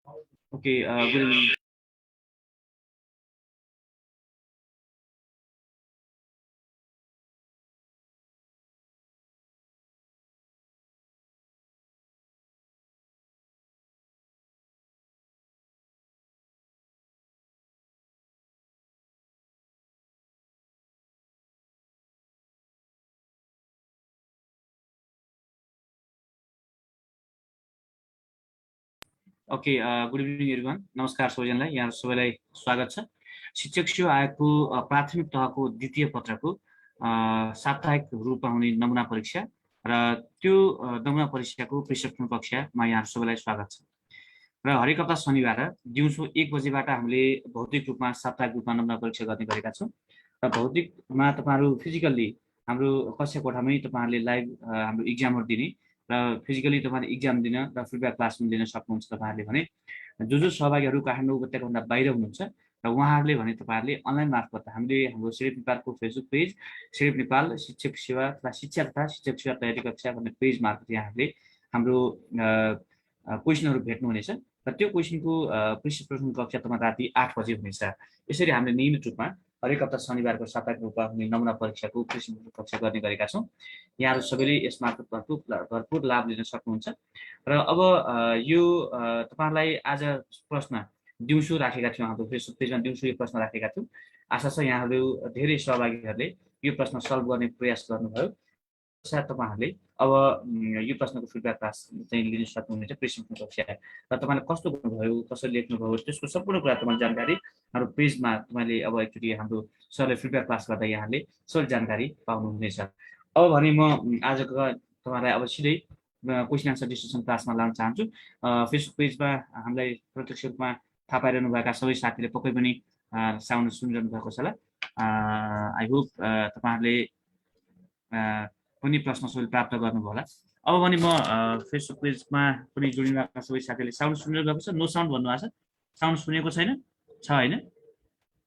Okay, good evening. Okay, good evening everyone. नमस्कार सबैजनालाई, यहाँ सबैलाई स्वागत छ। शिक्षक सेवा आयोगको प्राथमिक तहको द्वितीय पत्रको साप्ताहिक रूपमा हुने नमुना परीक्षा र त्यो नमुना परीक्षाको पृष्ठपोषण कक्षामा यहाँ सबैलाई स्वागत छ। र हरेक हप्ता शनिबार दिउँसो 1 बजेबाट हामीले भौतिक रूपमा साप्ताहिक रूपमा नमुना परीक्षा गर्ने गरेका छौँ। र भौतिकमा तपाईँहरू फिजिकल्ली हाम्रो कक्षा कोठामै तपाईँहरूले लाइभ हाम्रो इक्जामहरू दिने र फिजिकली तपाईँहरूले इक्जाम दिन र फिडब्याक क्लास पनि लिन सक्नुहुन्छ। तपाईँहरूले भने जो सहभागीहरू काठमाडौँ उपत्यकाभन्दा बाहिर हुनुहुन्छ र उहाँहरूले भने तपाईँहरूले अनलाइन मार्फत हामीले हाम्रो सिडिएफ नेपालको फेसबुक पेज सिडिएफ नेपाल शिक्षक सेवा तथा शिक्षा तथा शिक्षक सेवा तयारी कक्षा भन्ने पेज मार्फत यहाँहरूले हाम्रो क्वेसनहरू भेट्नुहुनेछ र त्यो क्वेसनको पृष्ठपोषण कक्षा तपाईँ राति 8 बजे हुनेछ। यसरी हामीले नियमित रूपमा हरेक हप्ता शनिबारको साप्ताहिक रूपमा हुने नमुना परीक्षाको पृष्ठपोषण कक्षा गर्ने गरेका छौँ। यहाँहरू सबैले यसमार्फत भरपुर लाभ लिन सक्नुहुन्छ। र अब यो तपाईँहरूलाई आज प्रश्न दिउँसो राखेका थियौँ, हाम्रो फेसबुक पेजमा दिउँसो यो प्रश्न राखेका थियौँ। आशा छ यहाँहरू धेरै सहभागीहरूले यो प्रश्न सल्भ गर्ने प्रयास गर्नुभयो। सायद तपाईँहरूले अब यो प्रश्नको फिडब्याक क्लास चाहिँ लिन सक्नुहुनेछ पृष्ठपोषण कक्षा र तपाईँले कस्तो गर्नुभयो, कसरी लेख्नुभयो, त्यसको सम्पूर्ण कुरा तपाईँले जानकारी हाम्रो पेजमा तपाईँले अब एकचोटि हाम्रो सरले फिडब्याक क्लास गर्दा यहाँले सबै जानकारी पाउनुहुनेछ। अब भने म आजको तपाईँलाई अब सिधै क्वेसन आन्सर डिस्कसन क्लासमा लान चाहन्छु। फेसबुक पेजमा हामीलाई प्रत्यक्ष रूपमा थाहा पाइरहनुभएका सबै साथीले पक्कै पनि साउन्ड सुनिरहनु भएको छ होला। आई होप तपाईँहरूले पनि प्रश्न सबै प्राप्त गर्नुभयो होला। अब भने म फेसबुक पेजमा पनि जोडिनुभएका सबै साथीहरूले साउन्ड सुनिरहेको छ, नो साउन्ड भन्नुभएको छ, साउन्ड सुनेको छैन छ होइन?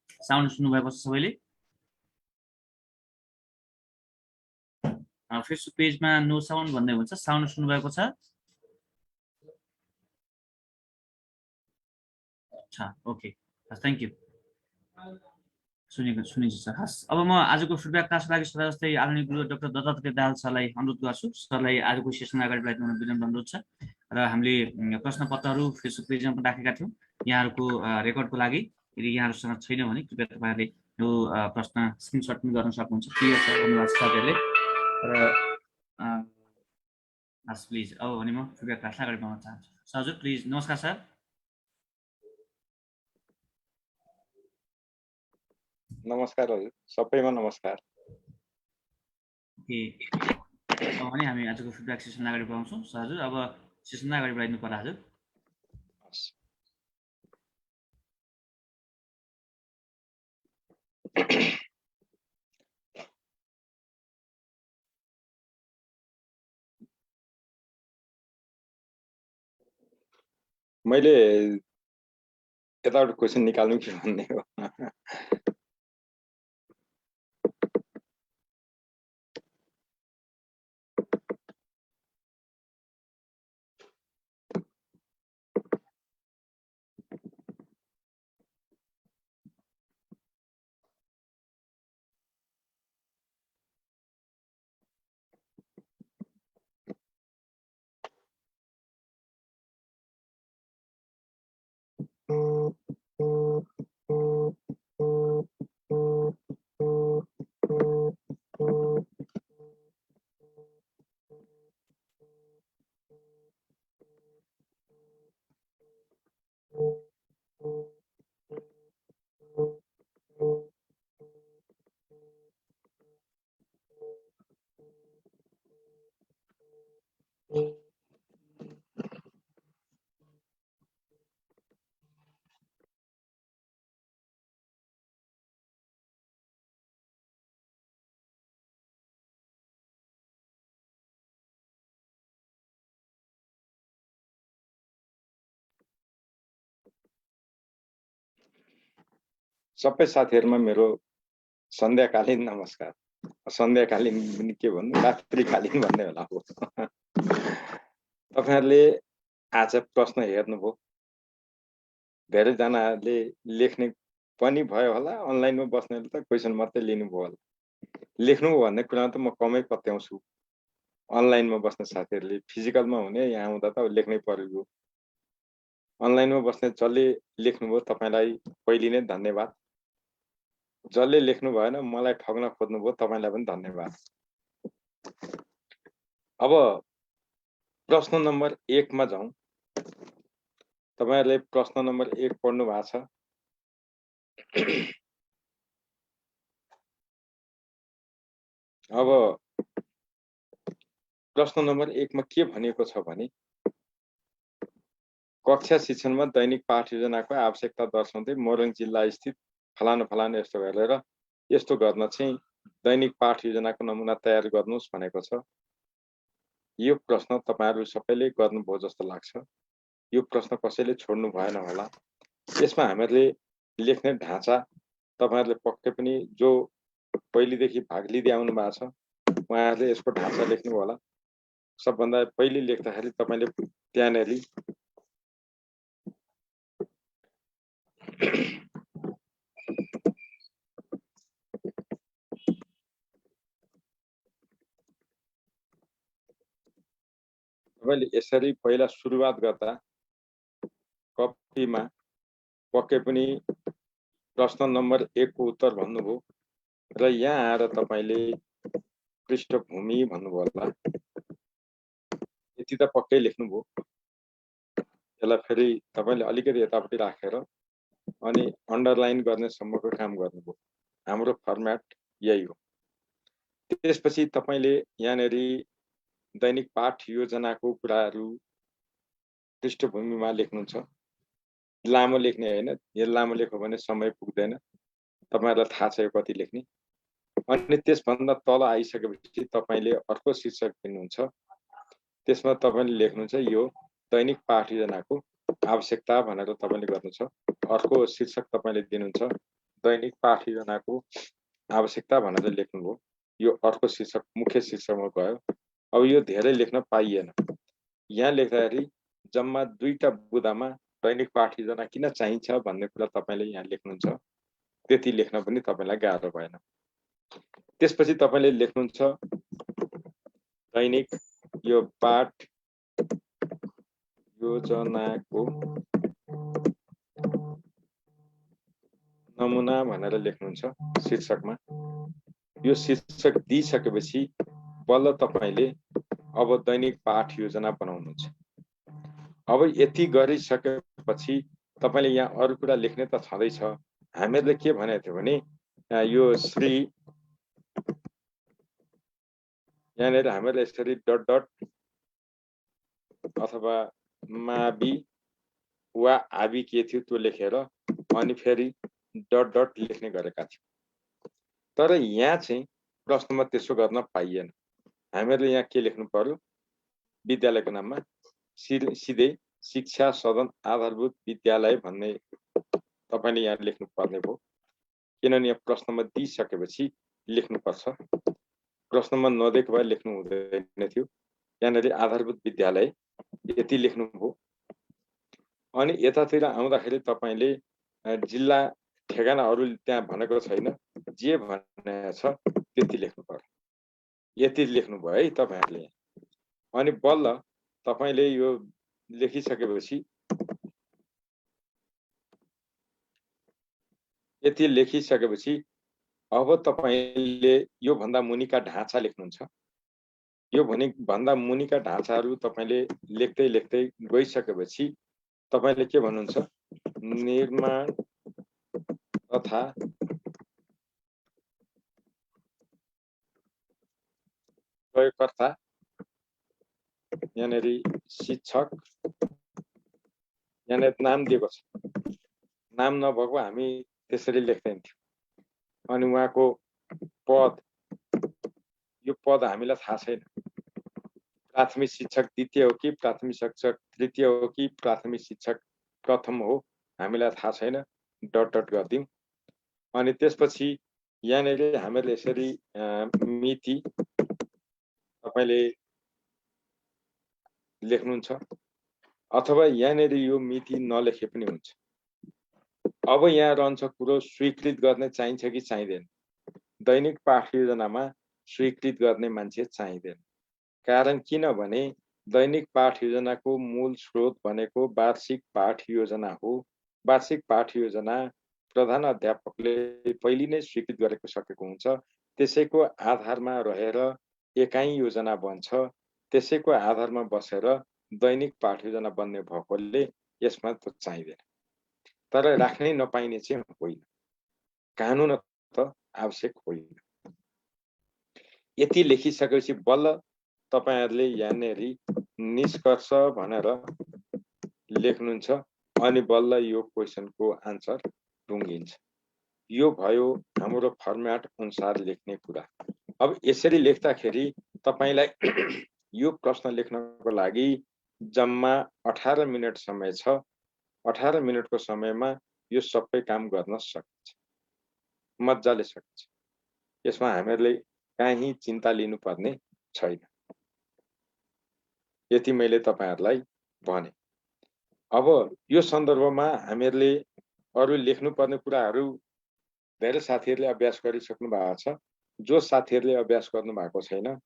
साउन्ड सुन्नुभएको छ सबैले? फेसबुक पेजमा नो साउन्ड भन्दै हुन्छ, साउन्ड सुन्नुभएको छ? Okay, thank you. सुनिन्छ सर। हस्, अब म आजको फिडब्याक क्लासको लागि सदा जस्तै आदरणीय गुरु डाक्टर दत्तात्रेय दाहाल सरलाई अनुरोध गर्छु। सरलाई आजको सेसन अगाडि बढाइदिनु विनम्र अनुरोध छ। र हामीले प्रश्नपत्रहरू फेसबुक पेजमा पनि राखेका थियौँ यहाँहरूको रेकर्डको लागि। यदि यहाँहरूसँग छैन भने कृपया तपाईँहरूले यो प्रश्न स्क्रिनसट पनि गर्न सक्नुहुन्छ। क्लियर छ धन्यवाद साथीहरूले। र हस् प्लिज, अब भने म फिडब्याक क्लासलाई अगाडि बढाउन चाहन्छु। हजुर प्लिज। नमस्कार सर। नमस्कार हजुर, सबैमा नमस्कार। भने हामी आजको फिडब्याक सेसन अगाडि बढाउँछौँ। हजुर अब सेसनलाई अगाडि बढाइदिनु पर्ला हजुर। मैले यताबाट क्वेसन निकाल्नु कि भन्ने हो। सबै साथीहरुमा मेरो सन्ध्याकालीन नमस्कार। सन्ध्याकालीन पनि के भन्नु, रात्रिकालीन भन्ने होला हो। तपाईहरुले आज प्रश्न हेर्नुभयो, धेरैजनाले लेख्ने पनि भयो होला, अनलाइनमा बस्नेले त क्वेसन मात्रै लिनुभयो होला। लेख्नु भन्ने कुरा त म कमै पत्याउँछु। अनलाइनमा बस्ने साथीहरूले फिजिकलमा हुने यहाँ आउँदा त लेख्नै पर्यो। अनलाइनमा बस्ने जसले लेख्नुभयो तपाईँलाई पहिले नै धन्यवाद। जसले लेख्नु भएन मलाई ठग्न खोज्नुभयो तपाईँलाई पनि धन्यवाद। अब प्रश्न नम्बर 1 मा जाउँ। तपाईहरुले प्रश्न नम्बर 1 पढ्नु भएको छ। अब प्रश्न नम्बर 1 मा के भनेको छ भने कक्षा शिक्षणमा दैनिक पाठ योजनाको आवश्यकता दर्शाउँदै मोरङ जिल्ला स्थित फलानु फलानु यस्तो गरेर यस्तो गर्न चाहिँ दैनिक पाठ योजनाको नमुना तयार गर्नुस् भनेको छ। यो प्रश्न तपाईहरु सबैले गर्नुभयो जस्तो लाग्छ। यो प्रश्न कसैले छोड्नु भएन होला। यसमा हामीले लेख्ने ढाँचा तपाईहरुले पक्कै पनि जो पहिलेदेखि भाग लिँदै आउनु भएको छ उहाँहरूले यसको ढाँचा लेख्नु होला। सबभन्दा पहिले लेख्दाखेरि तपाईले त्यहाँनेरि तपाईले यसरी पहिला सुरुवात गर्दा कपीमा पक्कै पनि प्रश्न नम्बर 1 को उत्तर भन्नुभयो र यहाँ आएर तपाईले पृष्ठभूमि भन्नुभयो होला। यति त पक्कै लेख्नुभयो। यसलाई फेरि तपाईले अलिकति यतापट्टि राखेर अनि अन्डरलाइन गर्ने सम्मको काम गर्नुभयो। हाम्रो फर्म्याट यही हो। त्यसपछि तपाईले यहाँनेरि दैनिक पाठ योजनाको कुराहरू पृष्ठभूमिमा लेख्नुहुन्छ। लामो लेख्ने हैन। यो लामो लेख्यो भने समय पुग्दैन। तपाईहरुलाई थाहा छ यो कति लेख्ने। अनि त्यसभन्दा तल आइसकेपछि तपाईले अर्को शीर्षक दिनुहुन्छ। त्यसमा तपाईले लेख्नुहुन्छ यो दैनिक पाठ योजनाको आवश्यकता भनेर तपाईले गर्नुहुन्छ। अर्को शीर्षक तपाईले दिनुहुन्छ दैनिक पाठ योजनाको आवश्यकता भनेर लेख्नुभयो। यो अर्को शीर्षक मुख्य शीर्षकमा गयो। अब यो धेरै लेख्न पाइएन। यहाँ लेख्दाखेरि जम्मा 2टा बुँदामा दैनिक पाठ योजना किन चाहिन्छ भन्ने कुरा तपाईले यहाँ लेख्नुहुन्छ। त्यति लेख्न पनि तपाईलाई गाह्रो भएन। त्यसपछि तपाईले लेख्नुहुन्छ दैनिक यो पाठ योजनाको नमुना भनेर लेख्नुहुन्छ शीर्षकमा। यो शीर्षक दिइसकेपछि बल्ल तपाईले अब दैनिक पाठ योजना बनाउनुहुन्छ। अब यति गरिसकेपछि तपाईले यहाँ अरु कुरा लेख्ने त छँदैछ। हामीहरूले के भनेको थियो भने यो श्री यहाँनिर हामीहरूले यसरी डट डट अथवा मावि वा आवि के थियो त्यो लेखेर अनि फेरि डट डट लेख्ने गरेका थियौं। तर यहाँ चाहिँ प्रश्नमा त्यसो गर्न पाइएन। हामीहरूले यहाँ के लेख्नु पर्यो विद्यालयको नाममा सिधै शिक्षा सदन आधारभूत विद्यालय भन्ने तपाईले यहाँ लेख्नु पर्ने भयो। किनभने यहाँ प्रश्नमा दिइसकेपछि लेख्नुपर्छ। प्रश्नमा नदिएको भए लेख्नु हुँदैन थियो। यहाँनेरि आधारभूत विद्यालय यति लेख्नुभयो। अनि यतातिर आउँदाखेरि तपाईले जिल्ला ठेगाना अरु त्यहाँ भनेको छैन। जे भनेको छ त्यति लेख्नु पर्यो। यति लेख्नु भयो है तपाईहरुले। अनि बल्ल तपाईले यो लेखिसकेपछि यति लेखिसकेपछि अब तपाईले यो भन्दा मुनिका ढाँचा लेख्नुहुन्छ। यो भन्दा मुनिका ढाँचाहरू तपाईले लेख्दै लेख्दै गइसकेपछि तपाईले के भन्नुहुन्छ निर्माण तथा प्रयोगकर्ता यहाँनेरि शिक्षक यहाँनेरि नाम दिएको छ। नाम नभएको हामी त्यसरी लेख्दैन थियौं। अनि उहाँको पद यो पद हामीलाई थाहा छैन। प्राथमिक शिक्षक द्वितीय हो कि प्राथमिक शिक्षक तृतीय हो कि प्राथमिक शिक्षक प्रथम हो हामीलाई थाहा छैन। डट डट गर्दियौं। अनि त्यसपछि यहाँनेरि हामीले यसरी मिति तपाईले लेख्नुहुन्छ अथवा यहाँनेरि यो मिति नलेखे पनि हुन्छ। अब यहाँ रहन्छ कुरो स्वीकृत गर्ने चाहिन्छ कि चाहिँदैन। दैनिक पाठ योजनामा स्वीकृत गर्ने मान्छे चाहिँदैन। कारण किनभने दैनिक पाठ योजनाको मूल स्रोत भनेको वार्षिक पाठ योजना हो। वार्षिक पाठ योजना प्रधान अध्यापकले पहिले नै स्वीकृत गरेको सकेको हुन्छ। त्यसैको आधारमा रहेर एकाइ योजना बन्छ। त्यसैको आधारमा बसेर दैनिक पाठ योजना बन्ने भएकोले यसमा त चाहिँदैन। तर राख्नै नपाइने चाहिँ होइन, कानुन त आवश्यक होइन। यति लेखिसकेपछि बल्ल तपाईहरुले यहाँनेरि निष्कर्ष भनेर लेख्नुहुन्छ अनि बल्ल यो क्वेशनको आन्सर टुङ्गिन्छ। यो भयो हाम्रो फर्म्याट अनुसार लेख्ने कुरा। अब यसरी लेख्दाखेरि तपाईलाई यो प्रश्न लेख्नको लागि जम्मा 18 मिनेट समय छ। 18 मिनेटको समयमा यो सबै काम गर्न सकिन्छ, मज्जाले सकिन्छ। यसमा हामीहरूले कहीँ चिन्ता लिनुपर्ने छैन। यति मैले तपाईहरुलाई भने। अब यो सन्दर्भमा हामीहरूले अरु लेख्नुपर्ने कुराहरू धेरै साथीहरूले अभ्यास गरिसक्नु भएको छ। जो साथीहरूले अभ्यास गर्नु भएको छैन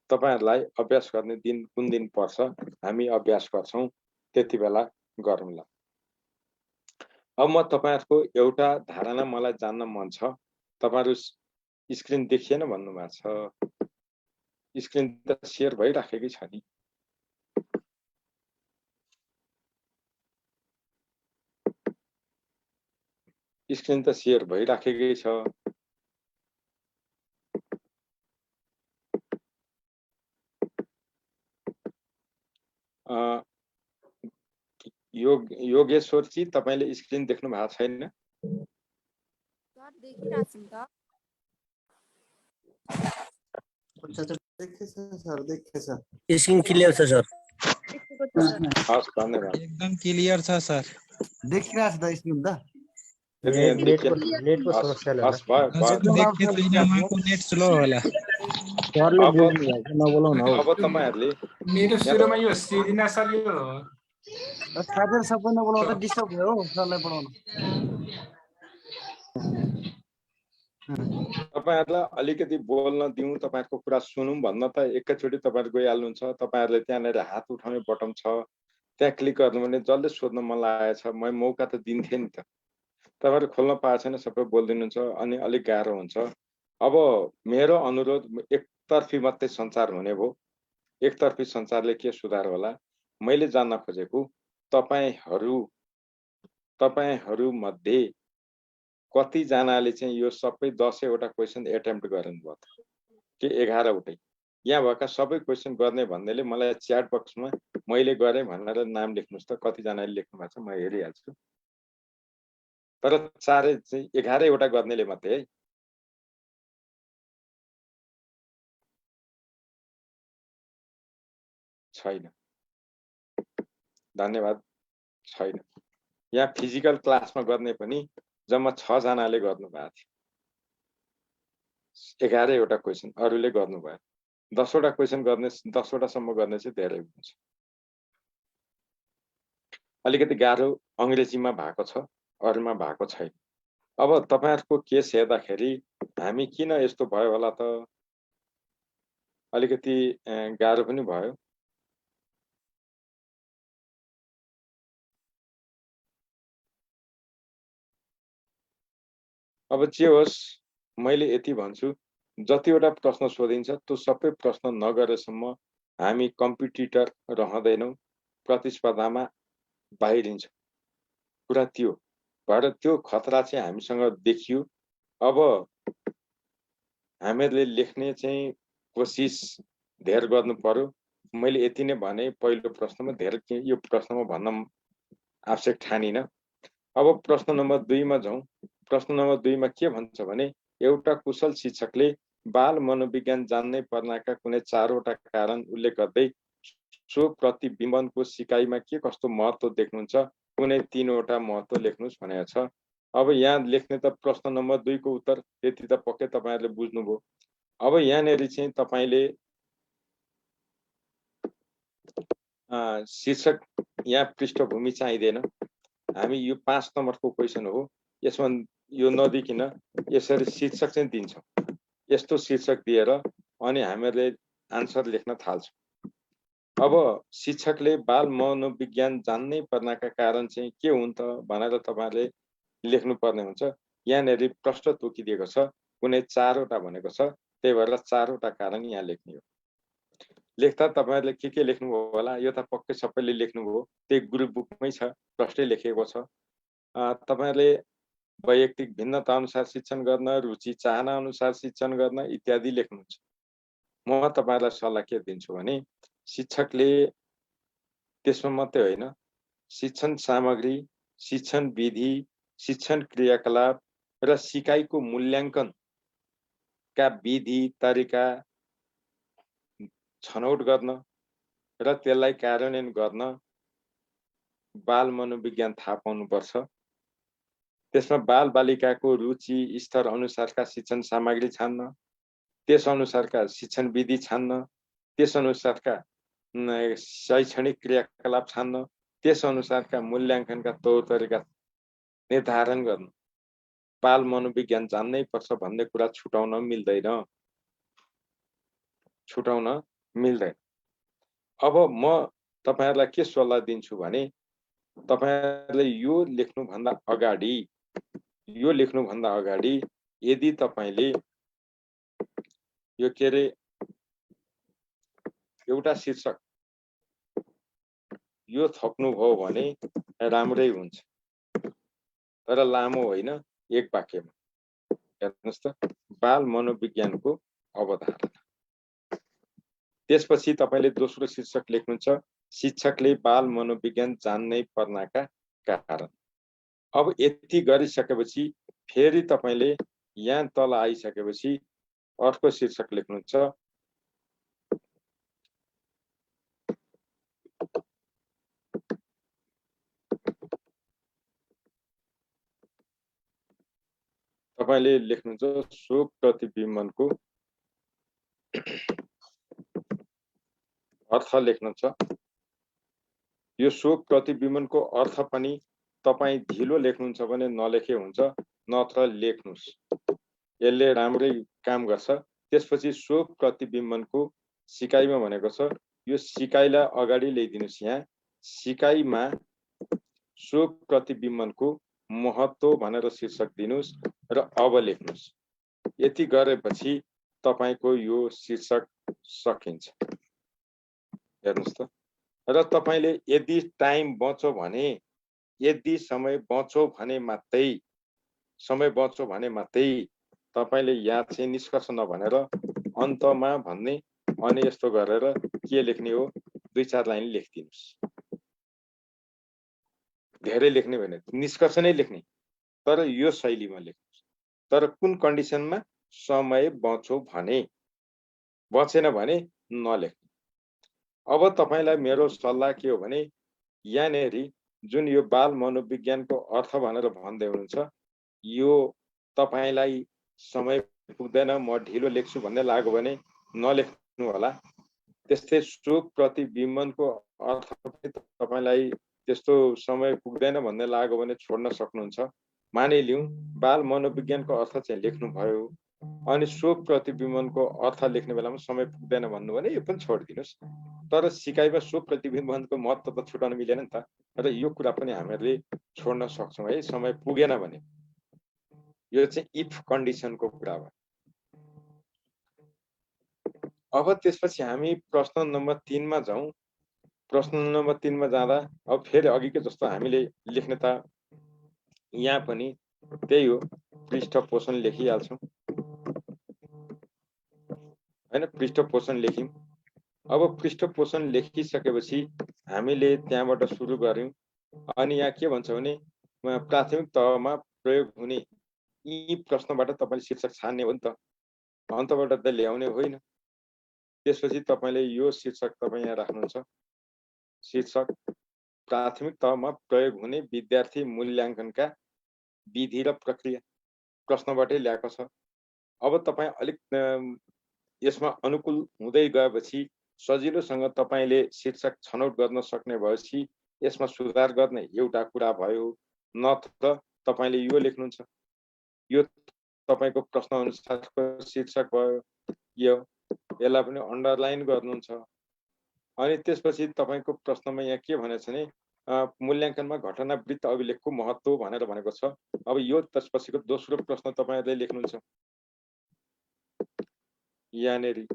तपाईहरुलाई अभ्यास गर्ने दिन कुन दिन पर्छ हामी अभ्यास गर्छौं, त्यति बेला गरौँला। अब म तपाईहरुको एउटा धारणा मलाई जान्न मन छ। तपाईहरु स्क्रिन देखिएन भन्नु भएको छ। स्क्रिन त शेयर भइराखेकै छ नि। स्क्रिन त शेयर भइराखेकै छ। योगेश्वरजी तपाईले स्क्रिन देख्नु भएको छैन? सर देखिरहेछु नि त। स्क्रिन क्लियर छ सर। हस् धन्यवाद। एकदम क्लियर छ सर। देखिरहेछ त स्क्रिन त। नेटको समस्याले होला। हस् भयो देख्ने छैन, उहाँको नेट स्लो होला। सरले बुझ्नु भएको नबोलाउन हो। अब तपाईहरुले मेरो सुरुमा यो सिरिना सर यो साथीहरु सबै नबोलाउँदा डिस्टर्ब भयो हो सरलाई पढाउन। तपाईहरुलाई अलिकति बोल्न दिउँ, तपाईहरुको कुरा सुनौं भन्न त एकैचोटी तपाईहरु गइहाल्नुहुन्छ। तपाईहरुले त्यहाँनेर हात उठाउने बटन छ, त्यहाँ क्लिक गर्नु भने जसले सोध्न मन लागेको छ म मौका त दिन्थे नि त। तपाईहरु खोल्न पाएको छैन, सबै बोल्दिनुहुन्छ अनि अलिक गाह्रो हुन्छ। अब मेरो अनुरोध एकतर्फी मात्रै सञ्चार हुने भो। एकतर्फी सञ्चारले के सुधार होला? मैले जान्न खोजेको तपाईहरु मध्ये कति जनाले चाहिँ यो सबै 10 वटा क्वेशन एटेम्प्ट गर्नुभयो कि 11 वटै? यहाँ भएका सबै क्वेशन गर्ने भन्नेले मलाई च्याट बक्समा मैले गरे भनेर नाम लेख्नुस् त। कति जनाले लेख्नु भएको छ म हेरिहाल्छु। तर चारै चाहिँ 11 वटा गर्नेले मात्रै है। छैन, धन्यवाद। छैन। यहाँ फिजिकल क्लासमा गर्ने पनि जम्मा 6 जनाले गर्नु भएको थियो। 11 वटा क्वेशन अरूले गर्नु भयो। 10 वटा क्वेशन गर्ने 10 वटा सम्म गर्ने चाहिँ धेरै हुन्छ। अलिकति गाह्रो अंग्रेजीमा भएको छ, अरूमा भएको छैन। अब तपाईहरुको केस हेर्दाखेरि हामी किन यस्तो भयो होला त? अलिकति गाह्रो पनि भयो। अब जे होस् मैले यति भन्छु, जतिवटा प्रश्न सोधिन्छ त्यो सबै प्रश्न नगरेसम्म हामी कम्पिटिटर रहँदैनौं, प्रतिस्पर्धामा बाहिरिन्छ। कुरा त्यो भएर त्यो खतरा चाहिँ हामीसँग देखियो। अब हामीहरूले लेख्ने चाहिँ कोसिस धेर गर्नु पर्यो। मैले यति नै भने। पहिलो प्रश्नमा धेरै यो प्रश्नमा भन्न आवश्यक ठानिन। अब प्रश्न नम्बर 2 मा जाउँ। प्रश्न नम्बर 2 मा के भन्छ भने एउटा कुशल शिक्षकले बाल मनोविज्ञान जान्नै पर्नाका कुनै 4 वटा कारण उल्लेख गर्दै सो प्रतिबिम्बनको सिकाइमा के कस्तो महत्त्व देख्नुहुन्छ? कुनै 3 वटा महत्त्व लेख्नुस् भनेको छ। अब यहाँ लेख्ने त प्रश्न नम्बर 2 को उत्तर त्यति त पक्कै तपाईहरुले बुझ्नुभयो। अब यहाँनेरि चाहिँ तपाईले शीर्षक यहाँ पृष्ठभूमि चाहिँदैन। हामी यो 5 नम्बरको क्वेशन हो। यसमा यो नदिकिन यसरी शीर्षक चाहिँ दिन्छौँ। यस्तो शीर्षक दिएर अनि हामीहरूले आन्सर लेख्न थाल्छौँ। अब शिक्षकले बाल मनोविज्ञान जान्नै पर्नका कारण चाहिँ के हुन् त भनेर तपाईँहरूले लेख्नुपर्ने हुन्छ। यहाँनिर प्रश्न तोकिदिएको छ, कुनै 4वटा भनेको छ, त्यही भएर 4वटा कारण यहाँ लेख्ने हो। लेख्दा तपाईँहरूले के लेख्नुभयो होला, यो त पक्कै सबैले लेख्नुभयो, त्यही ग्रुप बुकमै छ, प्रश्नै लेखिएको छ। तपाईँहरूले वैयक्तिक भिन्नता अनुसार शिक्षण गर्न, रुचि चाहना अनुसार शिक्षण गर्न इत्यादि लेख्नुहुन्छ। म तपाईँहरूलाई सल्लाह के दिन्छु भने शिक्षकले त्यसमा मात्रै होइन, शिक्षण सामग्री, शिक्षण विधि, शिक्षण क्रियाकलाप र सिकाइको मूल्याङ्कनका विधि तरिका छनौट गर्न र त्यसलाई कार्यान्वयन गर्न बाल मनोविज्ञान थाहा पाउनुपर्छ। त्यसमा बाल बालिकाको रुचि स्तर अनुसारका शिक्षण सामग्री छान्न, त्यस अनुसारका शिक्षण विधि छान्न, त्यस अनुसारका शैक्षणिक क्रियाकलाप छान्न, त्यस अनुसारका मूल्याङ्कनका तौर तरिका निर्धारण गर्नु। बाल मनोविज्ञान जान्नै पर्छ भन्ने कुरा छुटाउन मिल्दैन। अब म तपाईहरुलाई के सल्लाह दिन्छु भने तपाईहरुले यो लेख्नुभन्दा अगाडि यदि तपाईले यो के रे एउटा शीर्षक यो थप्नुभयो भने राम्रै हुन्छ, तर लामो होइन, एक वाक्यमा। हेर्नुस् त, बाल मनोविज्ञानको अवधारणा। त्यसपछि तपाईले दोस्रो शीर्षक लेख्नुहुन्छ, शिक्षकले बाल मनोविज्ञान जान्नै पर्नका कारण। अब यति गरिसकेपछि फेरि तपाईले यहाँ तल आइसकेपछि अर्को शीर्षक लेख्नुहुन्छ, तपाईले लेख्नुहुन्छ सो प्रतिबिम्बनको अर्थ लेख्नुहुन्छ। यो सो प्रतिबिम्बनको अर्थ पनि तपाई ढिलो लेख्नुहुन्छ भने नलेखे हुन्छ, नत्र लेख्नुस्, यसले राम्रै काम गर्छ। त्यसपछि सो प्रतिबिम्बनको सिकाइमा भनेको छ, यो सिकाइलाई अगाडि ल्याइदिनुस्। यहाँ सिकाइमा सो प्रतिबिम्बनको महत्व भनेर शीर्षक दिनुस् र अब लेख्नुस्। यति गरेपछि तपाईको यो शीर्षक सकिन्छ। हेर्नुस् त, र तपाईले यदि टाइम बच्यो भने, यदि समय बच्यो भने मात्रै तपाईले यहाँ चाहिँ निष्कर्ष नभनेर अन्तमा भन्ने अनि यस्तो गरेर के लेख्ने हो, 2-4 लाइन लेखिदिनुस्। धेरै लेख्ने भने निष्कर्ष नै लेख्ने, तर यो शैलीमा लेख्नुस्। तर कुन कन्डिसनमा? समय बच्यो भने, बचेन भने नलेख्नु। अब तपाईलाई मेरो सल्लाह के हो भने यहाँनेरि जुन यो बाल मनोविज्ञानको अर्थ भनेर भन्दै हुनुहुन्छ, यो तपाईलाई समय पुग्दैन, म ढिलो लेख्छु भन्ने लाग्यो भने नलेख्नु होला। त्यस्तै सो प्रतिबिम्बनको अर्थ तपाईलाई त्यस्तो समय पुग्दैन भन्ने लाग्यो भने छोड्न सक्नुहुन्छ। मानिलिउँ बाल मनोविज्ञानको अर्थ चाहिँ लेख्नु भयो, अनि सो प्रतिबिम्बनको अर्थ लेख्ने बेलामा समय पुग्दैन भन्नु भने यो पनि छोडिदिनुस्। तर सिकाइमा सो प्रतिबिम्बनको महत्व त छुटाउन मिलेन नि त, र यो कुरा पनि हामीले छोड्न सक्छौँ है, समय पुगेन भने। यो चाहिँ इफ कन्डिसनको कुरा हो। अब त्यसपछि हामी प्रश्न नम्बर 3 मा जाउँ। प्रश्न नम्बर 3 मा जाँदा अब फेरि अघिकै जस्तो हामीले लेख्ने त यहाँ पनि त्यही हो, पृष्ठपोषण लेखिहाल्छौँ हैन, पृष्ठपोषण लेख्यौँ। अब पृष्ठपोषण लेखिसकेपछि हामीले त्यहाँबाट सुरु गर्यौँ। अनि यहाँ के भन्छ भने प्राथमिक तहमा प्रयोग हुने यी प्रश्नबाट तपाईले शीर्षक छान्ने हो नि त, अन्तबाट त ल्याउने होइन। त्यसपछि तपाईले यो शीर्षक तपाईँ यहाँ राख्नुहुन्छ, शीर्षक प्राथमिक तहमा प्रयोग हुने विद्यार्थी मूल्याङ्कनका विधि र प्रक्रिया, प्रश्नबाटै ल्याएको छ। अब तपाईँ अलिक यसमा अनुकूल हुँदै गएपछि सजिलोसँग तपाईले शीर्षक छनौट गर्न सक्ने भएपछि यसमा सुधार गर्ने एउटा कुरा भयो, नत्र तपाईले यो लेख्नुहुन्छ। यो तपाईको प्रश्न अनुसारको शीर्षक भयो। यसलाई पनि अन्डरलाइन गर्नुहुन्छ। अनि त्यसपछि तपाईको प्रश्नमा यहाँ के भनेछ भने मूल्याङ्कनमा घटना वृत्त अभिलेखको महत्त्व भनेर भनेको छ। अब यो त्यसपछिको दोस्रो प्रश्न तपाईहरुले लेख्नुहुन्छ यहाँनेरि।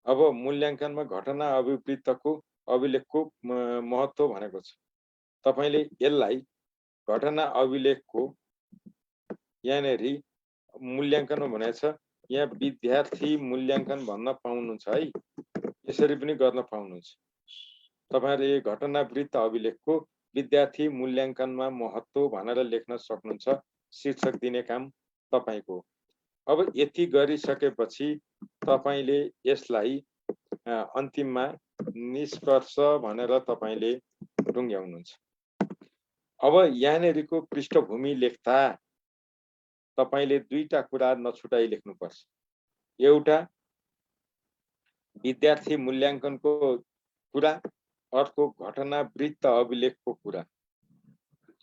अब मूल्याङ्कनमा घटना अभिवृत्तको अभिलेखको महत्त्व भनेको छ। तपाईले यसलाई घटना अभिलेखको यहाँनेरि मूल्याङ्कनमा भनेछ। यहाँ विद्यार्थी मूल्याङ्कन भन्न पाउनुहुन्छ है। यसरी पनि गर्न पाउनुहुन्छ। तपाईहरुले घटना वृत्त अभिलेखको विद्यार्थी मूल्याङ्कनमा महत्त्व भनेर लेख्न सक्नुहुन्छ। शीर्षक दिने काम तपाईको। अब यति गरिसकेपछि तपाईले यसलाई अन्तिममा निष्कर्ष भनेर तपाईले टुङ्ग्याउनुहुन्छ। अब यहाँनेरिको पृष्ठभूमि लेख्दा तपाईले दुईटा कुरा नछुटाई लेख्नुपर्छ। एउटा विद्यार्थी मूल्याङ्कनको कुरा, अर्को घटना वृत्त अभिलेखको कुरा,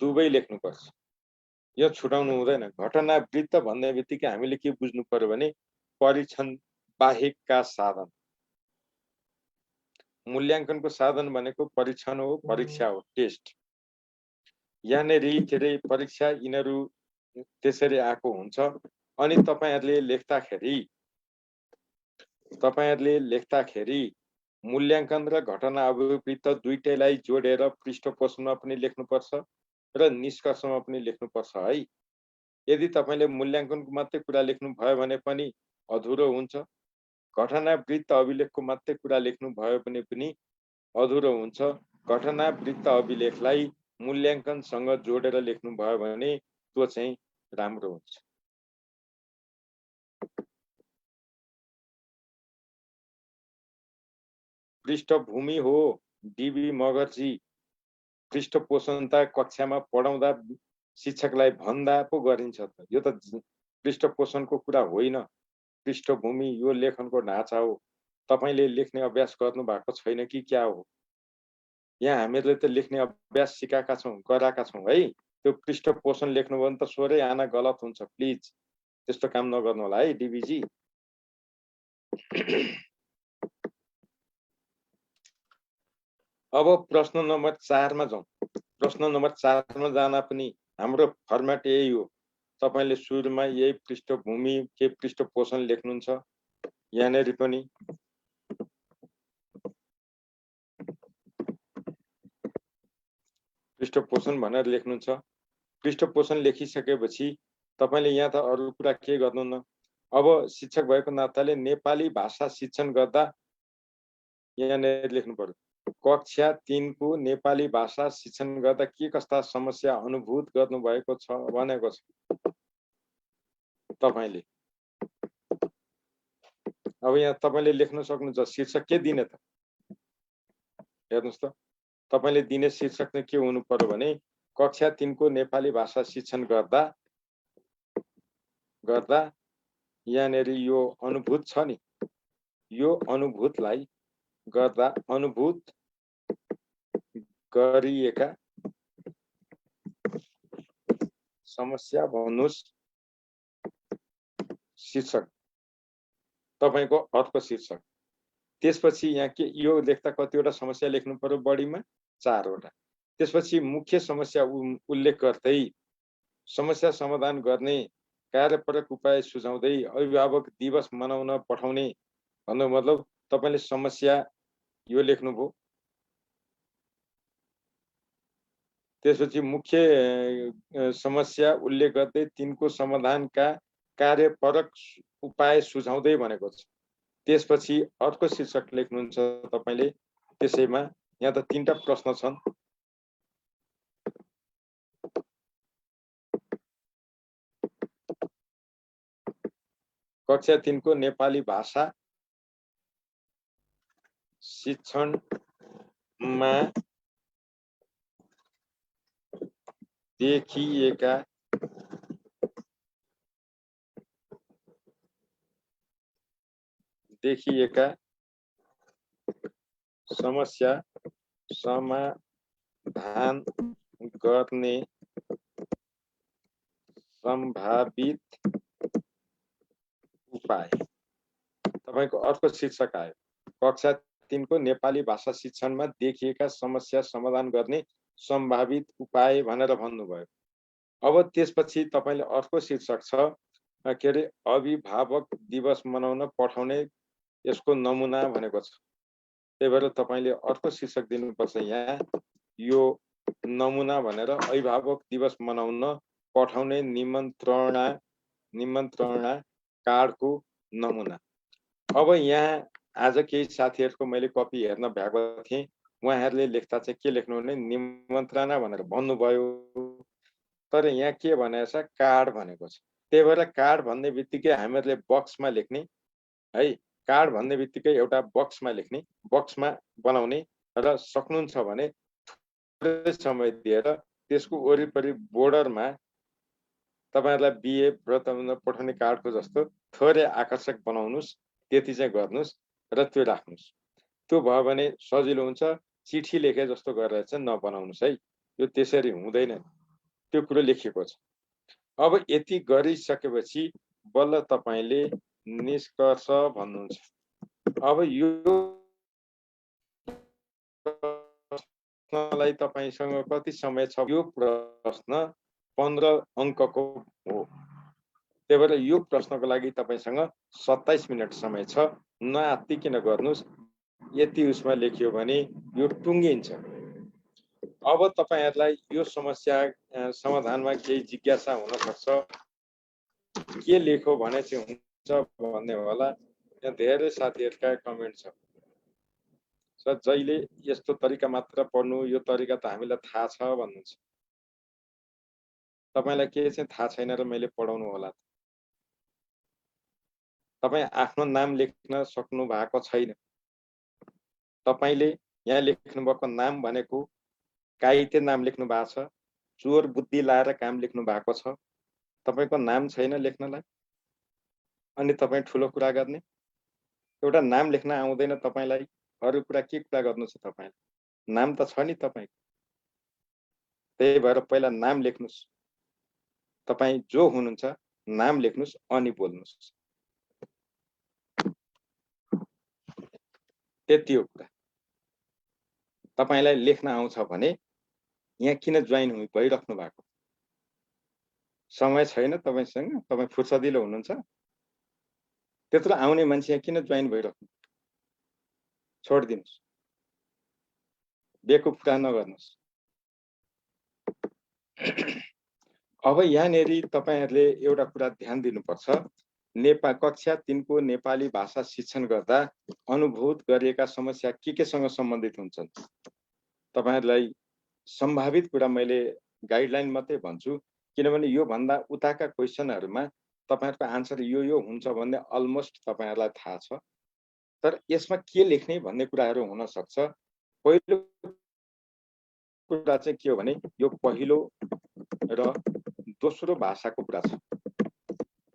दुवै लेख्नुपर्छ। यो छुटाउनु हुँदैन। घटना वृत्त भन्ने बित्तिकै हामीले के बुझ्नु पर्यो भने परीक्षण बाहेकका साधन। मूल्याङ्कनको साधन भनेको परीक्षण हो, परीक्षा हो, टेस्ट। यहाँनेरि के अरे परीक्षा यिनीहरू त्यसरी आएको हुन्छ। अनि तपाईहरुले लेख्दाखेरि मूल्याङ्कन र घटना अभिवृत्त दुईटैलाई जोडेर पृष्ठपोषणमा पनि लेख्नुपर्छ र निष्कर्षमा पनि लेख्नुपर्छ है। यदि तपाईले मूल्याङ्कनको मात्रै कुरा लेख्नु भयो भने पनि अधुरो हुन्छ। घटना वृत्त अभिलेखको मात्रै कुरा लेख्नु भयो भने पनि अधुरो हुन्छ। घटना वृत्त अभिलेखलाई मूल्याङ्कनसँग जोडेर लेख्नु भयो भने त्यो चाहिँ राम्रो हुन्छ। पृष्ठभूमि हो डीबी मगरजी। पृष्ठपोषणता कक्षामा पढाउँदा शिक्षकलाई भन्दा पो गरिन्छ त। यो त पृष्ठपोषणको कुरा होइन। पृष्ठभूमि यो लेखनको ढाँचा हो। तपाईले लेख्ने अभ्यास गर्नु भएको छैन कि क्या हो? यहाँ हामीले त लेख्ने अभ्यास सिकाएका छौँ, गराएका छौँ है। त्यो पृष्ठपोषण लेख्नु भने त स्वरै आना गलत हुन्छ। प्लिज त्यस्तो काम नगर्नु होला है डीबीजी। अब प्रश्न नम्बर 4 मा जाउँ। प्रश्न नम्बर 4 मा जान पनि हाम्रो फर्मेट यही हो। तपाईले सुरुमा यही पृष्ठभूमि के पृष्ठपोषण लेख्नुहुन्छ। यहाँनेरि पनि पृष्ठपोषण भनेर लेख्नुहुन्छ। पृष्ठपोषण लेखिसकेपछि तपाईले यहाँ त अरु कुरा के गर्नु न। अब शिक्षक भएको नाताले नेपाली भाषा शिक्षण गर्दा यहाँनेरि लेख्नु पर्यो। कक्षा 3 को नेपाली भाषा शिक्षण गर्दा के कस्ता समस्या अनुभूत गर्नु भएको छ भनेको छ तपाईले। अब यहाँ तपाईले लेख्न सक्नुहुन्छ। शीर्षक के दिने त हेर्नुस् त। तपाईले दिने शीर्षक चाहिँ के हुनु पर्यो भने कक्षा 3 को नेपाली भाषा शिक्षण गर्दा यहाँनेरि यो अनुभूत छ नि। यो अनुभूतलाई गर्दा अनुभूत गरिएका समस्या भन्नुस् शीर्षक। तपाईको अर्को शीर्षक। त्यसपछि यहाँ के यो लेख्दा कतिवटा समस्या लेख्नु पर्यो? बढीमा 4 वटा। त्यसपछि मुख्य समस्या उल्लेख गर्दै समस्या समाधान गर्ने कार्यपरक उपाय सुझाउँदै अभिभावक दिवस मनाउन पठाउने भन्नु मतलब तपाईले समस्या यो लेख्नुभयो। त्यसपछि मुख्य समस्या उल्लेख गर्दै तिनको समाधानका कार्यपरक उपाय सुझाउँदै भनेको छ। त्यसपछि अर्को शीर्षक लेख्नुहुन्छ तपाईले। त्यसैमा यहाँ त 3टा प्रश्न छन्। कक्षा 3 को नेपाली भाषा शिक्षणमा देखिएका समस्या समाधान गर्ने सम्भावित उपाय। तपाईको अर्को शीर्षक आयो, कक्षा 3 को नेपाली भाषा शिक्षणमा देखिएका समस्या समाधान गर्ने सम्भावित उपाय भनेर भन्नुभयो। अब त्यसपछि तपाईले अर्को शीर्षक छ के अरे अभिभावक दिवस मनाउन पठाउने यसको नमुना भनेको छ। त्यही भएर तपाईले अर्को शीर्षक दिनुपर्छ यहाँ, यो नमुना भनेर अभिभावक दिवस मनाउन पठाउने निमन्त्रणा कार्डको नमुना। अब यहाँ आज केही साथीहरुको मैले कपी हेर्न भ्याएको थिएँ, उहाँहरूले लेख्दा चाहिँ के लेख्नु भने निमन्त्रणा भनेर भन्नुभयो, तर यहाँ के भनेको छ कार्ड भनेको छ। त्यही भएर कार्ड भन्ने बित्तिकै हामीहरूले बक्समा लेख्ने है, कार्ड भन्ने बित्तिकै एउटा बक्समा लेख्ने, बक्समा बनाउने र सक्नुहुन्छ भने थोरै समय दिएर त्यसको वरिपरि बोर्डरमा तपाईहरुलाई बिए व्रत पठाउने कार्डको जस्तो थोरै आकर्षक बनाउनुस्, त्यति चाहिँ गर्नुस् र त्यो राख्नुस्। त्यो भयो भने सजिलो हुन्छ, चिठी लेखे जस्तो गरेर चाहिँ नबनाउनुस् है, यो त्यसरी हुँदैन, त्यो कुरो लेखिएको छ। अब यति गरिसकेपछि बल्ल तपाईले निष्कर्ष भन्नुहुन्छ। अब यो प्रश्नलाई तपाईसँग कति समय छ? यो प्रश्न 15 अङ्कको हो। त्यही भएर यो प्रश्नको लागि तपाईसँग 27 मिनेट समय छ, नआत्तिकिन गर्नुस्। यति उसमा लेखियो भने यो टुङ्गिन्छ। अब तपाईहरुलाई यो समस्या समाधानमा केही जिज्ञासा हुन सक्छ, के लेखो भने चाहिँ हुन्छ भन्ने होला। यहाँ धेरै साथीहरुका कमेन्ट छ, सर जहिले यस्तो तरिका मात्र पढ्नु, यो तरिका त हामीलाई थाहा छ भन्नुहुन्छ। तपाईलाई के चाहिँ थाहा छैन र मैले पढाउनु होला? तपाई आफ्नो नाम लेख्न सक्नु भएको छैन। तपाईले यहाँ लेख्नु भएको नाम भनेको काइते नाम लेख्नु भएको छ, चोर बुद्धि लाएर काम लेख्नु भएको छ। तपाईको नाम छैन लेख्नलाई, अनि तपाई ठुलो कुरा गर्ने? एउटा नाम लेख्न आउँदैन तपाईलाई, अरु कुरा के कुरा गर्नु छ तपाईले? नाम त छ नि तपाईको। त्यही भएर पहिला नाम लेख्नुस्। तपाई जो हुनुहुन्छ नाम लेख्नुस् अनि बोल्नुस्। त्यति हो कुरा। तपाईलाई लेख्न आउँछ भने यहाँ किन जोइन भइराख्नु भएको? समय छैन तपाईसँग? तपाई फुर्सदिलो हुनुहुन्छ? त्यत्रो आउने मान्छे यहाँ किन जोइन भइराख्नु? छोड्दिनुस्, बेकुफ कुरा नगर्नुस्। अब यहाँनेरि तपाईहरुले एउटा कुरा ध्यान दिनुपर्छ, कक्षा 3 को नेपाली भाषा शिक्षण गर्दा अनुभूत गरिएका समस्या के सँग सम्बन्धित हुन्छन्? तपाईहरुलाई सम्भावित कुरा मैले गाइडलाइन मात्रै भन्छु, किनभने यो भन्दा उताका क्वेशनहरुमा तपाईहरुको आन्सर यो हुन्छ भन्ने अलमोस्ट तपाईहरुलाई थाहा छ। तर यसमा के लेख्ने भन्ने कुराहरु हुन सक्छ। पहिलो कुरा चाहिँ के हो भने यो पहिलो र दोस्रो भाषाको कुरा छ।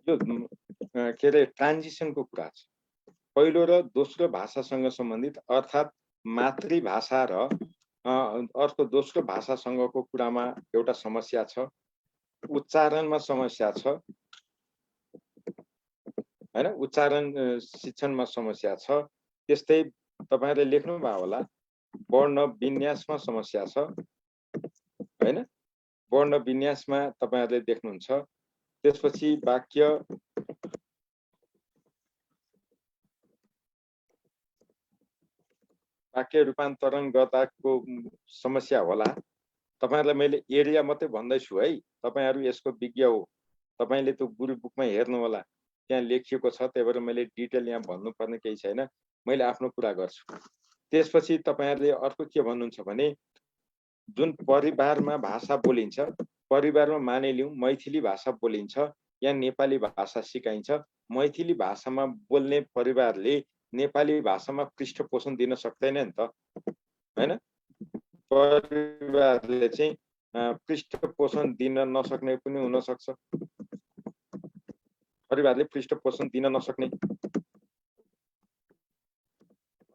यो के रे ट्रान्जिसनको कुरा छ। पहिलो र दोस्रो भाषासँग सम्बन्धित, अर्थात् मातृभाषा र अर्को दोस्रो भाषासँगको कुरामा एउटा समस्या छ, उच्चारणमा समस्या छ हैन, उच्चारण शिक्षणमा समस्या छ। त्यस्तै तपाईहरुले लेख्नु भयो होला, वर्ण विन्यासमा समस्या छ हैन, वर्ण विन्यासमा तपाईहरुले देख्नुहुन्छ। त्यसपछि वाक्य रूपान्तरण गर्दाको समस्या होला। तपाईहरुलाई मैले एरिया मात्रै भन्दैछु है, तपाईहरु यसको विज्ञ हो। तपाईले त्यो गुरु बुकमा हेर्नु होला, त्यहाँ लेखिएको छ। त्यही भएर मैले डिटेल यहाँ भन्नुपर्ने केही छैन, मैले आफ्नो कुरा गर्छु। त्यसपछि तपाईहरुले अर्को के भन्नुहुन्छ भने जुन परिवारमा भाषा बोलिन्छ, परिवारमा मानिलिउँ मैथिली भाषा बोलिन्छ, यहाँ नेपाली भाषा सिकाइन्छ। मैथिली भाषामा बोल्ने परिवारले नेपाली भाषामा पृष्ठपोषण दिन सक्दैन नि त हैन। परिवारले चाहिँ पृष्ठपोषण दिन नसक्ने पनि हुन सक्छ। परिवारले पृष्ठपोषण दिन नसक्ने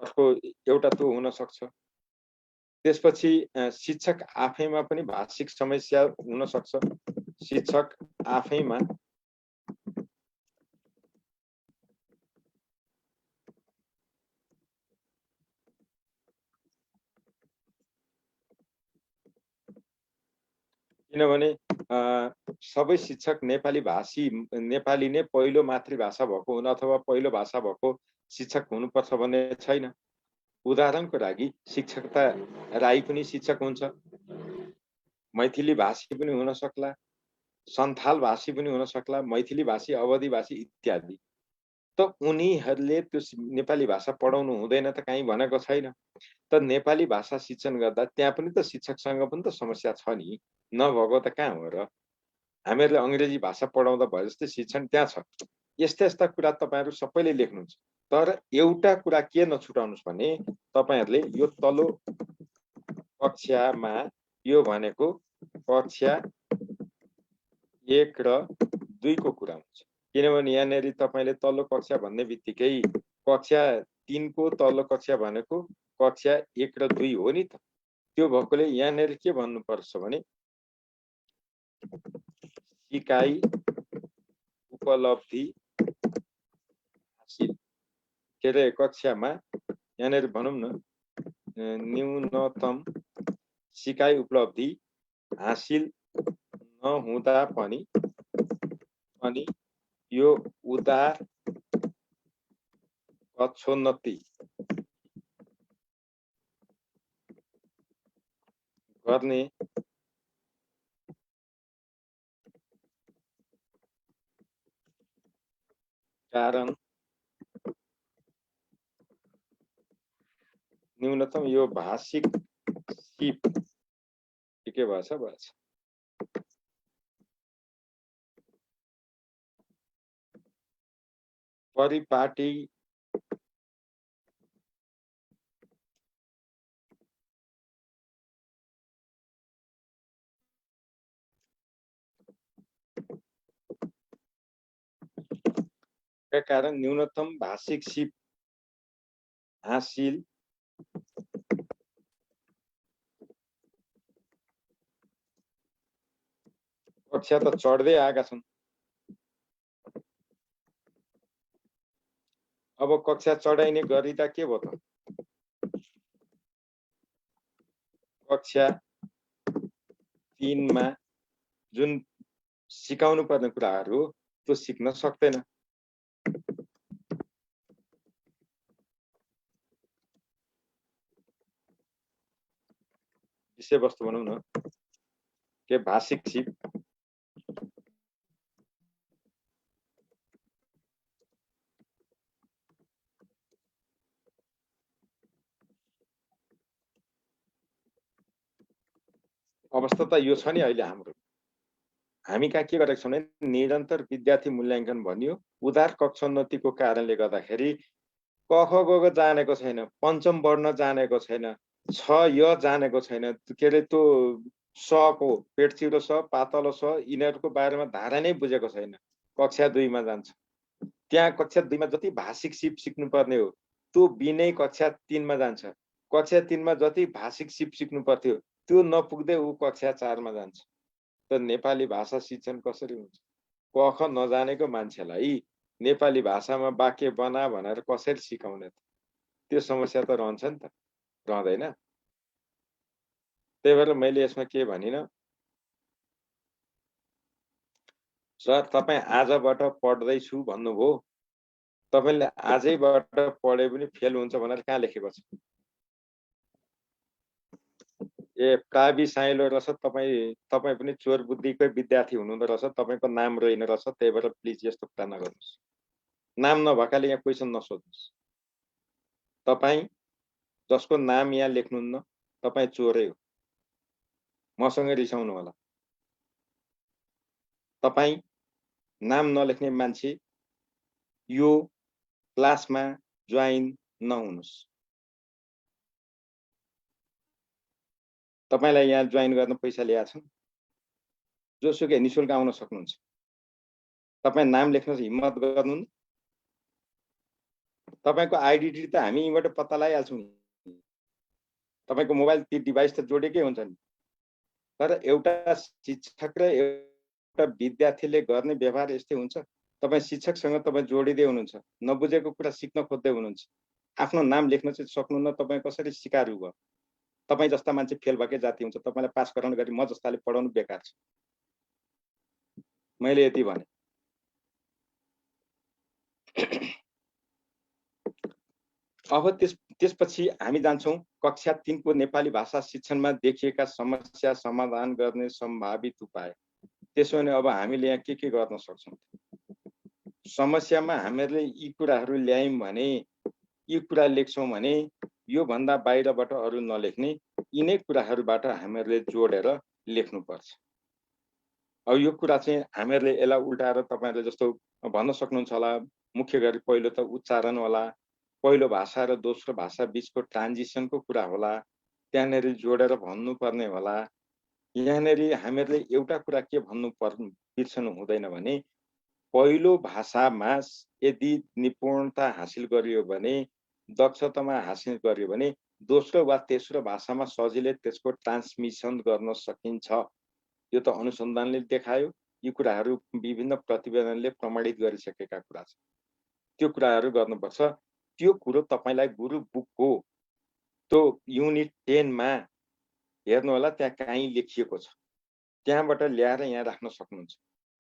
अर्को एउटा त्यो हुन सक्छ। त्यसपछि शिक्षक आफैमा पनि भाषिक समस्या हुन सक्छ। शिक्षक आफैमा किनभने सबै शिक्षक नेपाली भाषी नेपाली नै पहिलो मातृभाषा भएको हुन अथवा पहिलो भाषा भएको शिक्षक हुनुपर्छ भन्ने छैन। उदाहरणको लागि शिक्षकता राई पनि शिक्षक हुन्छ, मैथिली भाषी पनि हुन सक्ला, सन्थाल भाषी पनि हुन सक्ला, मैथिली भाषी, अवधी भाषी इत्यादि। त उनीहरूले त्यो नेपाली भाषा पढाउनु हुँदैन त कहीँ भनेको छैन। त नेपाली भाषा शिक्षण गर्दा त्यहाँ पनि त शिक्षकसँग पनि त समस्या छ नि, नभएको त कहाँ हो र? हामीहरूले अङ्ग्रेजी भाषा पढाउँदा भए जस्तै शिक्षण त्यहाँ छ। यस्ता यस्ता कुरा तपाईँहरू सबैले लेख्नुहुन्छ। तर एउटा कुरा के नछुटाउनुहोस् भने तपाईँहरूले यो तल्लो कक्षामा यो भनेको कक्षा 1 र 2 को कुरा हुन्छ। किनभने यहाँनिर तपाईँले तल्लो कक्षा भन्ने बित्तिकै कक्षा 3 को तल्लो कक्षा भनेको कक्षा 1 र 2 हो नि त। त्यो भएकोले यहाँनिर के भन्नुपर्छ भने सिकाइ उपलब्धि हासिल के अरे कक्षामा यहाँनिर भनौँ न न्यूनतम सिकाइ उपलब्धि हासिल नहुँदा पनि यो उदार पक्षोन्नति गर्ने कारण न्यूनतम यो भाषिक सिप के भाषा परिपाटी का कारण न्यूनतम भाषिक सिप हासिल कक्षा त चढ्दै आएका छन्। अब कक्षा चढाइने गरिदा के भयो त? कक्षा 3 मा जुन सिकाउनु पर्ने कुराहरू त्यो सिक्न सक्दैन। विषयवस्तु भनौँ न के भाषिक सिप अवस्था त यो छ नि। अहिले हामी कहाँ के गरेका छौँ भने निरन्तर विद्यार्थी मूल्याङ्कन भनियो। उदार कक्षोन्नतिको कारणले गर्दाखेरि क ख ग घ जानेको छैन, पञ्चम वर्ण जानेको छैन, छ य जानेको छैन, के अरे त्यो सको पेटचिरो स पातलो स यिनीहरूको बारेमा धारा नै बुझेको छैन। कक्षा 2 मा जान्छ। त्यहाँ कक्षा 2 मा जति भाषिक सिप सिक्नुपर्ने हो त्यो बिनै कक्षा 3 मा जान्छ। कक्षा 3 मा जति भाषिक सिप सिक्नु पर्थ्यो त्यो नपुग्दै ऊ कक्षा 4 मा जान्छ। त नेपाली भाषा शिक्षण कसरी हुन्छ? क ख नजानेको मान्छेलाई नेपाली भाषामा वाक्य बना भनेर कसरी सिकाउने त? त्यो समस्या त रहन्छ नि त, रहँदैन? त्यही भएर मैले यसमा के भनिन, सर तपाईँ आजबाट पढ्दैछु भन्नुभयो, तपाईँले आजैबाट पढे पनि फेल हुन्छ भनेर कहाँ लेखेको छ? ए प्रावि साइलो रहेछ, तपाईँ पनि चोर बुद्धिकै विद्यार्थी हुनुहुँदो रहेछ, तपाईँको नाम रहेन रहेछ। त्यही भएर प्लिज यस्तो कुरा नगर्नुहोस्। नाम नभएकाले यहाँ क्वेसन नसोध्नुहोस्। तपाईँ जसको नाम यहाँ लेख्नुहुन्न तपाईँ चोरै हो। मसँग रिसाउनु होला। तपाईँ नाम नलेख्ने मान्छे यो क्लासमा जोइन नहुनुहोस्। तपाईलाई यहाँ जोइन गर्न पैसा ल्याएको छन्, जोसुकै निशुल्क आउन सक्नुहुन्छ। तपाईँ नाम लेख्न हिम्मत गर्नु। तपाईको आइडेन्टिटी त हामी यहीँबाट पत्ता लगाइहाल्छौँ। तपाईँको मोबाइल ती डिभाइस त जोडेकै हुन्छ नि, तर एउटा शिक्षक र एउटा विद्यार्थीले गर्ने व्यवहार यस्तै हुन्छ। तपाईँ शिक्षकसँग तपाईँ जोडिँदै हुनुहुन्छ, नबुझेको कुरा सिक्न खोज्दै हुनुहुन्छ, आफ्नो नाम लेख्न चाहिँ सक्नुहुन्न, तपाईँ कसरी सिकारु भयो? तपाईँ जस्ता मान्छे फेल भएकै जाति हुन्छ, तपाईँलाई पास गराउन गरी म जस्ताले पढाउनु बेकार छ। मैले यति भने। अब त्यसपछि हामी जान्छौँ कक्षा 3 को नेपाली भाषा शिक्षणमा देखिएका समस्या समाधान गर्ने सम्भावित उपाय। त्यसो भने अब हामीले यहाँ के गर्न सक्छौँ? समस्यामा हामीहरूले यी कुराहरू ल्यायौँ भने, यी कुरा लेख्छौँ भने यो भन्दा बाहिरबाट अरू नलेख्ने, यिनै कुराहरूबाट हामीहरूले जोडेर लेख्नुपर्छ। अब यो कुरा चाहिँ हामीहरूले यसलाई उल्टाएर तपाईँहरूले जस्तो भन्न सक्नुहुन्छ होला, मुख्य गरी पहिलो त उच्चारण होला, पहिलो भाषा र दोस्रो भाषा बीचको ट्रान्जिसनको कुरा होला, त्यहाँनेरि जोडेर भन्नुपर्ने होला। यहाँनेरि हामीहरूले एउटा कुरा के बिर्सनु हुँदैन भने, पहिलो भाषामा यदि निपुणता हासिल गरियो भने, दक्षतामा हासिल गरियो भने दोस्रो वा तेस्रो भाषामा सजिलै त्यसको ट्रान्समिसन गर्न सकिन्छ। यो त अनुसन्धानले देखायो, यी कुराहरू विभिन्न प्रतिवेदनले प्रमाणित गरिसकेका कुरा छन्। त्यो कुराहरू गर्नुपर्छ। त्यो कुरो तपाईलाई गुरु बुकको त्यो युनिट 10 मा हेर्नु होला, त्यहाँ कहीँ लेखिएको छ, त्यहाँबाट ल्याएर यहाँ राख्न सक्नुहुन्छ।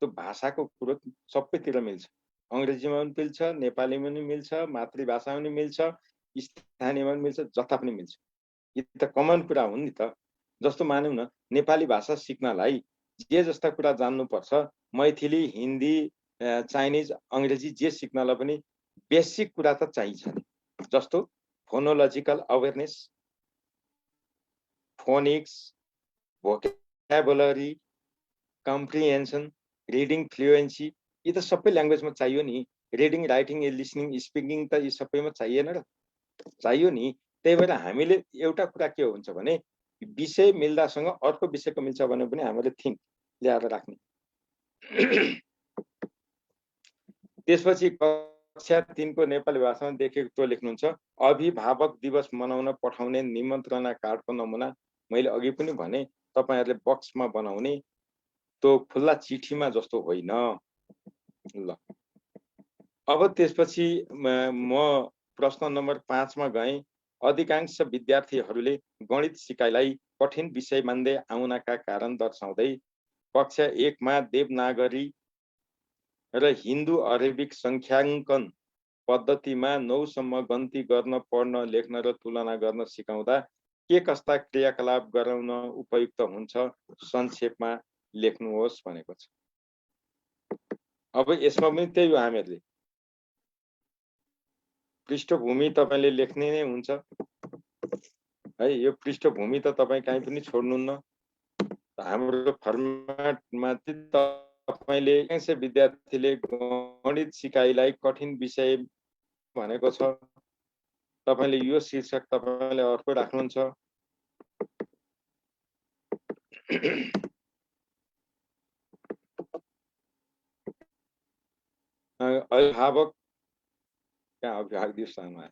त्यो भाषाको कुरो सबैतिर मिल्छ, अंग्रेजीमा पनि मिल्छ, नेपालीमा पनि मिल्छ, मातृभाषामा पनि मिल्छ, स्थानीयमा पनि मिल्छ, जता पनि मिल्छ। यी त कमन कुरा हुन् नि त। जस्तो मानौँ न, नेपाली भाषा सिक्नलाई जे जस्ता कुरा जान्नुपर्छ, मैथिली, हिन्दी, चाइनिज, अंग्रेजी जे सिक्नलाई पनि बेसिक कुरा त चाहिन्छ नि। जस्तो फोनोलजिकल awareness, phoenix, भोक्याबुलरी, comprehension, reading fluency, यी त सबै ल्याङ्ग्वेजमा चाहियो नि। रिडिङ, राइटिङ, लिसनिङ, स्पिकिङ त यी सबैमा चाहिएन र? चाहियो नि। त्यही भएर हामीले एउटा कुरा के हुन्छ भने, विषय मिल्दासँग अर्को विषयको मिल्छ भने पनि हामीले थिङ्क ल्याएर राख्ने। त्यसपछि कक्षा 3 को नेपाली भाषामा देखेको त्यो लेख्नुहुन्छ, अभिभावक दिवस मनाउन पठाउने निमन्त्रणा कार्डको नमुना मैले अघि पनि भने, तपाईहरुले बक्समा बनाउने, त्यो खुल्ला चिठीमा जस्तो होइन। ल, अब त्यसपछि म प्रश्न नम्बर 5 मा गएँ। अधिकांश विद्यार्थीहरूले गणित सिकाइलाई कठिन विषय मान्दै आउनका कारण दर्शाउँदै कक्षा 1 मा देवनागरी र हिन्दू अरेबिक संख्याङ्कन पद्धतिमा 9 सम्म गन्ती गर्न, पढ्न, लेख्न र तुलना गर्न सिकाउँदा के कस्ता क्रियाकलाप गराउन उपयुक्त हुन्छ, संक्षेपमा लेख्नुहोस् भनेको छ। अब यसमा पनि त्यही हो, हामीहरूले पृष्ठभूमि तपाईले लेख्ने नै हुन्छ है। यो पृष्ठभूमि त तपाई कहीँ पनि छोड्नुहुन्न। हाम्रो फर्मेटमा तपाईले कैसे विद्यार्थीले गणित सिकाइलाई कठिन विषय भनेको छ, तपाईले यो शीर्षक तपाईले अर्को राख्नुहुन्छ। अभिभावक कहाँ, अभिभावक दिवसमा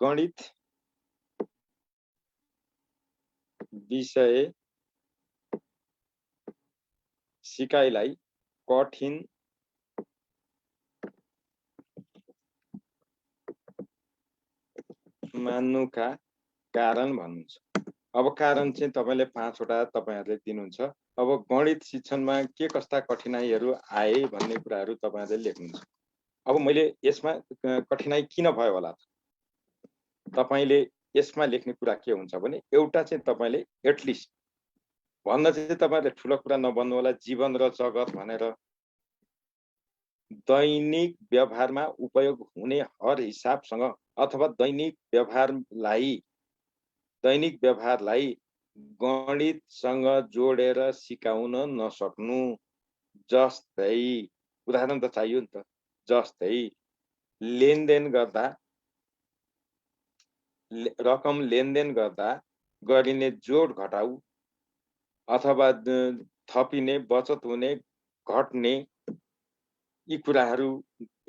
गणित विषय सिकाइलाई कठिन मान्नुका कारण भन्नुहुन्छ। अब कारण चाहिँ तपाईले 5 वटा तपाईहरुले दिनुहुन्छ। अब गणित शिक्षणमा के कस्ता कठिनाइहरू आए भन्ने कुराहरू तपाईहरुले लेख्नुहुन्छ। अब मैले यसमा कठिनाइ किन भयो होला, तपाईले यसमा लेख्ने कुरा के हुन्छ भने, एउटा चाहिँ तपाईले एटलिस्ट भन्न चाहिँ तपाईहरुले ठुलो कुरा नभन्नु होला, जीवन र जगत भनेर दैनिक व्यवहारमा उपयोग हुने हर हिसाबसँग अथवा दैनिक व्यवहारलाई गणितसँग जोडेर सिकाउन नसक्नु। जस्तै उदाहरण त चाहियो नि त, जस्तै लेनदेन गर्दा, रकम लेनदेन गर्दा गरिने जोड घटाउ अथवा थपिने, बचत हुने, घट्ने यी कुराहरू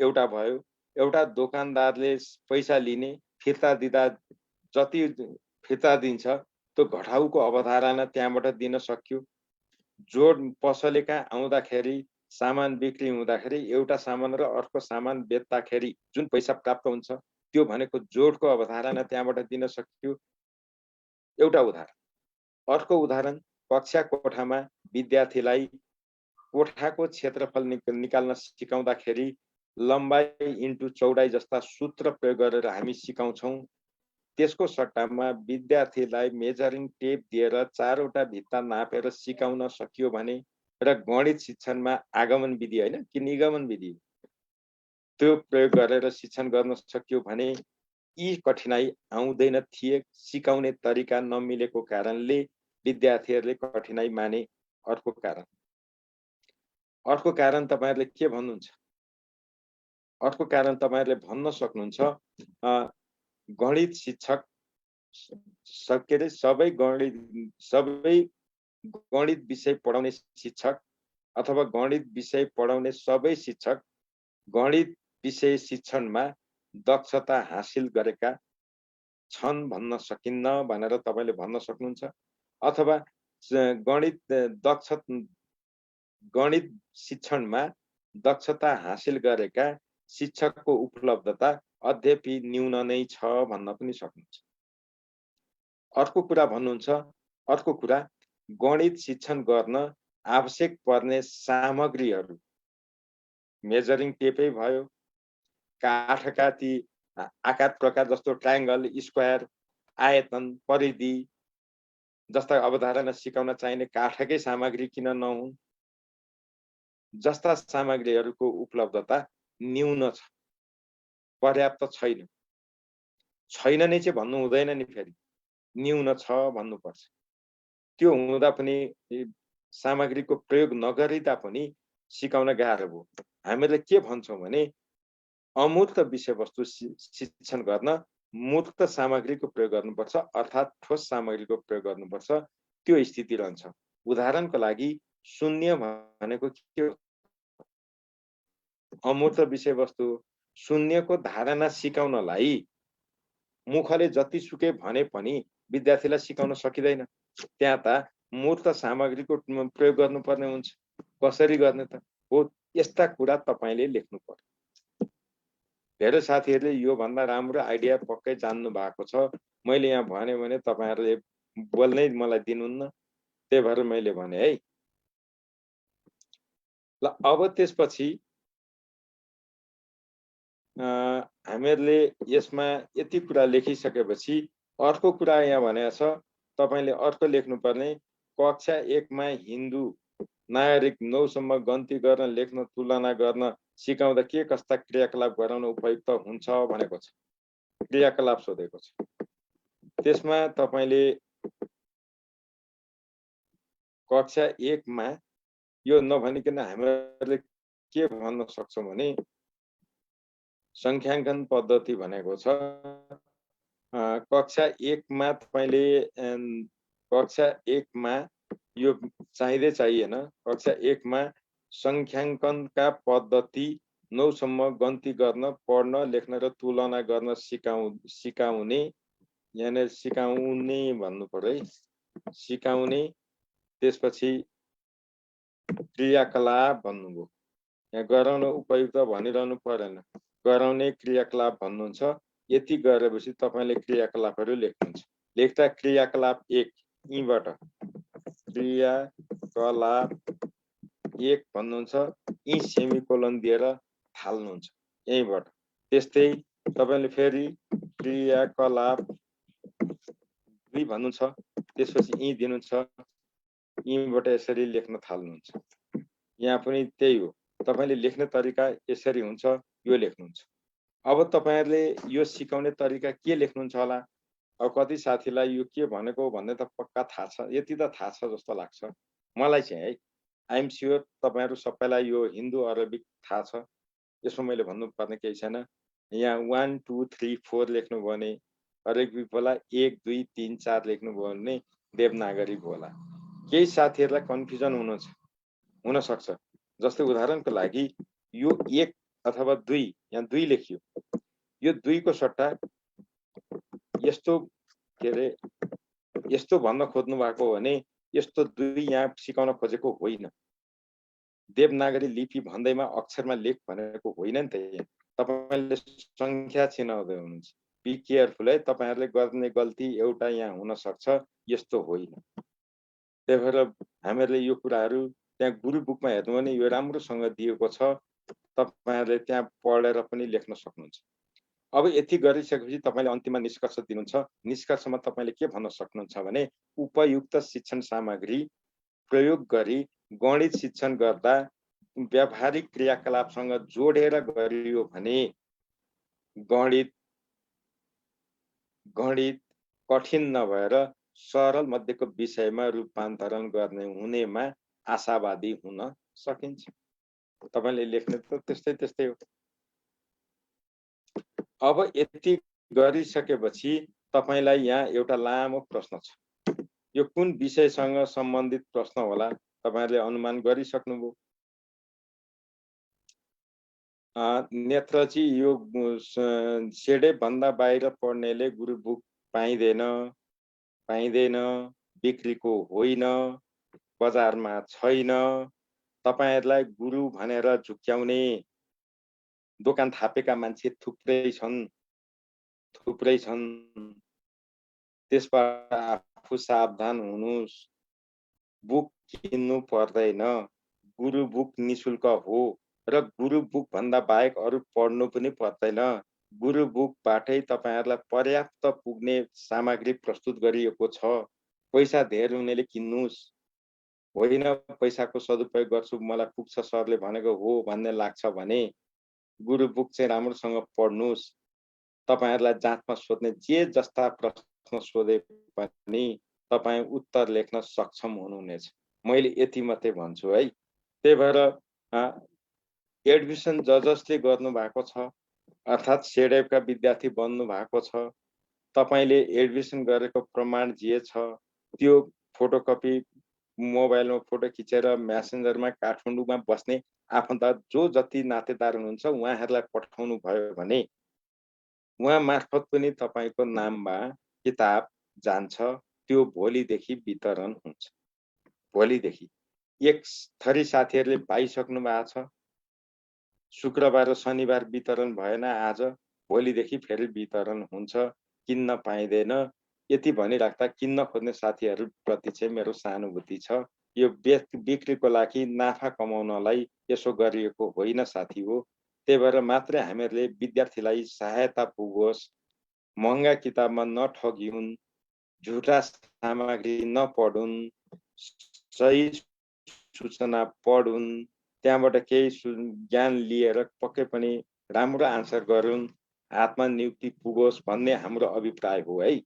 एउटा भयो। एउटा दोकानदारले पैसा लिने, फिर्ता दिँदा जति फिर्ता दिन्छ त्यो घटाउको अवधारणा त्यहाँबाट दिन सक्यो। जोड पसलेका आउँदाखेरि सामान बिक्री हुँदाखेरि एउटा सामान र अर्को सामान बेच्दाखेरि जुन पैसा प्राप्त हुन्छ त्यो भनेको जोडको अवधारणा त्यहाँबाट दिन सक्यो। एउटा उदाहरण। अर्को उदाहरण, कक्षा कोठामा विद्यार्थीलाई कोठाको क्षेत्रफल निकाल्न सिकाउँदाखेरि लम्बाइ इन्टु चौडाइ जस्ता सूत्र प्रयोग गरेर हामी सिकाउँछौँ। त्यसको सट्टामा विद्यार्थीलाई मेजरिङ टेप दिएर 4 वटा भित्ता नापेर सिकाउन सकियो भने र गणित शिक्षणमा आगमन विधि होइन कि निगमन विधि त्यो प्रयोग गरेर शिक्षण गर्न सकियो भने यी कठिनाइ आउँदैन थिए। सिकाउने तरिका नमिलेको कारणले विद्यार्थीहरूले कठिनाइ माने। अर्को कारण तपाईहरुले के भन्नुहुन्छ? अर्को कारण तपाईहरुले भन्न सक्नुहुन्छ, गणित शिक्षक सकेले सबै गणित विषय पढाउने शिक्षक अथवा गणित विषय पढाउने सबै शिक्षक गणित विषय शिक्षणमा दक्षता हासिल गरेका छन् भन्न सकिन्न भनेर तपाईले भन्न सक्नुहुन्छ। अथवा गणित शिक्षणमा दक्षता हासिल गरेका शिक्षकको उपलब्धता अद्यपि न्यून नै छ भन्न पनि सक्नुहुन्छ। अर्को कुरा गणित शिक्षण गर्न आवश्यक पर्ने सामग्रीहरू मेजरिङ टेपै भयो, काठका ती आकार प्रकार जस्तो ट्रायंगल, स्क्वायर, आयतन, परिधि जस्ता अवधारणा सिकाउन चाहिने काठकै सामग्री किन नहुन् जस्ता सामग्रीहरूको उपलब्धता न्यून छ, पर्याप्त छैन। छैन नै चाहिँ भन्नु हुँदैन नि, फेरि न्यून छ भन्नुपर्छ। त्यो हुँदा पनि सामग्रीको प्रयोग नगरिदा पनि सिकाउन गाह्रो भयो। हामीले के भन्छौँ भने अमूर्त विषयवस्तु शिक्षण गर्न मूर्त सामग्रीको प्रयोग गर्नुपर्छ, अर्थात् ठोस सामग्रीको प्रयोग गर्नुपर्छ। त्यो स्थिति रहन्छ। उदाहरणको लागि शून्य भनेको के हो? अमूर्त विषयवस्तु। शून्यको धारणा सिकाउनलाई मुखले जतिसुकै भने पनि विद्यार्थीलाई सिकाउन सकिँदैन। त्यहाँ त मूर्त सामग्रीको प्रयोग गर्नुपर्ने हुन्छ। कसरी गर्ने त? हो, यस्ता कुरा तपाईले लेख्नु पर्यो। धेरै साथीहरूले यो भन्दा राम्रो आइडिया पक्कै जान्नु भएको छ। मैले यहाँ भने भने तपाईहरुले बोल्नै मलाई दिनुहुन्न, त्यही भएर मैले भने है। ल अब त्यसपछि हामीहरूले यसमा यति कुरा लेखिसकेपछि अर्को कुरा यहाँ भनेको छ, तपाईले अर्को लेख्नुपर्ने कक्षा 1 मा हिन्दू नागरिक 9 सम्म गन्ती गर्न, लेख्न, तुलना गर्न सिकाउँदा के कस्ता क्रियाकलाप गराउन उपयुक्त हुन्छ भनेको छ। क्रियाकलाप सोधेको छ। त्यसमा तपाईले कक्षा 1 मा यो नभनिकन हामीहरूले के भन्न सक्छौं भने संख्याङ्कन पद्धति भनेको छ। कक्षा 1 मा तपाईले कक्षा 1 मा यो चाहिएन। कक्षा 1 मा संख्याङ्कनका पद्धति 9 सम्म गन्ती गर्न, पढ्न, लेख्न र तुलना गर्न सिकाउने यानी सिकाउने भन्नु पर्यो है। सिकाउने, त्यसपछि क्रियाकलाप भन्नुभयो। यहाँ गराउन उपयुक्त भनिरहनु परेन, गराउने क्रियाकलाप भन्नुहुन्छ। यति गरेपछि तपाईले क्रियाकलापहरू लेख्नुहुन्छ। लेख्दा क्रियाकलाप 1 यीबाट क्रियाकलाप 1 भन्नुहुन्छ, यी सेमिकोलन दिएर थाल्नुहुन्छ यहीबाट। त्यस्तै तपाईले फेरि क्रियाकलाप 2 भन्नुहुन्छ, त्यसपछि यी दिनुहुन्छ, यीबाट यसरी लेख्न थाल्नुहुन्छ। यहाँ पनि त्यही हो, तपाईले लेख्ने तरिका यसरी हुन्छ, यो लेख्नुहुन्छ। अब तपाईहरुले यो सिकाउने तरिका के लेख्नुहुन्छ होला? अब कति साथीलाई यो के भनेको भन्ने त पक्का थाहा छ, यति त थाहा छ जस्तो लाग्छ मलाई चाहिँ है। आई एम स्योर तपाईहरु सबैलाई यो हिन्दू अरबिक थाहा छ। यसमा मैले भन्नुपर्ने केही छैन। यहाँ 1 2 3 4 लेख्नु भयो भने अरबिक होला, 1 2 3 4 लेख्नु भयो भने देवनागरी होला। केही साथीहरूलाई कन्फ्युजन हुन सक्छ। जस्तै उदाहरणको लागि यो 1 अथवा 2 यहाँ 2 लेखियो, यो 2 को सट्टा यस्तो के अरे यस्तो भन्न खोज्नु भएको हो भने यस्तो 2 यहाँ सिकाउन खोजेको होइन। देवनागरी लिपि भन्दैमा अक्षरमा लेख भनेको होइन नि त। यहाँ तपाईले संख्या चिनाउँदै हुनुहुन्छ। बी केयरफुल है, तपाईहरुले गर्ने गल्ती एउटा यहाँ हुन सक्छ, यस्तो होइन। त्यही भएर हामीहरूले यो कुराहरू त्यहाँ गुरु बुकमा हेर्नु भने यो राम्रोसँग दिएको छ, तपाईहरुले त्यहाँ पढेर पनि लेख्न सक्नुहुन्छ। अब यति गरिसकेपछि तपाईले अन्तिममा निष्कर्ष दिनुहुन्छ। निष्कर्षमा तपाईले के भन्न सक्नुहुन्छ भने उपयुक्त शिक्षण सामग्री प्रयोग गरी गणित शिक्षण गर्दा व्यावहारिक क्रियाकलापसँग जोडेर गरियो भने गणित कठिन नभएर सरल मध्येको विषयमा रूपान्तरण गर्ने हुनेमा आशावादी हुन सकिन्छ। तपाईले लेख्ने त त्यस्तै हो। अब यति गरिसकेपछि तपाईलाई यहाँ एउटा लामो प्रश्न छ। यो कुन विषयसँग सम्बन्धित प्रश्न होला तपाईहरुले अनुमान गरिसक्नुभयो। नेत्रजी यो सेडे भन्दा बाहिर पढ्नेले गुरु बुक पाइँदैन, बिक्रीको होइन, बजारमा छैन। तपाईहरुलाई गुरु भनेर झुक्क्याउने दोकान थापेका मान्छे थुप्रै छन्। त्यसबाट आफू सावधान हुनुस्। बुक किन्नु पर्दैन, गुरु बुक निशुल्क हो र गुरु बुक भन्दा बाहेक अरु पढ्नु पनि पर्दैन। गुरु बुकबाटै तपाईहरुलाई पर्याप्त पुग्ने सामग्री प्रस्तुत गरिएको छ। पैसा धेर हुनेले किन्नुस्। होइन पैसाको सदुपयोग गर्छु, मलाई पुग्छ सरले भनेको हो भन्ने लाग्छ भने गुरु बुक चाहिँ राम्रोसँग पढ्नुस्। तपाईहरुलाई जाँचमा सोध्ने जे जस्ता प्रश्न सोधे पनि तपाई उत्तर लेख्न सक्षम हुनुहुनेछ। मैले यति मात्रै भन्छु है। त्यही भएर एडमिसन जसले गर्नु भएको छ अर्थात् सेडेपका विद्यार्थी बन्नु भएको छ, तपाईले एडमिसन गरेको प्रमाण जे छ त्यो फोटोकपी मोबाइलमा फोटो खिचेर मेसेन्जरमा काठमाडौँमा बस्ने आफन्त जो जति नातेदार हुनुहुन्छ उहाँहरूलाई पठाउनु भयो भने उहाँ मार्फत पनि तपाईको नाममा किताब जान्छ। त्यो भोलिदेखि वितरण हुन्छ। भोलिदेखि एक थरी साथीहरूले पाइसक्नु भएको छ। शुक्रबार र शनिबार वितरण भएन, आज भोलिदेखि फेरि वितरण हुन्छ। किन्न पाइँदैन। यति भनिराख्दा किन्न खोज्ने साथीहरू प्रति चाहिँ मेरो सहानुभूति छ। यो बिक्रीको लागि नाफा कमाउनलाई यसो गरिएको होइन साथी हो। त्यही भएर मात्रै हामीहरूले विद्यार्थीलाई सहायता पुगोस्, महँगा किताबमा नठगिउन्, झुटा सामग्री नपढुन्, सही सूचना पढुन्, त्यहाँबाट केही ज्ञान लिएर पक्कै पनि राम्रो आन्सर गरून्, हातमा नियुक्ति पुगोस् भन्ने हाम्रो अभिप्राय हो है।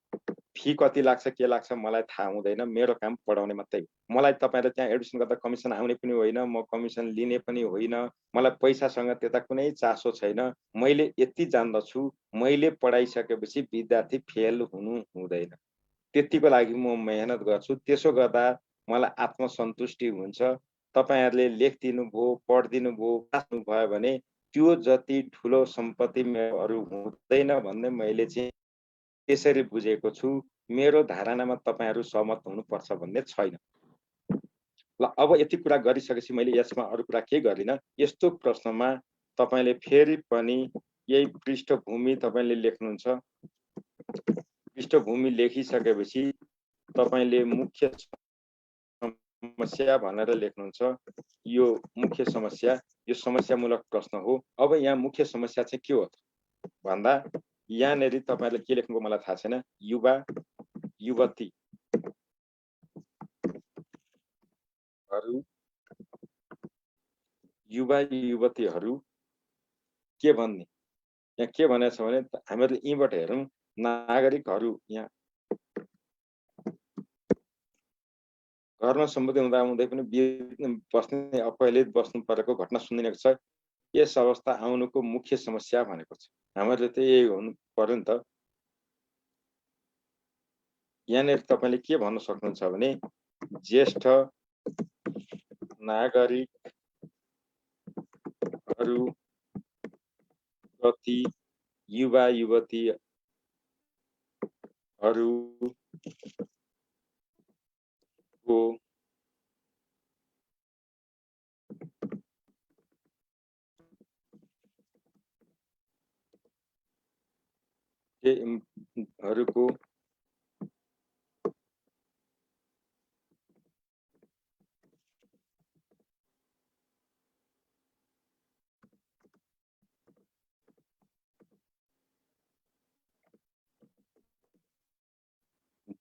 फी कति लाग्छ के लाग्छ मलाई थाहा हुँदैन, मेरो काम पढाउने मात्रै हो। मलाई तपाईहरुले त्यहाँ एडमिसन गर्दा कमिसन आउने पनि होइन, म कमिसन लिने पनि होइन, मलाई पैसासँग त्यता कुनै चासो छैन। मैले यति जान्दछु, मैले पढाइसकेपछि विद्यार्थी फेल हुनु हुँदैन। त्यतिको लागि म मेहनत गर्छु। त्यसो गर्दा मलाई आत्मसन्तुष्टि हुन्छ। तपाईहरुले लेखिदिनु भो, पढिदिनु भो, पास्नु भयो भने त्यो जति ठुलो सम्पत्ति मेरो हुँदैन भन्ने मैले चाहिँ त्यसरी बुझेको छु। मेरो धारणामा तपाईहरु सहमत हुनुपर्छ भन्ने छैन। ल अब यति कुरा गरिसकेपछि मैले यसमा अरु कुरा के गरिन। यस्तो प्रश्नमा तपाईले फेरि पनि यही पृष्ठभूमि तपाईले लेख्नुहुन्छ। पृष्ठभूमि लेखिसकेपछि तपाईले मुख्य समस्या भनेर लेख्नुहुन्छ। यो मुख्य समस्या, यो समस्यामूलक प्रश्न हो। अब यहाँ मुख्य समस्या चाहिँ के हो भन्दा यहाँनेरि तपाईले के लेख्नुको मलाई थाहा छैन। युवा युवतीहरू के भन्ने, यहाँ के भनेको छ भने हामीहरूले यहीँबाट हेरौँ। नागरिकहरू यहाँ घरमा सम्बन्धी हुँदै पनि बस्ने अपहलित बस्नु परेको घटना सुनिएको छ। यस अवस्था आउनुको मुख्य समस्या भनेको छ। हामीहरूले त यही हुनु पर्यो नि त। यहाँनिर तपाईले के भन्न सक्नुहुन्छ भने ज्येष्ठ नागरिकहरू प्रति युवा युवतीहरूको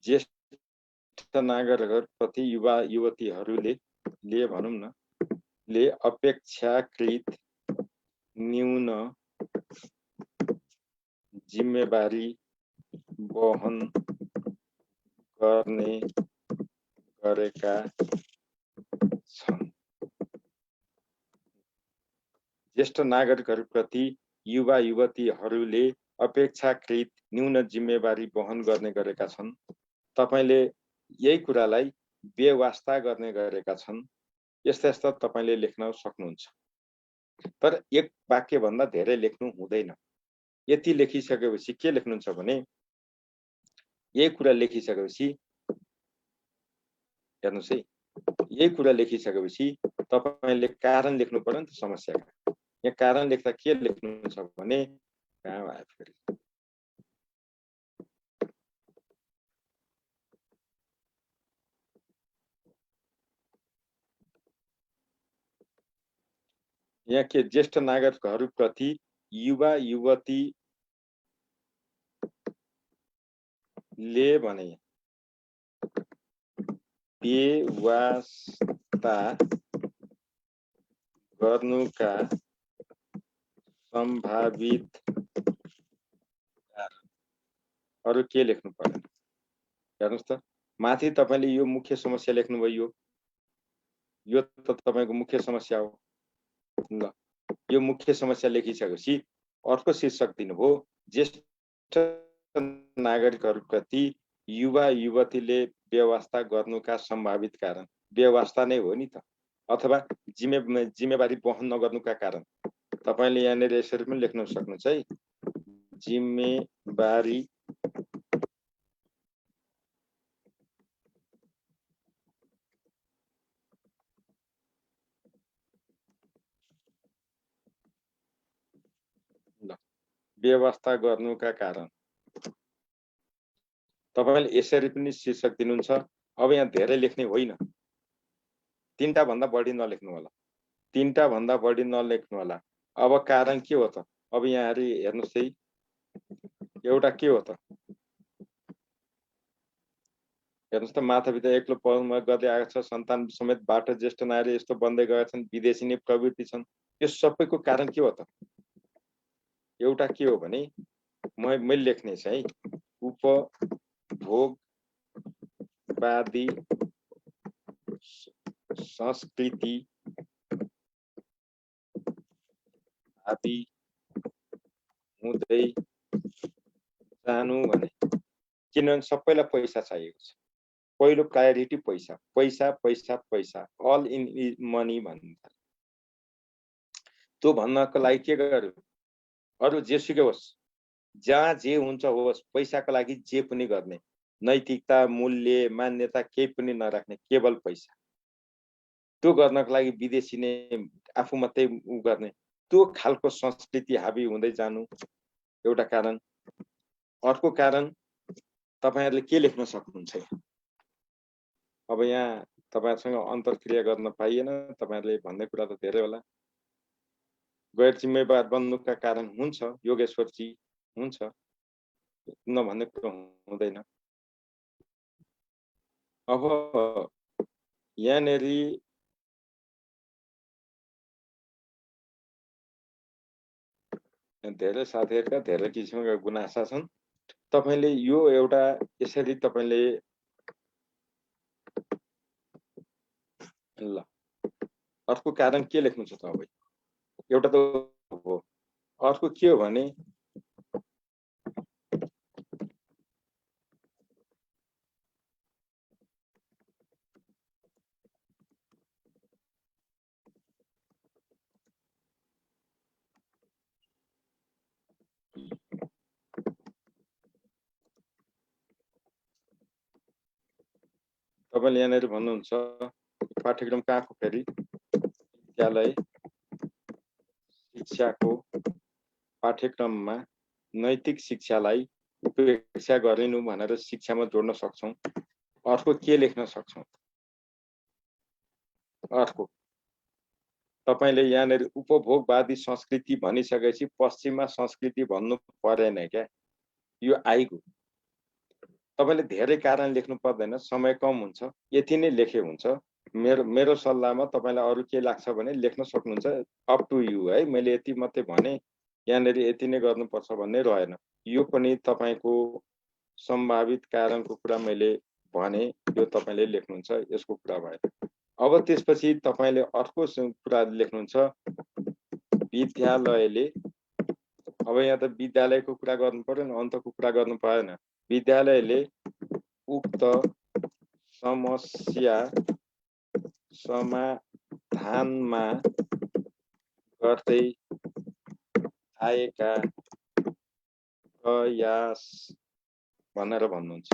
ज्येष्ठ नागरिकप्रति युवा युवतीहरूले भनौं न ले अपेक्षाकृत न्यून जिम्मेवारी वहन गर्ने गरेका छन्। ज्येष्ठ नागरिकहरूप्रति युवा युवतीहरूले अपेक्षाकृत न्यून जिम्मेवारी वहन गर्ने गरेका छन्। तपाईले यही कुरालाई बेवास्ता गर्ने गरेका छन्। यस्ता यस्ता तपाईले लेख्न सक्नुहुन्छ। तर एक वाक्य भन्दा धेरै लेख्नु हुँदैन। यति लेखिसकेपछि के लेख्नुहुन्छ भने यही कुरा लेखिसकेपछि हेर्नुस् है, यही कुरा लेखिसकेपछि तपाईले कारण लेख्नु पर्यो नि त समस्याका। यहाँ कारण लेख्दा के लेख्नुहुन्छ भने कहाँ आयो फेरि यहाँ के ज्येष्ठ नागरिकहरूप्रति युवा युवतीले भने बेवास्ता गर्नुका सम्भावित अरु के लेख्नु पर्यो हेर्नुस् त। माथि तपाईले यो मुख्य समस्या लेख्नुभयो, यो त तपाईको मुख्य समस्या हो। ल यो मुख्य समस्या लेखिसकेपछि अर्को शीर्षक दिनुभयो ज्येष्ठ नागरिकहरूप्रति युवा युवतीले व्यवस्था गर्नुका सम्भावित कारण। व्यवस्था नै हो नि त, अथवा जिम्मेवारी वहन नगर्नुका कारण। तपाईले यहाँनिर यसरी पनि लेख्न सक्नुहुन्छ है, जिम्मेवारी व्यवस्था गर्नुका कारण। तपाईले यसरी पनि शीर्षक दिनुहुन्छ। अब यहाँ धेरै लेख्ने होइन, 3टा भन्दा बढी नलेख्नु होला, 3टा भन्दा बढी नलेख्नु होला। अब कारण के हो त? अब यहाँ हेर्नुस् है, एउटा के हो त हेर्नुस् त, माथापिता एक्लो पदमा गर्दै आएको छ, सन्तान समेतबाट ज्येष्ठ नागरिक यस्तो बन्दै गएका छन्, विदेशी नै प्रवृत्ति छन्। यो सबैको कारण के हो त? एउटा के हो भने मैले लेख्ने छ है, उपभोगवादी संस्कृति हाबी हुँदै जानु भने। किनभने सबैलाई पैसा चाहिएको छ। पहिलो प्रायोरिटी पैसा, पैसा पैसा पैसा, अल इन मनी भन्छ। त्यो भन्नको लागि के गर्यो? अरु जेसुकै होस्, जहाँ जे हुन्छ होस्, पैसाको लागि जे पनि गर्ने, नैतिकता मूल्य मान्यता केही पनि नराख्ने, केवल पैसा। त्यो गर्नको लागि विदेशी नै आफू मात्रै गर्ने, त्यो खालको संस्कृति हाबी हुँदै जानु एउटा कारण। अर्को कारण तपाईहरुले के लेख्न सक्नुहुन्छ? अब यहाँ तपाईहरुसँग अन्तरक्रिया गर्न पाइएन, तपाईहरुले भन्ने कुरा त धेरै होला। गैर जिम्मेवार बन्नुका कारण हुन्छ योगेश्वरजी, हुन्छ, नभन्ने कुरा हुँदैन। अब यहाँनेरि धेरै साथीहरुका धेरै किसिमका गुनासा छन्। तपाईले यो एउटा यसरी तपाईले ल अर्को कारण के लेख्नु छ त? अब एउटा त हो, अर्को के हो भने तपाईँले यहाँनिर भन्नुहुन्छ पाठ्यक्रम कहाँको फेरि विद्यालय शिक्षाको पाठ्यक्रममा नैतिक शिक्षालाई उपेक्षा गरिनु भनेर शिक्षामा जोड्न सक्छौँ। अर्को के लेख्न सक्छौँ? अर्को तपाईले यहाँनिर उपभोगवादी संस्कृति भनिसकेपछि पश्चिमा संस्कृति भन्नु परेन क्या, यो आइगो। तपाईले धेरै कारण लेख्नु पर्दैन, समय कम हुन्छ, यति नै लेखे हुन्छ। मेरो सल्लाहमा तपाईलाई अरु के लाग्छ भने लेख्न सक्नुहुन्छ, अप टु यु है। मैले यति मात्रै भने, यहाँनिर यति नै गर्नुपर्छ भन्ने रहेन। यो पनि तपाईको सम्भावित कारणको कुरा मैले भने, यो तपाईले लेख्नुहुन्छ, यसको कुरा भयो। अब त्यसपछि तपाईले अर्को कुरा लेख्नुहुन्छ, विद्यालयले, अब यहाँ त विद्यालयको कुरा गर्नु पर्यो नि, अन्तको कुरा गर्नु पाएन। विद्यालयले उक्त समस्या समाधानमा गर्दै आएका प्रयास भनेर भन्नुहुन्छ।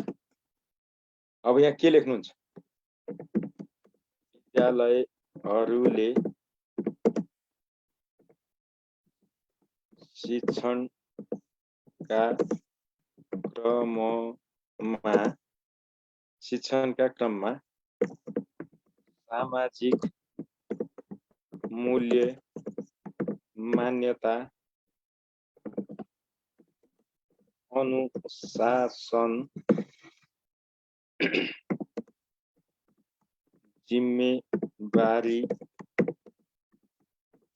अब यहाँ के लेख्नुहुन्छ? विद्यालयहरूले शिक्षणका क्रममा सामाजिक मूल्य मान्यता अनुशासन जिम्मेवारी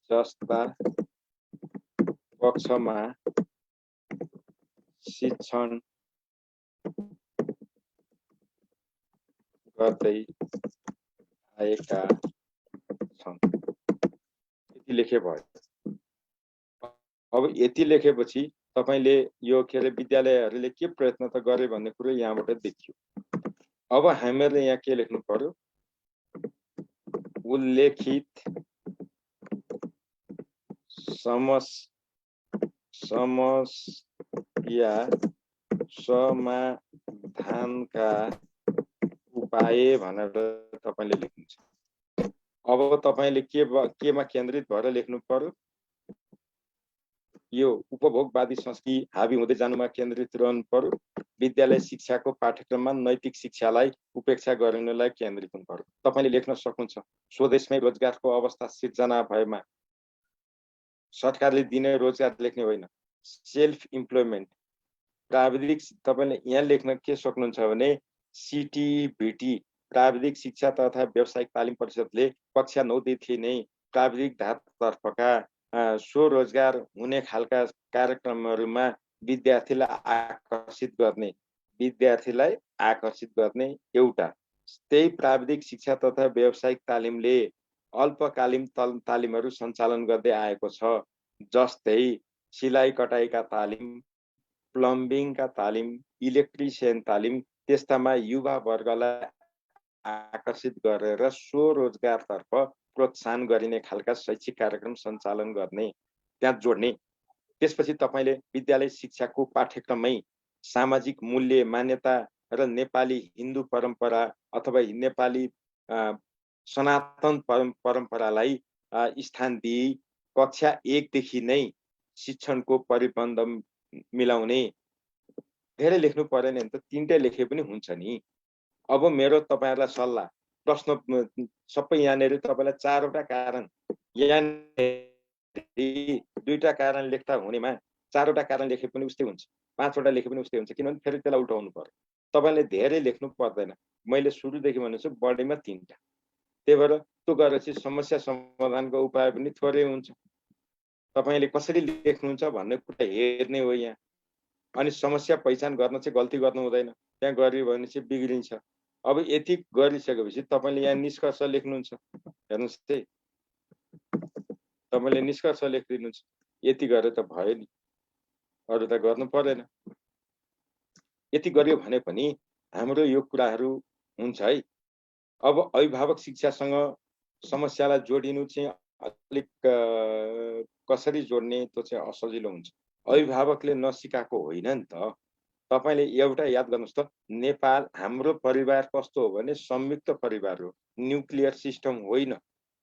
जस्ता पक्षमा शिक्षण गर्दै आएका छन्। यति लेखे भयो। अब यति लेखेपछि तपाईले यो के अरे विद्यालयहरूले के प्रयत्न त गरे भन्ने कुरो यहाँबाट देखियो। अब हामीहरूले यहाँ के लेख्नु पर्यो? उल्लेखित समस्या समाधानका उपाय भनेर तपाईले लेख्नुहुन्छ। अब तपाईले केमा केन्द्रित भएर लेख्नु पर्यो? यो उपभोगवादी संस्कृति हावी हुँदै जानुमा केन्द्रित रहनु पर्यो। विद्यालय शिक्षाको पाठ्यक्रममा नैतिक शिक्षालाई उपेक्षा गरिनुलाई केन्द्रित हुनु पर्यो। तपाईले लेख्न सक्नुहुन्छ, स्वदेशमै रोजगारको अवस्था सिर्जना भएमा सरकारले दिने रोजगार लेख्ने होइन, सेल्फ इम्प्लोइमेन्ट प्राविधिक। तपाईले यहाँ लेख्न के सक्नुहुन्छ भने सिटिभिटी प्राविधिक शिक्षा तथा व्यावसायिक तालिम परिषदले कक्षा 9 देखि नै प्राविधिक धारतर्फका स्वरोजगार हुने खालका कार्यक्रमहरूमा विद्यार्थीलाई आकर्षित गर्ने एउटा त्यही प्राविधिक शिक्षा तथा व्यावसायिक तालिमले अल्पकालीन तालिमहरू सञ्चालन गर्दै आएको छ। जस्तै सिलाइ कटाइका तालिम, प्लम्बिङका तालिम, इलेक्ट्रिसियन तालिम। त्यस्तामा युवा वर्गलाई आकर्षित गरेर स्वरोजगारतर्फ प्रोत्साहन गरिने खालका शैक्षिक कार्यक्रम सञ्चालन गर्ने, त्यहाँ जोड्ने। त्यसपछि तपाईले विद्यालय शिक्षाको पाठ्यक्रममै सामाजिक मूल्य मान्यता र नेपाली हिन्दू परम्परा अथवा नेपाली सनातन परम्परालाई स्थान दिई कक्षा 1 देखि नै शिक्षणको परिबन्ध मिलाउने। धेरै लेख्नु परेन नि त, 3टै लेखे पनि हुन्छ नि। अब मेरो तपाईहरुलाई सल्लाह, प्रश्न सबै यहाँनिर तपाईलाई 4वटा कारण, यहाँ 2टा कारण लेख्दा हुनेमा 4वटा कारण लेखे पनि उस्तै हुन्छ, 5वटा लेखे पनि उस्तै हुन्छ। किनभने फेरि त्यसलाई उल्टाउनु पर्यो। तपाईले धेरै लेख्नु पर्दैन। मैले सुरुदेखि भनेछु बढीमा 3टा। त्यही भएर त्यो गरेपछि समस्या समाधानको उपाय पनि थोरै हुन्छ। तपाईले कसरी लेख्नुहुन्छ भन्ने कुरा हेर्ने हो यहाँ। अनि समस्या पहिचान गर्न चाहिँ गल्ती गर्नु हुँदैन, त्यहाँ गरियो भने चाहिँ बिग्रिन्छ। अब यति गरिसकेपछि तपाईले यहाँ निष्कर्ष लेख्नुहुन्छ। हेर्नुस् है, तपाईले निष्कर्ष लेखिदिनुहुन्छ। यति गरे त भयो नि, अरु त गर्नु पर्दैन। यति गरियो भने पनि हाम्रो यो कुराहरू हुन्छ है। अब अभिभावक शिक्षासँग समस्यालाई जोडिनु चाहिँ अलिक कसरी जोड्ने त्यो चाहिँ असजिलो हुन्छ। अभिभावकले नसिकाएको होइन नि त, तपाईले एउटा याद गर्नुहोस् त, नेपाल हाम्रो परिवार कस्तो हो भने संयुक्त परिवार हो, न्युक्लियर सिस्टम होइन।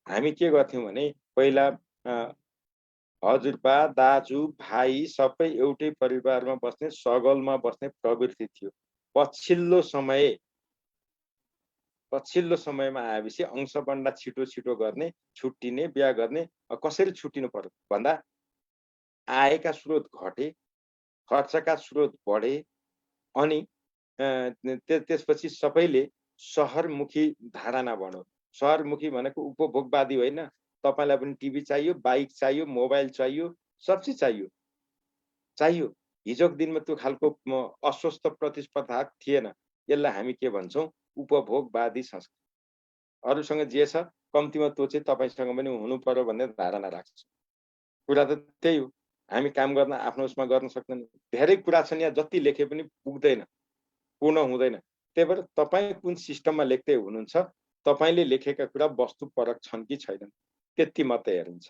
हामी के गर्थ्यौं भने पहिला हजुरबा दाजु भाइ सबै एउटै परिवारमा बस्ने, सगलमा बस्ने प्रवृत्ति थियो। पछिल्लो समयमा आएपछि अंशबन्डा छिटो छिटो गर्ने, छुट्टिने, बिहा गर्ने। कसरी छुट्टिनु पर्यो भन्दा आयका स्रोत घटे, खर्चका स्रोत बढे, अनि त्यसपछि सबैले शहरमुखी धारणा बन्यो। शहरमुखी भनेको उपभोगवादी होइन, तपाईलाई पनि टिभी चाहियो, बाइक चाहियो, मोबाइल चाहियो, सब चिज चाहियो। हिजोको दिनमा त्यो खालको अस्वस्थ प्रतिस्पर्धा थिएन। यसलाई हामी के भन्छौँ? उपभोगवादी संस्कृति। अरूसँग जे छ कम्तीमा त्यो चाहिँ तपाईसँग पनि हुनु पर्यो भन्ने धारणा राख्छ। कुरा त त्यही हो। हामी काम गर्न आफ्नो उसमा गर्न सक्दैन। धेरै कुरा छन् यहाँ, जति लेखे पनि पुग्दैन, पूर्ण हुँदैन। त्यही भएर तपाईँ कुन सिस्टममा लेख्दै हुनुहुन्छ, तपाईले लेखेका कुरा वस्तुपरक छन् कि छैनन्, त्यति मात्रै हेरिन्छ।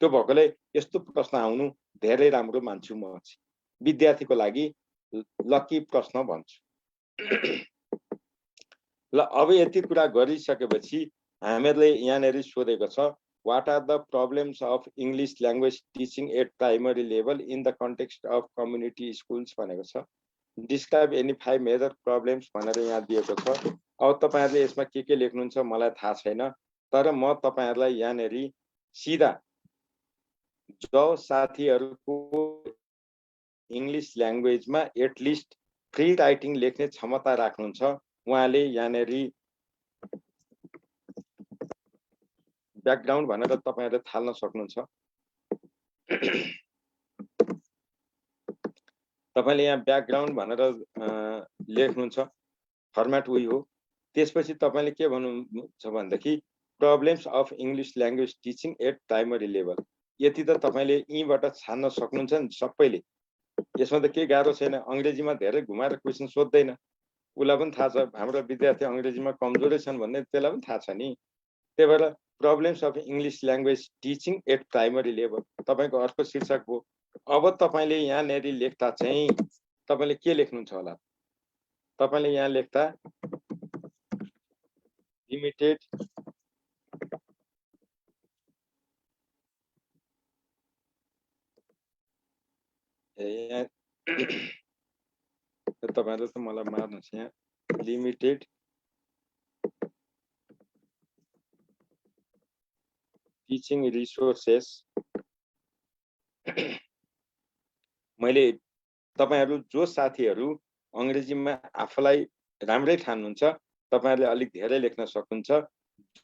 त्यो भएकोले यस्तो प्रश्न आउनु धेरै राम्रो मान्छु म चाहिँ। विद्यार्थीको लागि लकी प्रश्न भन्छु। ल अब यति कुरा गरिसकेपछि हामीहरूले यहाँनेरि सोधेको छ, what are the problems of English language teaching at primary level in the context of community schools भनेको छ। describe any 5 major problems भनेर यहाँ दिएको छ। अब तपाईहरुले यसमा के लेख्नुहुन्छ मलाई थाहा छैन, तर म तपाईहरुलाई यहाँनेरि सिधा जो साथीहरुको इंग्लिश ल्याङ्ग्वेजमा एटलिस्ट फ्री राइटिङ लेख्ने क्षमता राख्नुहुन्छ, उहाँले यहाँनेरि ब्याकग्राउन्ड भनेर तपाईहरुले थाल्न सक्नुहुन्छ। तपाईले यहाँ ब्याकग्राउन्ड भनेर लेख्नुहुन्छ, फर्मेट उही हो। त्यसपछि तपाईले के भन्नुहुन्छ भनेदेखि problems of English language teaching at primary level. यति त तपाईले यहीबाट छान्न सक्नुहुन्छ नि सबैले। यसमा त के गाह्रो छैन। अंग्रेजीमा धेरै घुमाएर क्वेशन सोध्दैन, उलाई पनि थाहा छ हाम्रो विद्यार्थी अंग्रेजीमा कमजोरै छन् भन्ने त्यसलाई पनि थाहा छ नि। त्यही भएर problems of English language teaching at primary level तपाईको अर्को शीर्षक हो। अब तपाईले यहाँनेरि लेख्दा चाहिँ तपाईले के लेख्नुहुन्छ होला? तपाईले यहाँ लेख्दा लिमिटेड तपाईहरुले त मलाई मार्नुहुन्छ यहाँ। Limited teaching resources. मैले तपाईहरु जो साथीहरु अंग्रेजीमा आफूलाई राम्रै ठान्नुहुन्छ तपाईहरुले अलिक धेरै लेख्न सक्नुहुन्छ।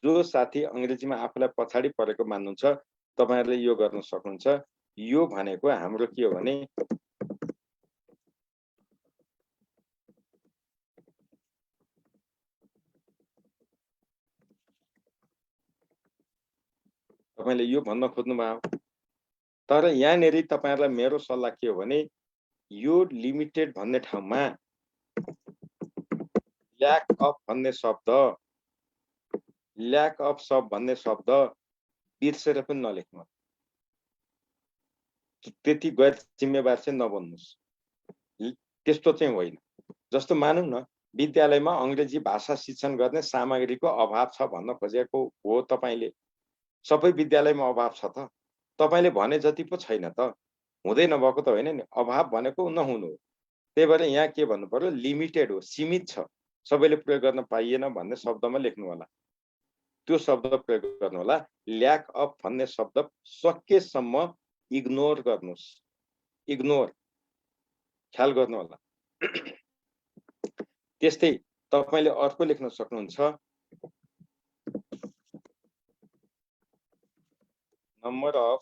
जो साथी अंग्रेजीमा आफूलाई पछाडी परेको मान्नुहुन्छ तपाईहरुले यो गर्न सक्नुहुन्छ। यो भनेको हाम्रो के हो भने तपाईले यो भन्न खोज्नु भयो। तर यहाँनेरि तपाईहरुलाई मेरो सल्लाह के हो भने यो लिमिटेड भन्ने ठाउँमा ल्याक अफ भन्ने शब्द बिर्सेर पनि नलेख्नु। त्यति गैर जिम्मेवार चाहिँ नबन्नुस्। त्यस्तो चाहिँ होइन। जस्तो मानौँ न विद्यालयमा अंग्रेजी भाषा शिक्षण गर्ने सामग्रीको अभाव छ भन्न खोजेको हो तपाईले। सबै विद्यालयमा अभाव छ त? तपाईले भने जति पो छैन त? हुँदै नभएको त होइन नि। अभाव भनेको नहुनु हो। त्यही भएर यहाँ के भन्नु पर्यो? लिमिटेड हो, सीमित छ, सबैले प्रयोग गर्न पाइएन भन्ने शब्दमा लेख्नु होला। त्यो शब्द प्रयोग गर्नु होला। ल्याक अफ भन्ने शब्द सकेसम्म इग्नोर गर्नुस्। इग्नोर ख्याल गर्नु होला। त्यस्तै तपाईले अर्को लेख्न सक्नुहुन्छ। Number of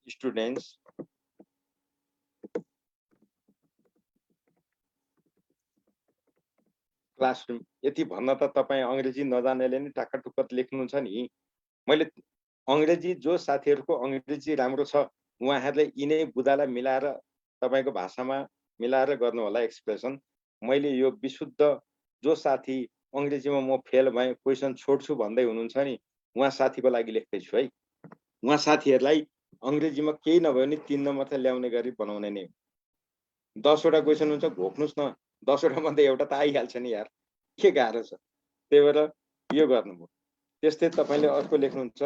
students classroom. यति भन्न त तपाईं अंग्रेजी नजानेले नि टाक्काटुक्क लेख्नुहुन्छ नि। मैले अंग्रेजी जो साथीहरुको अंग्रेजी राम्रो छ उहाँहरुले यिनै बुदालाई मिलाएर तपाईको भाषामा मिलाएर गर्नु होला एक्सप्रेसन। मैले यो विशुद्ध जो साथी अंग्रेजीमा म फेल भए क्वेशन छोड्छु भन्दै हुनुहुन्छ नि उहाँ साथीको लागि लेख्दै छु है। उहाँ साथीहरुलाई अङ्ग्रेजीमा केही नभए पनि 3 नम्बर चाहिँ ल्याउने गरी बनाउने नै हो। 10 वटा क्वेसन हुन्छ, घोक्नुस् न, 10 वटा मध्ये एउटा त आइहाल्छ नि यार, के गाह्रो छ। त्यही भएर यो गर्नुभयो। त्यस्तै तपाईले अर्को लेख्नुहुन्छ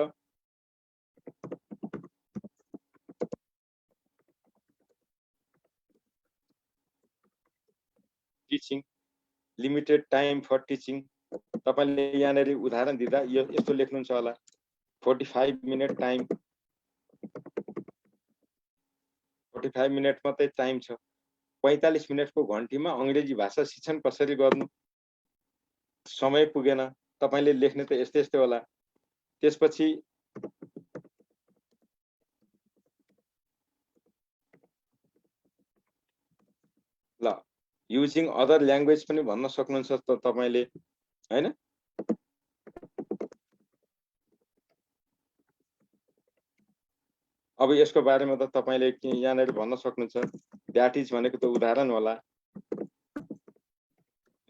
teaching, limited time for teaching. तपाईले यहाँनेरि उदाहरण दिँदा यस्तो लेख्नुहुन्छ होला, 45 मिनट टाइम, 45 मिनट मात्रै टाइम छ, 45 मिनटको घन्टीमा अङ्ग्रेजी भाषा शिक्षण कसरी गर्नु, समय पुगेन। तपाईले लेख्ने त यस्तै यस्तै होला। त्यसपछि ल युजिङ अदर ल्याङ्ग्वेज पनि भन्न सक्नुहुन्छ तपाईले, हैन? अब यसको बारेमा त तपाईले यहाँनेरि भन्न सक्नुहुन्छ। द्याट इज भनेको त उदाहरण होला।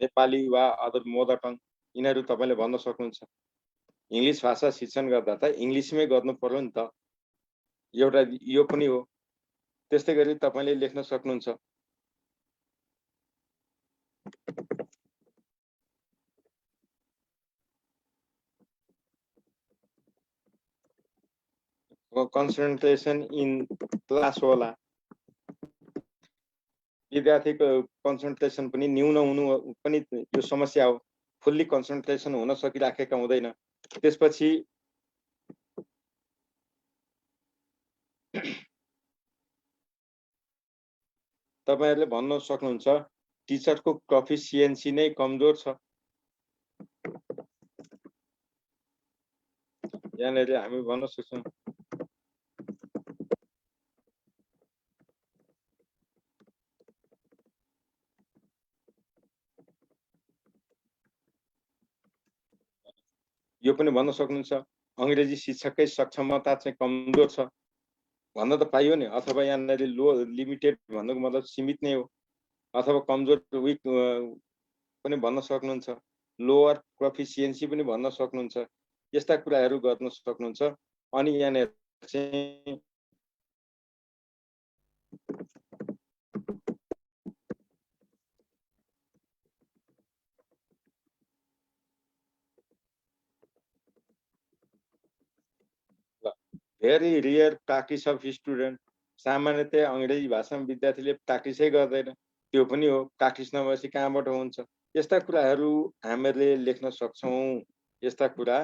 नेपाली वा अदर मदर टङ यिनीहरू तपाईले भन्न सक्नुहुन्छ। इङ्ग्लिस भाषा शिक्षण गर्दा त इङ्ग्लिसमै गर्नु पर्यो नि त, एउटा यो पनि हो। त्यस्तै गरी तपाईले लेख्न सक्नुहुन्छ कन्सन्ट्रेसन इन क्लास होला। विद्यार्थीको कन्सन्ट्रेसन पनि न्यून हुनु पनि यो समस्या हो। फुल्ली कन्सन्ट्रेसन हुन सकिराखेका हुँदैन। त्यसपछि तपाईहरुले भन्न सक्नुहुन्छ टिचरको प्रोफिसिएन्सी नै कमजोर छ। यहाँनेरि हामी भन्न सक्छौं यो पनि भन्न सक्नुहुन्छ अंग्रेजी शिक्षककै सक्षमता चाहिँ कमजोर छ भन्न त पाइयो नि। अथवा यहाँनेरि लो लिमिटेड भन्नुको मतलब सीमित नै हो। अथवा कमजोर विक पनि भन्न सक्नुहुन्छ। लोअर प्रोफिसिएन्सी पनि भन्न सक्नुहुन्छ। यस्ता कुराहरू गर्न सक्नुहुन्छ। अनि यहाँनेर चाहिँ very rare practice of student. सामान्यतया अंग्रेजी भाषामा विद्यार्थीले प्र्याक्टिसै गर्दैन। त्यो पनि हो, प्र्याक्टिस नभएपछि कहाँबाट हुन्छ। यस्ता कुराहरू हामीले लेख्न सक्छौं। यस्ता कुरा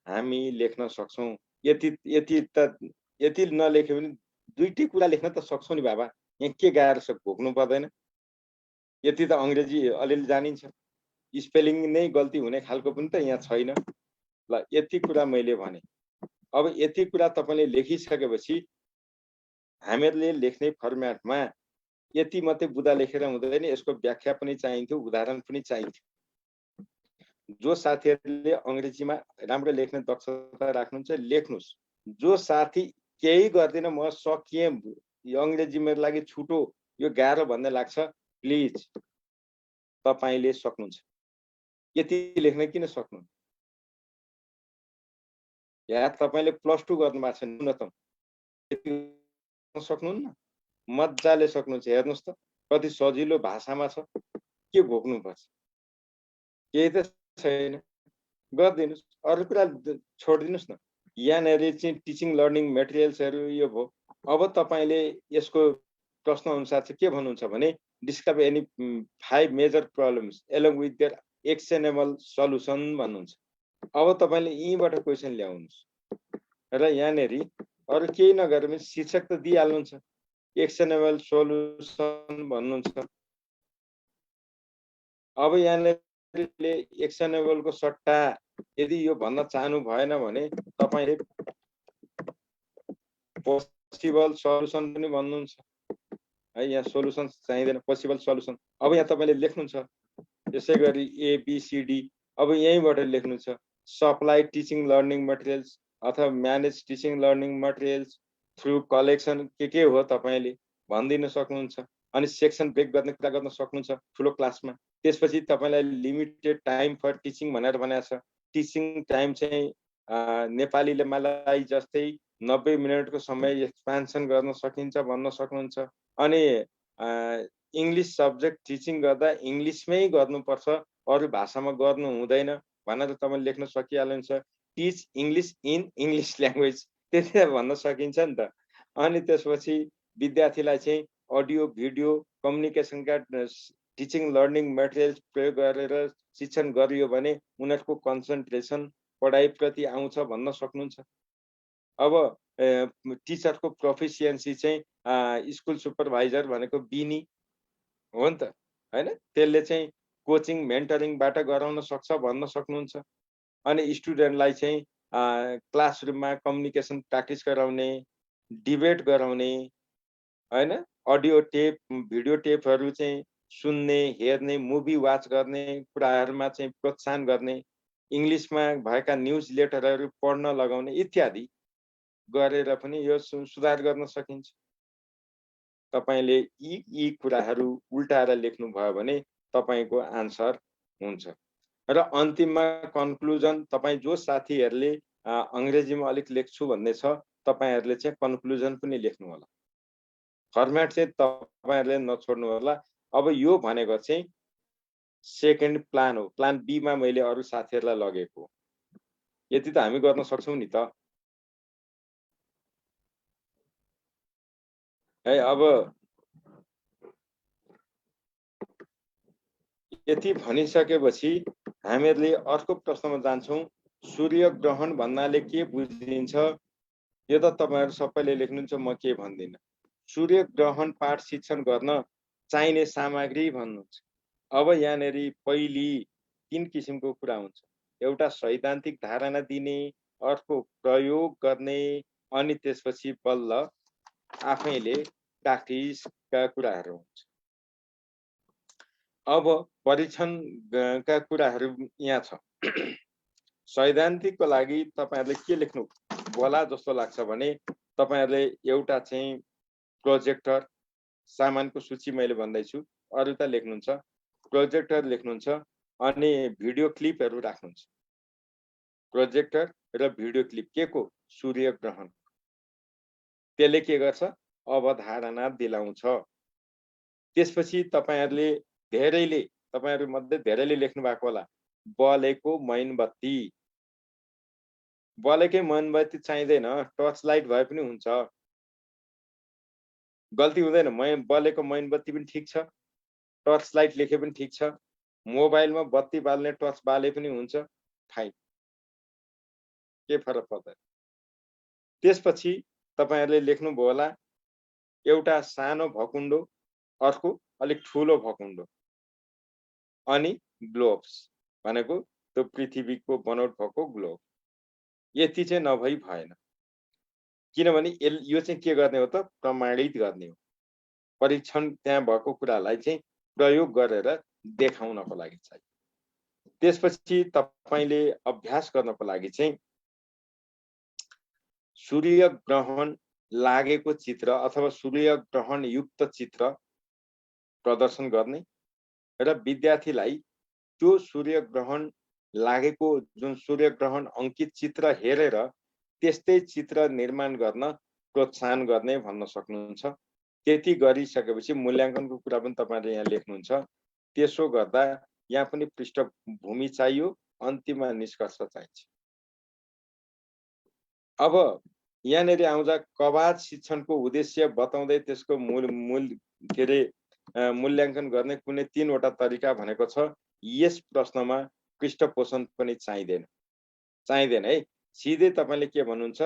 हामी लेख्न सक्छौं। यति नलेखे पनि दुईटै कुरा लेख्न त सक्छौं नि बाबा। यहाँ के गाह्रो छ, भोग्नु पर्दैन। यति त अंग्रेजी अलिअलि जानिन्छ। स्पेलिङ नै गल्ती हुने खालको पनि त यहाँ छैन। ल यति कुरा मैले भने। अब यति कुरा तपाईले लेखिसकेपछि हामीहरूले लेख्ने फर्म्याटमा यति मात्रै बुदा लेखेर हुँदैन, यसको व्याख्या पनि चाहिन्थ्यो, उदाहरण पनि चाहिन्थ्यो। जो साथीहरूले अंग्रेजीमा राम्रो लेख्ने दक्षता राख्नुहुन्छ लेख्नुस्। जो साथी केही गर्दिन म सकिए अंग्रेजी मेरो लागि छुटो, यो गाह्रो भन्ने लाग्छ, प्लिज तपाईले सक्नुहुन्छ। यति लेख्न किन सक्नु? या तपाईले +2 गर्नु भएको छ न्यूनतम, सक्नुहुन्न? मजाले सक्नुहुन्छ। हेर्नुस् त कति सजिलो भाषामा छ। के भोग्नु पर्छ? केही त छैन। गर्दिनुस्। अरु कुरा छोड्दिनुस् न। यहाँनेरि चाहिँ टिचिङ लर्निङ मेटेरियल्सहरु यो भयो। अब तपाईले यसको प्रश्न अनुसार चाहिँ के भन्नुहुन्छ भने describe any 5 major problems along with their actionable solution भन्नुहुन्छ। अब तपाईले यहीबाट क्वेशन ल्याउनुस् र यहाँनेरि अरु केही नगरे पनि शीर्षक त दिइहाल्नुहुन्छ, एक्सनेबल सल्युसन भन्नुहुन्छ। अब यहाँनेरि एक्सनेबलको सट्टा यदि यो भन्न चाहनु भएन भने तपाईले पोसिबल सल्युसन पनि भन्नुहुन्छ है। यहाँ सोलुसन चाहिँदैन, पोसिबल सल्युसन। अब यहाँ तपाईले लेख्नुहुन्छ यसैगरी ए बी सी डी। अब यहीँबाट लेख्नुहुन्छ सप्लाई टिचिङ लर्निङ मटेरियल्स अथवा manage teaching learning materials through collection के हो तपाईले भनिदिन सक्नुहुन्छ। अनि सेक्सन ब्रेक गर्ने कुरा गर्न सक्नुहुन्छ ठुलो क्लासमा। त्यसपछि तपाईलाई लिमिटेड टाइम फर टिचिङ भनेर भनेको छ। टिचिङ टाइम चाहिँ नेपालीले मलाई जस्तै 90 मिनेटको समय एक्सपेन्सन गर्न सकिन्छ भन्न सक्नुहुन्छ। अनि इङ्ग्लिस सब्जेक्ट टिचिङ गर्दा इङ्ग्लिसमै गर्नुपर्छ, अरू भाषामा गर्नु हुँदैन भनेर तपाईले लेख्न सकिहाल्नुहुन्छ। Teach English in English language त्यति भन्न सकिन्छ नि त। अनि त्यसपछि विद्यार्थीलाई चाहिँ अडियो भिडियो कम्युनिकेसनका टिचिङ लर्निङ मेटेरियल्स प्रयोग गरेर शिक्षण गरियो भने उनीहरूको कन्सन्ट्रेसन पढाइप्रति आउँछ भन्न सक्नुहुन्छ। अब टिचरको प्रोफिसियन्सी चाहिँ स्कुल सुपरभाइजर भनेको बिनी हो नि त हैन, त्यसले चाहिँ कोचिङ मेन्टरिङबाट गराउन सक्छ भन्न सक्नुहुन्छ। अनि स्टुडेन्टलाई चाहिँ क्लासरुममा कम्युनिकेसन प्र्याक्टिस गराउने, डिबेट गराउने हैन, अडियो टेप भिडियो टेपहरू चाहिँ सुन्ने, हेर्ने, मुभी वाच गर्ने कुराहरूमा चाहिँ प्रोत्साहन गर्ने, इङ्ग्लिसमा भएका न्युज लेटरहरू पढ्न लगाउने इत्यादि गरेर पनि यो सुधार गर्न सकिन्छ। तपाईले यी कुराहरू उल्टाएर लेख्नुभयो भने तपाईको आन्सर हुन्छ। र अन्तिममा कन्क्लुजन, तपाईँ जो साथीहरूले अङ्ग्रेजीमा अलिक लेख्छु भन्ने छ तपाईहरूले चाहिँ कन्क्लुजन पनि लेख्नु होला। फर्मेट चाहिँ तपाईहरूले नछोड्नु होला। अब यो भनेको चाहिँ सेकेन्ड प्लान हो। प्लान बी मा मैले अरू साथीहरूलाई लगेको हो। यति त हामी गर्न सक्छौं नि त है। अब यति भनिसकेपछि हामीहरूले अर्को प्रश्नमा जान्छौं। सूर्य ग्रहण भन्नाले के बुझिन्छ? यो त तपाईहरु सबैले लेख्नुहुन्छ, म के भन्दिन। सूर्य ग्रहण पाठ शिक्षण गर्न चाहिने सामग्री भन्नुहुन्छ। अब यहाँनेरि पहिली 3 किसिमको कुरा हुन्छ। एउटा सैद्धान्तिक धारणा दिने, अर्को प्रयोग गर्ने, अनि त्यसपछि बल्ल आफैले प्र्याक्टिसका कुराहरू हुन्छ। अब परीक्षणका कुराहरू यहाँ छ। सैद्धान्तिकको लागि तपाईहरुले के लेख्नु होला जस्तो लाग्छ भने तपाईहरुले एउटा चाहिँ प्रोजेक्टर, सामानको सूची मैले भन्दैछु, अरु त लेख्नुहुन्छ। प्रोजेक्टर लेख्नुहुन्छ अनि भिडियो क्लिपहरू राख्नुहुन्छ। प्रोजेक्टर र भिडियो क्लिप के को? सूर्य ग्रहण। त्यसले के गर्छ? अवधारणा दिलाउँछ। त्यसपछि तपाईहरुले तपाईहरु मध्ये धेरैले लेख्नु भएको होला बलेको मैनबत्ती। बलेकै मैनबत्ती चाहिँदैन, टर्च लाइट भए पनि हुन्छ। गल्ती हुँदैन। बलेको मैनबत्ती पनि ठीक छ, टर्च लाइट लेखे पनि ठीक छ, मोबाइलमा बत्ती बाल्ने टर्च बाले पनि हुन्छ, फाइन, के फरक पर्दैन। त्यसपछि तपाईहरुले लेख्नुभयो होला एउटा सानो भकुण्डो, अर्को अलिक ठूलो भकुण्डो, अनि ग्लोब्स भनेको त्यो पृथ्वीको बनोट भएको ग्लोब। यति चाहिँ नभई भएन, किनभने यो चाहिँ के गर्ने हो त? प्रमाणित गर्ने हो। परीक्षण त्यहाँ भएको कुरालाई चाहिँ प्रयोग गरेर देखाउनको लागि चाहिँ। त्यसपछि तपाईले अभ्यास गर्नको लागि चाहिँ सूर्य ग्रहण लागेको चित्र अथवा सूर्य ग्रहण युक्त चित्र प्रदर्शन गर्ने र विद्यार्थीलाई त्यो सूर्य ग्रहण लागेको जुन सूर्य ग्रहण अंकित चित्र हेरेर त्यस्तै चित्र निर्माण गर्न प्रोत्साहन गर्ने भन्न सक्नुहुन्छ। त्यति गरिसकेपछि मूल्याङ्कनको कुरा पनि तपाईले यहाँ लेख्नुहुन्छ। त्यसो गर्दा यहाँ पनि पृष्ठभूमि चाहियो, अन्तिममा निष्कर्ष चाहिन्छ। अब यहाँनेरि आउँदा कवाच शिक्षणको उद्देश्य बताउँदै त्यसको मूल्याङ्कन गर्ने कुनै 3 वटा तरिका भनेको छ। यस प्रश्नमा पृष्ठपोषण पनि चाहिँदैन है। सिधै तपाईले के भन्नुहुन्छ?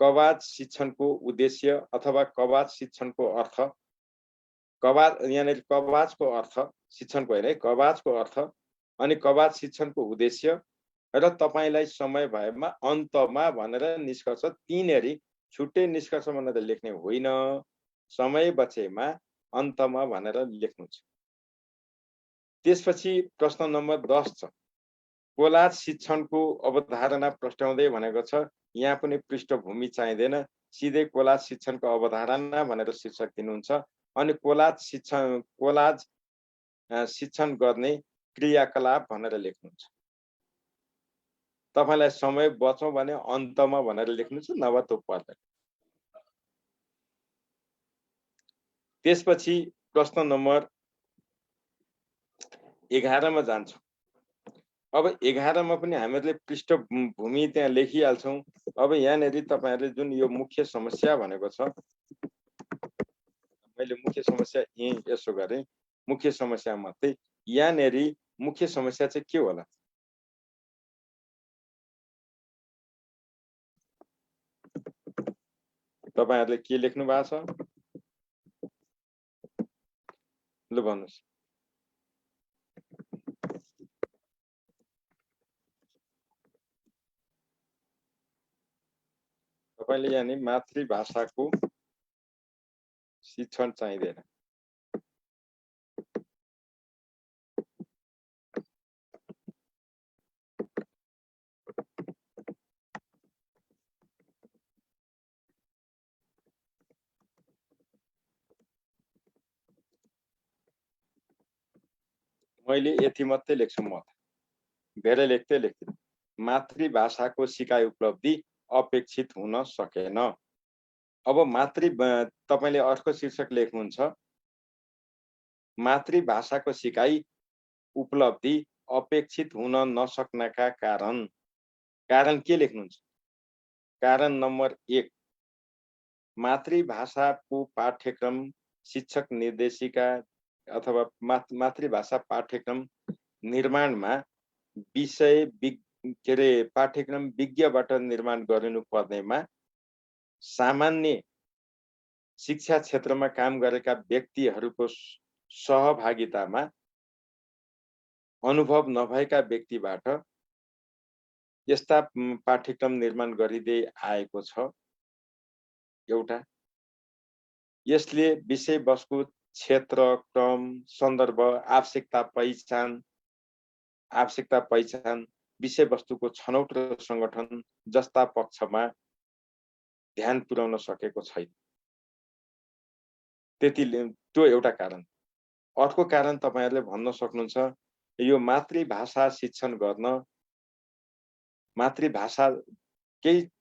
कवाच शिक्षणको उद्देश्य अथवा कवाच शिक्षणको अर्थ। यहाँनेरि कवाचको अर्थ शिक्षणको हैन है, कवाचको अर्थ अनि कवाच शिक्षणको उद्देश्य र तपाईलाई समय भएमा अन्तमा भनेर निष्कर्ष। तीनहरु छुट्टै निष्कर्ष भनेर लेख्ने होइन, समय बचेमा अन्तमा भनेर लेख्नु छ। त्यसपछि प्रश्न नम्बर 10 छ। कोलाज शिक्षणको अवधारणा प्रस्ताउँदै भनेको छ। यहाँ पनि पृष्ठभूमि चाहिँदैन, सिधै कोलाज शिक्षणको अवधारणा भनेर शीर्षक दिनुहुन्छ अनि कोलाज शिक्षण गर्ने क्रियाकलाप भनेर लेख्नुहुन्छ। तपाईलाई समय बचौं भने अन्तमा भनेर लेख्नुहुन्छ, नभए त्यो पर्दैन। त्यसपछि प्रश्न नम्बर 11 मा जान्छौँ। अब 11 मा पनि हामीहरूले पृष्ठभूमि त्यहाँ लेखिहाल्छौँ। अब यहाँनेरि तपाईहरुले जुन यो मुख्य समस्या भनेको छ, मैले मुख्य समस्या यसो गरेँ, मुख्य समस्या मध्ये यहाँनेरि मुख्य समस्या चाहिँ के होला? तपाईहरुले के लेख्नु भएको छ? ल भन्नुस्। तपाईले यहाँ नि मातृभाषाको शिक्षण चाहिँदैन। मैले यति मात्रै लेख्छु म, धेरै लेख्दिनँ। मातृभाषाको सिकाइ उपलब्धि अपेक्षित हुन सकेन। अब तपाईले अर्को शीर्षक लेख्नुहुन्छ, मातृभाषाको सिकाइ उपलब्धि अपेक्षित हुन नसक्नका कारण। कारण के लेख्नुहुन्छ? कारण नम्बर 1, मातृभाषाको पाठ्यक्रम शिक्षक निर्देशिका अथवा मातृभाषा पाठ्यक्रम निर्माणमा विषय पाठ्यक्रम विज्ञबाट निर्माण गरिनु पर्नेमा सामान्य शिक्षा क्षेत्रमा काम गरेका व्यक्तिहरूको सहभागितामा अनुभव नभएका व्यक्तिबाट यस्ता पाठ्यक्रम निर्माण गरिँदै आएको छ। एउटा यसले विषयवस्तु, क्षेत्र, क्रम, सन्दर्भ, आवश्यकता पहिचान, विषयवस्तुको छनौट र संगठन जस्ता पक्षमा ध्यान पुर्याउन सकेको छैन। त्यो एउटा कारण। अर्को कारण तपाईहरुले भन्न सक्नुहुन्छ, यो मातृभाषा शिक्षण गर्न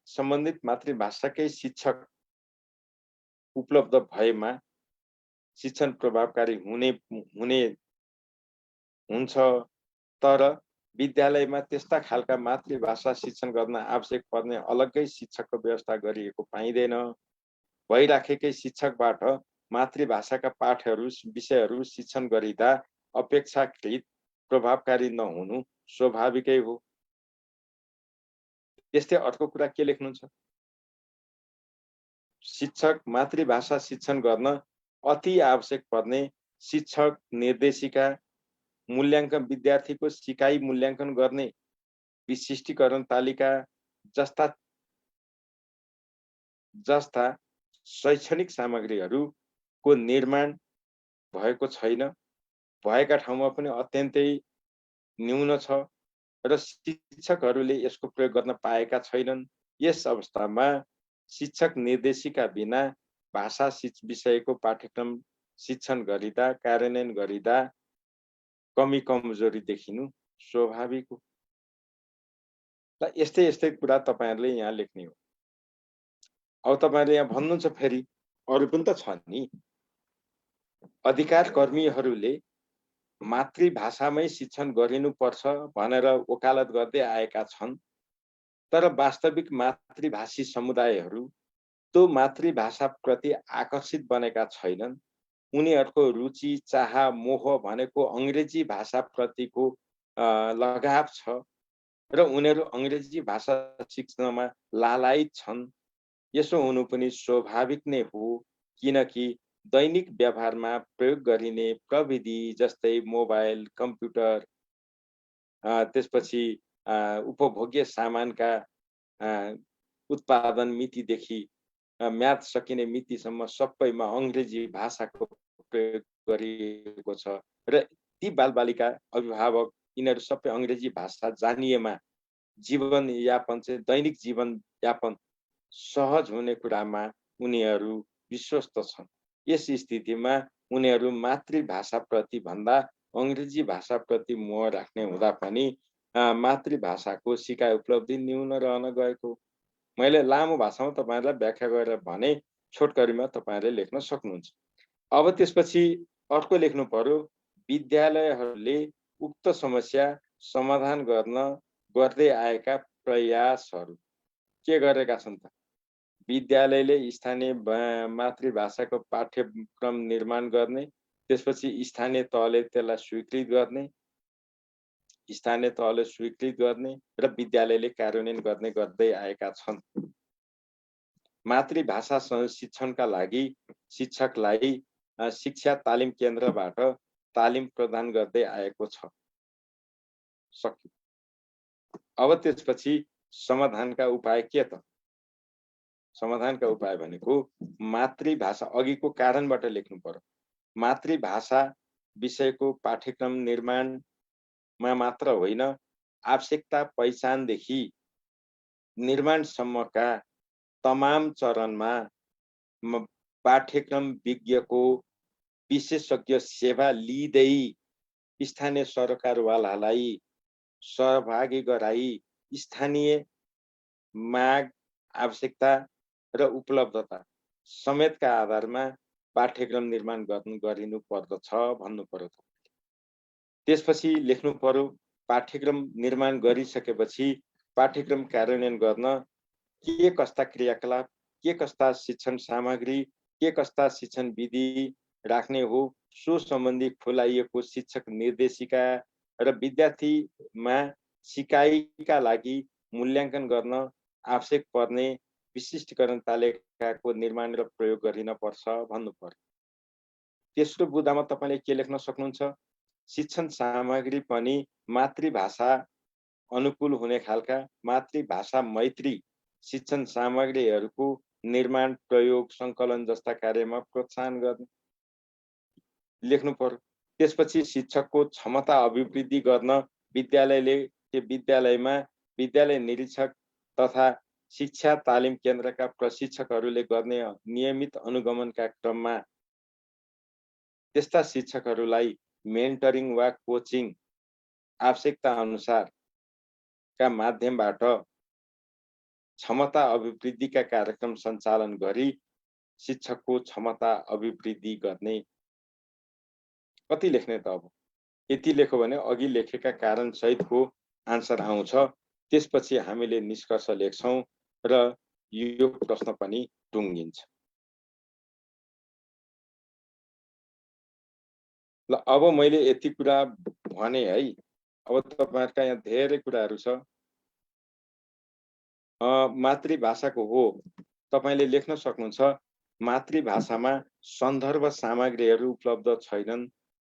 सम्बन्धित मातृभाषाकै शिक्षक उपलब्ध भएमा शिक्षण प्रभावकारी हुने हुन्छ। तर विद्यालयमा त्यस्ता खालका मातृभाषा शिक्षण गर्न आवश्यक पर्ने अलग्गै शिक्षकको व्यवस्था गरिएको पाइँदैन। भइराखेकै शिक्षकबाट मातृभाषाका पाठहरू, विषयहरू शिक्षण गरिँदा अपेक्षाकृत प्रभावकारी नहुनु स्वाभाविकै हो। त्यस्तै अर्को कुरा के लेख्नुहुन्छ? शिक्षक मातृभाषा शिक्षण गर्न अति आवश्यक पर्ने शिक्षक निर्देशिका, मूल्याङ्कन, विद्यार्थीको सिकाइ मूल्याङ्कन गर्ने विशिष्टीकरण तालिका जस्ता शैक्षणिक सामग्रीहरूको निर्माण भएको छैन। भएका ठाउँमा पनि अत्यन्तै न्यून छ र शिक्षकहरूले यसको प्रयोग गर्न पाएका छैनन्। यस अवस्थामा शिक्षक निर्देशिका बिना भाषा विषयको पाठ्यक्रम शिक्षण गरिँदा, कार्यान्वयन गरिँदा कमी कमजोरी देखिनु स्वाभाविक हो। र यस्तै कुरा तपाईहरुले यहाँ लेख्ने हो। अब तपाईहरुले यहाँ भन्नुहुन्छ, फेरि अरु पनि त छ नि, अधिकार कर्मीहरूले मातृभाषामै शिक्षण गरिनुपर्छ भनेर वकालत गर्दै आएका छन्। तर वास्तविक मातृभाषी समुदायहरू त्यो मातृभाषाप्रति आकर्षित बनेका छैनन्। उनीहरूको रुचि, चाह, मोह भनेको अंग्रेजी भाषाप्रतिको लगाव छ र उनीहरू अंग्रेजी भाषा सिक्नमा लालायित छन्। यसो हुनु पनि स्वाभाविक नै हो, किनकि दैनिक व्यवहारमा प्रयोग गरिने प्रविधि जस्तै मोबाइल, कम्प्युटर, त्यसपछि उपभोग्य सामानका उत्पादन मितिदेखि म्याद सकिने मितिसम्म सबैमा अंग्रेजी भाषाको प्रयोग गरिएको छ र ती बालबालिका, अभिभावक यिनीहरू सबै अंग्रेजी भाषा जानिएमा जीवनयापन चाहिँ दैनिक जीवनयापन सहज हुने कुरामा उनीहरू विश्वस्त छन्। यस स्थितिमा उनीहरू मातृभाषाप्रति भन्दा अंग्रेजी भाषाप्रति मोह राख्ने हुँदा पनि मातृभाषाको सिकाइ उपलब्धि न्यून रहन गएको। मैले लामो भाषामा तपाईहरुलाई व्याख्या गरेर भने छोटकरीमा तपाईहरुले लेख्न सक्नुहुन्छ। अब त्यसपछि अर्को लेख्नु पर्यो, विद्यालयहरूले उक्त समस्या समाधान गर्दै आएका प्रयासहरू के गरेका छन् त? विद्यालयले स्थानीय मातृभाषाको पाठ्यक्रम निर्माण गर्ने, त्यसपछि स्थानीय तहले त्यसलाई स्वीकृत गर्ने, र विद्यालयले कार्यान्वयन गर्दै आएका छन्। मातृभाषा शिक्षणका लागि शिक्षकलाई शिक्षा तालिम केन्द्रबाट तालिम प्रदान गर्दै आएको छ। सक्यो। अब त्यसपछि समाधानका उपाय के त? समाधानका उपाय भनेको मातृभाषा अघिको कारणबाट लेख्नु पर्यो। मातृभाषा विषयको पाठ्यक्रम निर्माणमा मात्र होइन, आवश्यकता पहिचानदेखि निर्माणसम्मका तमाम चरणमा पाठ्यक्रम विज्ञको विशेषज्ञ सेवा लिँदै स्थानीय सरकारवालालाई सहभागी गराई स्थानीय माग, आवश्यकता र उपलब्धता समेतका आधारमा पाठ्यक्रम निर्माण गरिनु पर्दछ भन्नु पर्यो। त्यसपछि लेख्नु पर्यो, पाठ्यक्रम निर्माण गरिसकेपछि पाठ्यक्रम कार्यान्वयन गर्न के कस्ता क्रियाकलाप, के कस्ता शिक्षण सामग्री, के कस्ता शिक्षण विधि राख्ने हो, सो सम्बन्धी खुलाइएको शिक्षक निर्देशिका र विद्यार्थीमा सिकाइका लागि मूल्याङ्कन गर्न आवश्यक पर्ने विशिष्टीकरण तालिकाको निर्माण र प्रयोग गरिन पर्छ भन्नु पर्यो। तेस्रो बुँदामा तपाईले के लेख्न सक्नुहुन्छ? शिक्षण सामग्री पनि मातृभाषा अनुकूल हुने खालका मातृभाषा मैत्री शिक्षण सामग्रीहरूको निर्माण, प्रयोग, सङ्कलन जस्ता कार्यमा प्रोत्साहन गर्ने लेख्नु पर्यो। त्यसपछि शिक्षकको क्षमता अभिवृद्धि गर्न विद्यालयमा विद्यालय निरीक्षक तथा शिक्षा तालिम केन्द्रका प्रशिक्षकहरूले गर्ने नियमित अनुगमनका क्रममा त्यस्ता शिक्षकहरूलाई मेन्टरिङ वा कोचिङ आवश्यकता अनुसारका माध्यमबाट क्षमता अभिवृद्धिका कार्यक्रम सञ्चालन गरी शिक्षकको क्षमता अभिवृद्धि गर्ने। कति लेख्ने त? अब यति लेख्यो भने अघि लेखेका कारण सहितको आन्सर आउँछ। त्यसपछि हामीले निष्कर्ष लेख्छौं र यो प्रश्न पनि टुङ्गिन्छ। ल अब मैले यति कुरा भने है। अब तपाईहरुका यहाँ धेरै कुराहरू छ। मातृभाषाको हो तपाईले लेख्न सक्नुहुन्छ, मातृभाषामा सन्दर्भ सामग्रीहरू उपलब्ध छैनन्,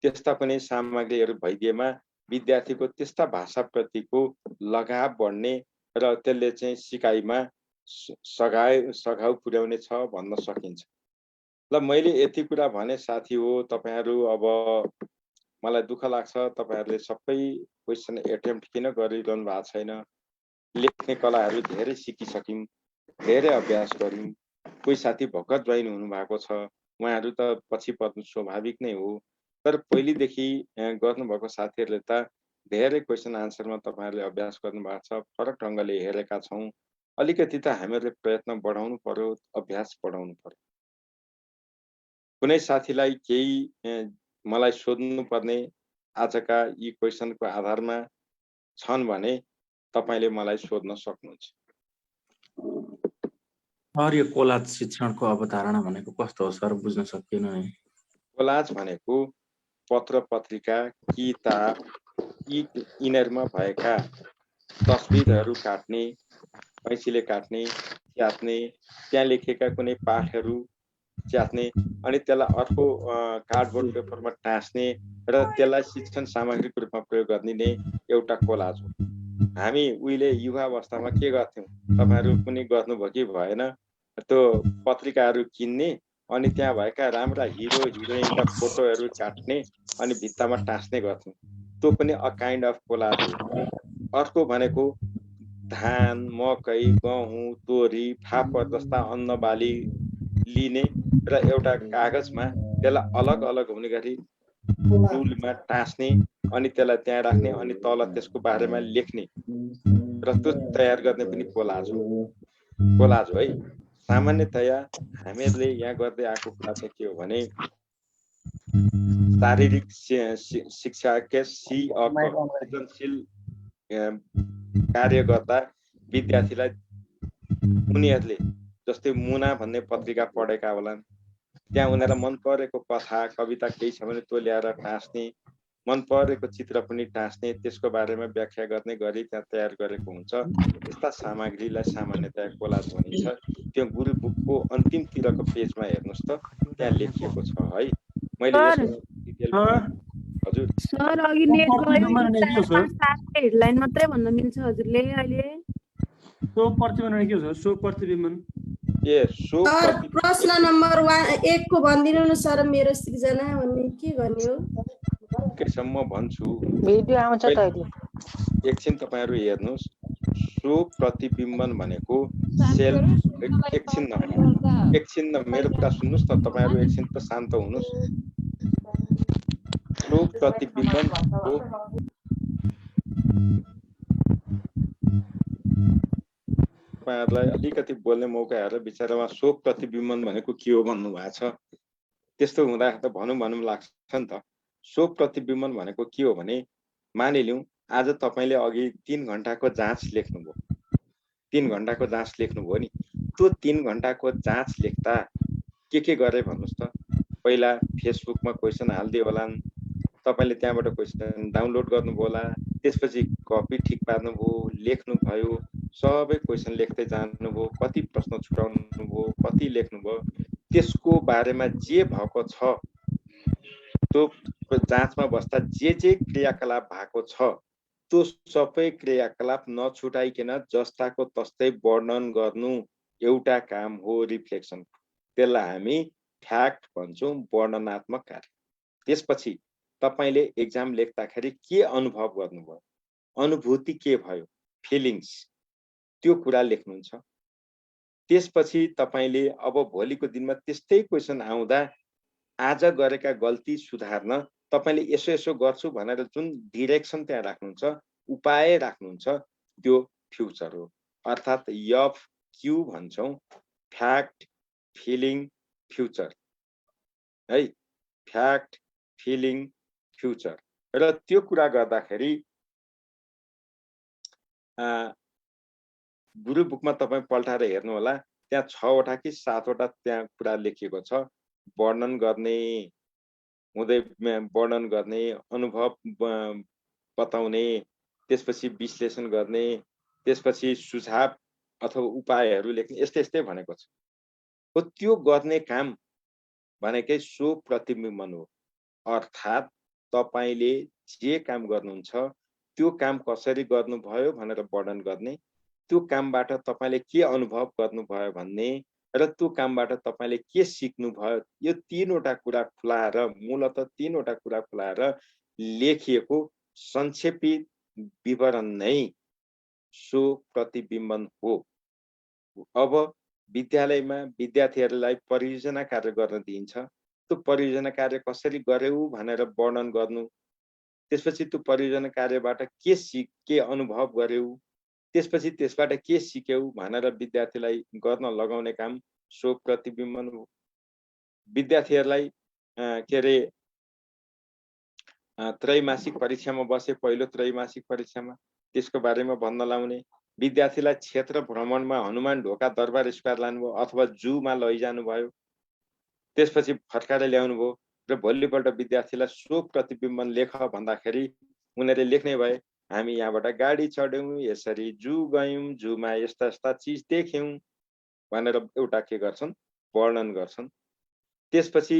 त्यस्ता पनि सामग्रीहरू भइदिएमा विद्यार्थीको त्यस्ता भाषाप्रतिको लगाव बढ्ने र त्यसले चाहिँ सिकाइमा सघाउ पुर्याउने छ भन्न सकिन्छ। ल मैले यति कुरा भने साथी हो। तपाईहरु अब मलाई दुःख लाग्छ, तपाईहरुले सबै क्वेशन एटेम्प्ट किन गरिरहनु भएको छैन। लेख्ने कलाहरू धेरै सिकिसक्यौं, धेरै अभ्यास गर्यौं। कोही साथी भर्खर जोइन हुनु भएको छ, उहाँहरू त पछि पर्नु स्वाभाविक नै हो। तर पहिलेदेखि गर्नुभएको साथीहरूले त धेरै क्वेशन आन्सरमा तपाईहरुले अभ्यास गर्नुभएको छ, फरक ढंगले हेरेका छौं। अलिकति त हामीहरूले प्रयत्न बढाउनु पर्यो, अभ्यास बढाउनु पर्यो। कुनै साथीलाई केही मलाई सोध्नु पर्ने आजका यी क्वेशनको आधारमा छन् भने तपाईले मलाई सोध्न सक्नुहुन्छ। सर यो कोलाज शिक्षणको अवधारणा भनेको कस्तो हो सर? बुझ्न सकिएन नि। कोलाज भनेको पत्र पत्रिका, किताब यिनीहरुमा भएका तस्बिरहरू काट्ने, कैंचीले काट्ने, च्यात्ने, त्यहाँ लेखेका कुनै पाठहरू च्यात्ने अनि त्यसलाई अर्को कार्डबोर्ड पेपरमा टाँस्ने र त्यसलाई शिक्षण सामग्रीको रूपमा प्रयोग गर्ने नै एउटा कोलाज हो। हामी उहिले युवा अवस्थामा के गर्थ्यौं, तपाईहरु पनि गर्नुभयो कि भएन, त्यो पत्रिकाहरू किन्ने अनि त्यहाँ भएका राम्रा हिरो हिरोइनका फोटोहरू काट्ने अनि भित्तामा टाँस्ने गर्थ्यौं। त्यो पनि अ काइन्ड अफ कोलाज हो। अर्को भनेको धान, मकै, गहुँ, तोरी, फापर जस्ता अन्न बाली लिने र एउटा कागजमा त्यसलाई अलग अलग हुने गरी टुलमा टाँस्ने अनि त्यसलाई त्यहाँ राख्ने अनि तल त्यसको बारेमा लेख्ने र त्यो तयार गर्ने पनि कोलाज हो। कोलाज हो है। सामान्यतया हामीहरूले यहाँ गर्दै आएको कुरा चाहिँ के हो भने शारीरिक शिक्षा के सृजनशील कार्य गर्दा विद्यार्थीलाई उनीहरूले जस्तै मुना भन्ने पत्रिका पढेका होलान्, त्यहाँ उनीहरूलाई मन परेको कथा कविता केही छ भने त्यो ल्याएर टाँस्ने, मन परेको चित्र पनि टाँस्ने, त्यसको बारेमा व्याख्या गर्ने गरी त्यहाँ तयार गरेको हुन्छ। यस्ता सामग्रीलाई सामान्यतया कोलाज भनिन्छ। त्यो गुरु बुकको अन्तिमतिरको पेजमा हेर्नुहोस् त, त्यहाँ लेखिएको छ है। मैले यसको डिटेल हजुर सर अघि नेट गयो 4-5 हेडलाइन मात्रै भन्न मिल्छ हजुरले अहिले। शोक प्रतिबिम्बन के हो सर? शोक प्रतिबिम्बन सो प्रश्न नम्बर 1 को भनिदिनु न सर, मेरो सृजना भन्ने के गर्ने हो? केसम्म भन्छु, भिडियो आउँछ त अहिले। एकछिन तपाईहरु हेर्नुहोस्। सो प्रतिबिम्बन भनेको सेल्फ, एकछिन मेरो कुरा सुन्नुहोस् त, तपाईहरु एकछिन त शान्त हुनुहोस्। सो प्रतिबिम्बन हो तपाईहरुलाई अलिकति बोल्ने मौका हेरेर बिचारामा शोक प्रतिबिम्बन भनेको के हो भन्नु भएको छ। त्यस्तो हुँदा त भनौँ लाग्छ नि त। शोक प्रतिबिम्बन भनेको के हो भने, मानिलिउँ आज तपाईले अघि 3 घण्टाको जाँच लेख्नुभयो, 3 घण्टाको जाँच लेख्नुभयो नि, त्यो 3 घण्टाको जाँच लेख्दा के गरे भन्नुस् त। पहिला फेसबुकमा क्वेशन हाल्दिए होलान्, तपाईले त्यहाँबाट क्वेशन डाउनलोड गर्नुभयो होला, त्यसपछि कपी ठिक पार्नुभयो, लेख्नुभयो, सबै क्वेशन लेख्दै जानुभयो, कति प्रश्न छुटाउनुभयो, कति लेख्नुभयो, त्यसको बारेमा जे भएको छ, त्यो जाँचमा बस्दा जे क्रियाकलाप भएको छ, त्यो सबै क्रियाकलाप नछुटाइकन जस्ताको तस्तै वर्णन गर्नु एउटा काम हो रिफ्लेक्सन। त्यसलाई हामी फ्याक्ट भन्छौँ, वर्णनात्मक कार्य। त्यसपछि तपाईले एक्जाम लेख्दाखेरि के अनुभव गर्नुभयो, अनुभूति के भयो, फिलिङ्स, त्यो कुरा लेख्नुहुन्छ। त्यसपछि तपाईले अब भोलिको दिनमा त्यस्तै क्वेशन आउँदा आज गरेका गल्ती सुधार्न तपाईले यसो गर्छु भनेर जुन डिरेक्सन त्यहाँ राख्नुहुन्छ, उपाय राख्नुहुन्छ, त्यो फ्युचर हो। अर्थात् FQ भन्छौँ, फ्याक्ट फिलिङ फ्युचर है, फ्याक्ट फिलिङ फ्युचर। र त्यो कुरा गर्दाखेरि गुरु बुकमा तपाईँ पल्टाएर हेर्नु होला, त्यहाँ 6 वटा कि 7 वटा त्यहाँ कुरा लेखिएको छ। वर्णन गर्ने हुँदै वर्णन गर्ने, अनुभव बताउने, त्यसपछि विश्लेषण गर्ने, त्यसपछि सुझाव अथवा उपायहरू लेख्ने, यस्तै भनेको छ। हो त्यो गर्ने काम भनेकै सो प्रतिबिम्बन हो। अर्थात् तपाईले जे काम गर्नुहुन्छ त्यो काम कसरी गर्नुभयो भनेर वर्णन गर्ने, त्यो कामबाट तपाईले के अनुभव गर्नुभयो भन्ने, र त्यो कामबाट तपाईले के सिक्नुभयो, यो 3 वटा कुरा खुलाएर, मूलतः 3 वटा कुरा खुलाएर लेखिएको संक्षेपित विवरण नै सो प्रतिबिम्बन हो। अब विद्यालयमा विद्यार्थीहरूलाई परियोजना कार्य गर्न दिइन्छ, त्यो परियोजना कार्य कसरी गर्यौ भनेर वर्णन गर्नु, त्यसपछि त्यो परियोजना कार्यबाट के अनुभव गर्यौ, त्यसपछि त्यसबाट के सिक्यौ भनेर विद्यार्थीलाई गर्न लगाउने काम सो प्रतिबिम्बन हो। विद्यार्थीहरूलाई के अरे त्रैमासिक परीक्षामा बसे, पहिलो त्रैमासिक परीक्षामा त्यसको बारेमा भन्न लाउने, विद्यार्थीलाई क्षेत्र भ्रमणमा हनुमान ढोका दरबार स्क्वायर लानुभयो अथवा जूमा लैजानु भयो, त्यसपछि फर्काएर ल्याउनु भयो र भोलिपल्ट विद्यार्थीलाई सो प्रतिबिम्बन लेख भन्दाखेरि उनीहरूले लेख्ने भए, हामी यहाँबाट गाडी चढ्यौँ, यसरी जू गयौँ, जूमा यस्ता चिज देख्यौँ भनेर एउटा के गर्छन्, वर्णन गर्छन्। त्यसपछि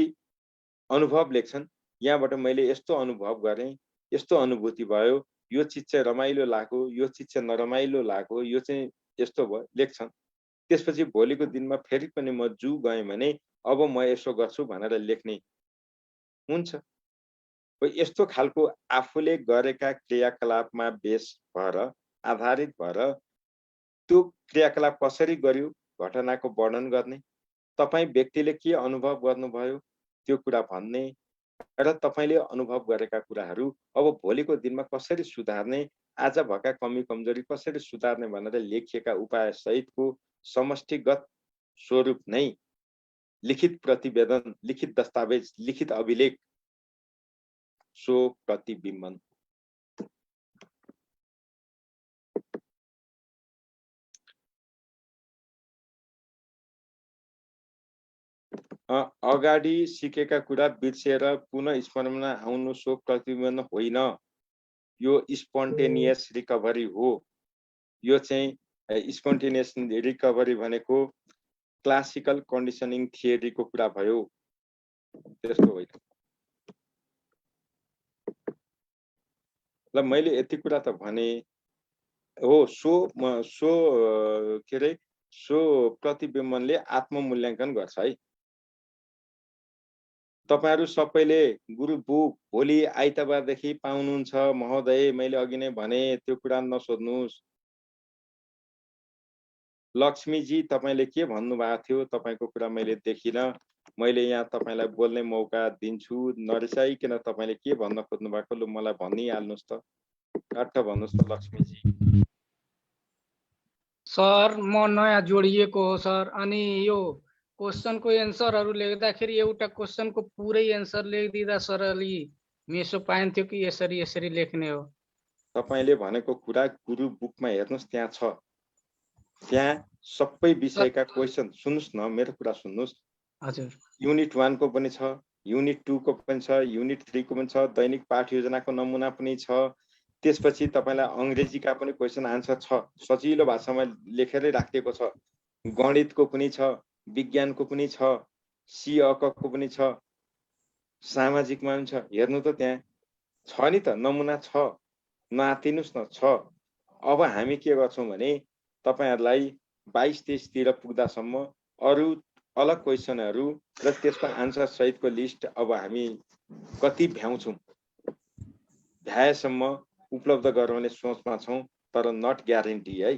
अनुभव लेख्छन्, यहाँबाट मैले यस्तो अनुभव गरेँ, यस्तो अनुभूति भयो, यो चिज चाहिँ रमाइलो लाग्यो, यो चिज चाहिँ नरमाइलो लाग्यो, यो चाहिँ यस्तो भयो, लेख्छन्। त्यसपछि भोलिको दिनमा फेरि पनि म जू गएँ भने अब म यसो गर्छु भनेर लेख्ने हुन्छ। यस्तो खालको आफूले गरेका क्रियाकलापमा बेस भएर, आधारित भएर त्यो क्रियाकलाप कसरी गर्यो घटनाको वर्णन गर्ने, तपाईँ व्यक्तिले के अनुभव गर्नुभयो त्यो कुरा भन्ने, र तपाईले अनुभव गरेका कुराहरू अब भोलिको दिनमा कसरी सुधार्ने, आज भएका कमी कमजोरी कसरी सुधार्ने भनेर लेखिएका उपाय सहितको समष्टिगत स्वरूप नै लिखित प्रतिवेदन, लिखित दस्तावेज, लिखित अभिलेख सो प्रतिबिम्बन। अगाडि सिकेका कुरा बिर्सेर पुनः स्मरणमा आउनु सो प्रतिबिम्बन होइन, यो स्पोन्टेनियस रिकभरी हो। यो चाहिँ स्पोन्टेनियस रिकभरी भनेको क्लासिकल कन्डिसनिङ थियरीको कुरा भयो, त्यस्तो होइन। ल मैले यति कुरा त भने हो। के अरे सो प्रतिबिम्बनले आत्ममूल्याङ्कन गर्छ है। तपाईहरु सबैले गुरु बुक भोलि आइतबारदेखि पाउनुहुन्छ महोदय। मैले अघि नै भने त्यो कुरा नसोध्नुस्। लक्ष्मीजी तपाईले के भन्नुभएको थियो, तपाईको कुरा मैले देखिन। मैले यहाँ तपाईलाई बोल्ने मौका दिन्छु, नरिसाइकन तपाईले के भन्न खोज्नु भएको लु मलाई भनिहाल्नुस् त, काट्ट भन्नुस् त लक्ष्मीजी। सर म नयाँ जोडिएको हो सर, अनि यो क्वेशनको एन्सरहरू लेख्दाखेरि एउटा क्वेशनको पुरै एन्सर लेखिदिँदा सर अलि मेसो पाइन्थ्यो कि यसरी यसरी लेख्ने हो? तपाईले भनेको कुरा गुरु बुकमा हेर्नुस्, त्यहाँ छ। त्यहाँ सबै विषयका क्वेशन सुन्नुस् न, मेरो कुरा सुन्नुस्। हजुर। युनिट 1 को पनि छ, युनिट 2 को पनि छ, युनिट 3 को पनि छ, दैनिक पाठ योजनाको नमुना पनि छ। त्यसपछि तपाईलाई अंग्रेजीका पनि क्वेशन आन्सर छ, सजिलो भाषामा लेखेरै राखिएको छ। गणितको पनि छ, विज्ञानको पनि छ, सी अकको पनि छ, सामाजिकमा पनि छ। हेर्नु त त्यहाँ छ नि त, नमुना छ, नआतिनुस् न, छ। अब हामी के गर्छौं भने तपाईहरुलाई 22-23 तिर पुग्दासम्म अरु अलग क्वेशनहरु र त्यसको आन्सर सहितको लिस्ट अब हामी कति भ्याउँछौं, भ्याएसम्म उपलब्ध गराउने सोचमा छौं, तर नट ग्यारेन्टी है।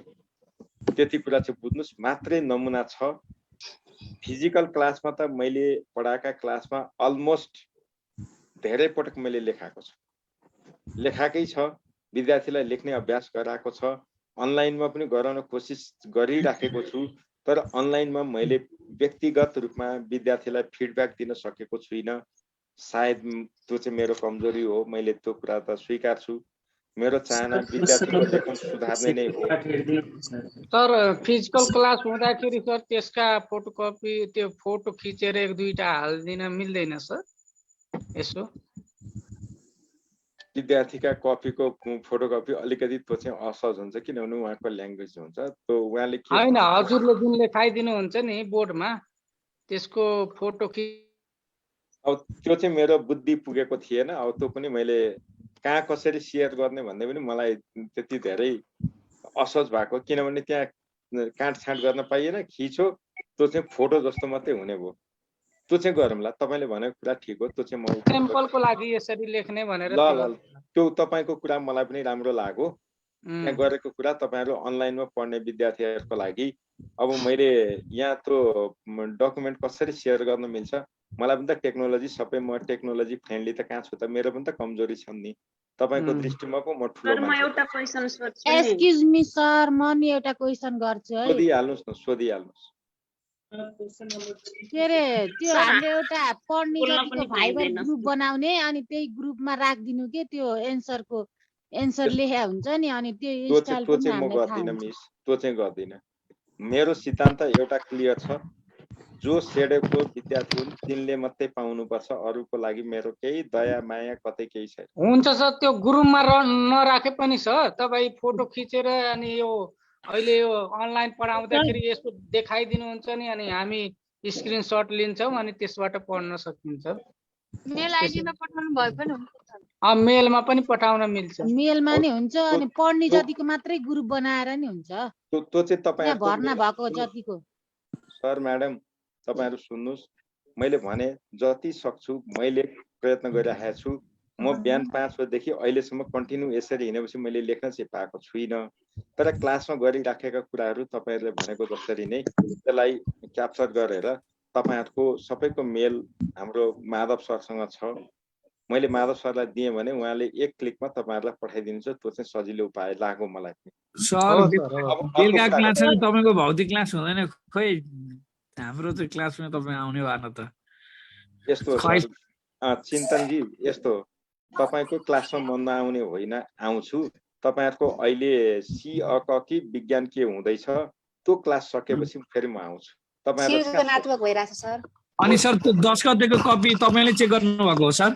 त्यति कुरा चाहिँ बुझ्नुस्। मात्रै नमुना छ। फिजिकल क्लासमा त मैले पढाएका क्लासमा अलमोस्ट धेरै पटक मैले लेखाएको छु, लेखाकै छ। विद्यार्थीलाई लेख्ने अभ्यास गराएको छ। अनलाइनमा पनि गराउन कोसिस गरिराखेको छु, तर अनलाइनमा मैले व्यक्तिगत रूपमा विद्यार्थीलाई फिडब्याक दिन सकेको छुइनँ। सायद त्यो चाहिँ मेरो कमजोरी हो, मैले त्यो कुरा त स्वीकार्छु। मेरो चाहना विद्यार्थीको लेखन सुधार्ने नै हो। सर फिजिकल क्लास हुँदाखेरि सर त्यसका फोटोकपी त्यो फोटो खिचेर एक दुईटा हाल्दिन मिल्दैन सर? यसो विद्यार्थीका कपीको फोटोकपी अलिकति त्यो चाहिँ असहज हुन्छ, किनभने उहाँको ल्याङ्ग्वेज हुन्छ। त्यो उहाँले के हैन, हजुरले जुन लेखाइदिनु हुन्छ नि बोर्डमा त्यसको फोटो अब त्यो चाहिँ मेरो बुद्धि पुगेको थिएन। अब त्यो पनि मैले कहाँ कसरी सेयर गर्ने भन्ने पनि मलाई त्यति धेरै असहज भएको, किनभने त्यहाँ काटछाँट गर्न पाइएन। खिचो त्यो चाहिँ फोटो जस्तो मात्रै हुने भयो। त्यो चाहिँ गरौँला, तपाईले भनेको कुरा ठिक हो। त्यो चाहिँ म स्याम्पलको लागि यसरी लेख्ने भनेर ल त्यो तपाईको कुरा मलाई पनि राम्रो लाग्यो। त्यहाँ गरेको कुरा तपाईहरु अनलाइनमा पढ्ने विद्यार्थीहरुको लागि। अब मैले यहाँ त्यो डकुमेन्ट कसरी सेयर गर्न मिल्छ, मलाई पनि त टेक्नोलोजी सबै, म टेक्नोलोजी फ्रेन्डली त कहाँ छु त, मेरो पनि त कमजोरी छन् नि। तपाईको दृष्टिमा पो म ठुलो मान्छे। म एउटा क्वेशन सोध्छु नि। एक्सक्युज मी सर, म नि एउटा क्वेशन गर्छु है। सोधिहाल्नुस् न, सोधिहाल्नुस्। के रे त्यो हाम्रो एउटा पढ्ने जतिको भाइबर ग्रुप बनाउने अनि त्यही ग्रुपमा राखिदिनु के त्यो एन्सर लेख्या हुन्छ नि, अनि त्यो स्टाइल पनि म हामीलाई थाहा गर्दिन हुन्छ। मिस, त्यो चाहिँ गर्दिन। मेरो सिद्धान्त एउटा क्लियर छ, जो सेडेको विद्यार्थी हुन् तिनले मात्रै पाउनुपर्छ, अरूको लागि मेरो केही दया माया कतै केही छैन। हुन्छ सर, त्यो ग्रुपमा नराखे पनि सर तपाई फोटो खिचेर अनि यो अहिले यो अनलाइन पढाउँदाखेरि यसो देखाइदिनुहुन्छ नि, अनि हामी स्क्रिनशट लिन्छौँ अनि त्यसबाट पढ्न सकिन्छ। मेल आइडीमा पठाउनु भए पनि हुन्छ सर। मेलमा पनि पठाउन मिल्छ। मेलमा नि हुन्छ, अनि पढ्ने जतिको मात्रै ग्रुप बनाएर नि हुन्छ। त्यो चाहिँ तपाईहरुको भर्ना भएको जतिको। सर म्याडम तपाईहरु सुन्नुस्, मैले भने जति सक्छु मैले प्रयत्न गरिरहेको छु। म बिहान 5 बजेदेखि अहिलेसम्म कन्टिन्यू यसरी हिँडेपछि मैले लेख्न चाहिँ पाएको छुइनँ, तर क्लासमा गरिराखेका कुराहरू तपाईहरुले भनेको जसरी नै त्यसलाई क्याप्चर गरेर तपाईहरुको सबैको मेल हाम्रो माधव सरसँग छ। मैले माधव सरलाई दिएँ भने उहाँले एक क्लिकमा तपाईहरुलाई पठाइदिनुहुन्छ। त्यो चाहिँ सजिलो उपाय लाग्यो मलाई। सर बेलुका क्लास तपाईको भौतिक क्लास हुँदैन खोइ, हाम्रो चाहिँ क्लासमा तपाई आउने भएन त। यस्तो चिन्तनजी, यस्तो तपाईँको क्लासमा म नआउने होइन, आउँछु। तपाईँहरूको अहिले सी अ क कि विज्ञान के हुँदैछ त्यो क्लास सकेपछि फेरि म आउँछु। सृजनात्मक भइरहेछ सर। अनि सर त्यो 10 गतेको कपी तपाईँले चेक गर्नु भएको हो सर?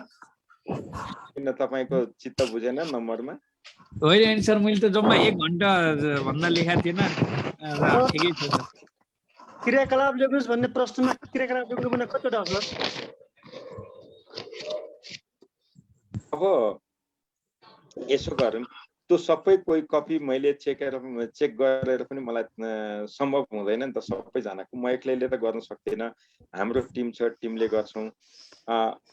किन तपाईँको चित्त बुझेन नम्बरमा? होइन सर, मैले त जम्मा 1 घण्टा भन्दा लेखा थिएन। ठिकै छ सर। क्रियाकलाप लेख्नुहोस् भन्ने प्रश्नमा क्रियाकलाप लेख्नु पर्ने कतिवटा हो सर? अब यसो गरौँ, त्यो सबै कोही कपी मैले चेक गरेर पनि मलाई सम्भव हुँदैन नि त सबैजनाको। म एक्लैले त गर्न सक्दिनँ, हाम्रो टिम छ, टिमले गर्छौँ।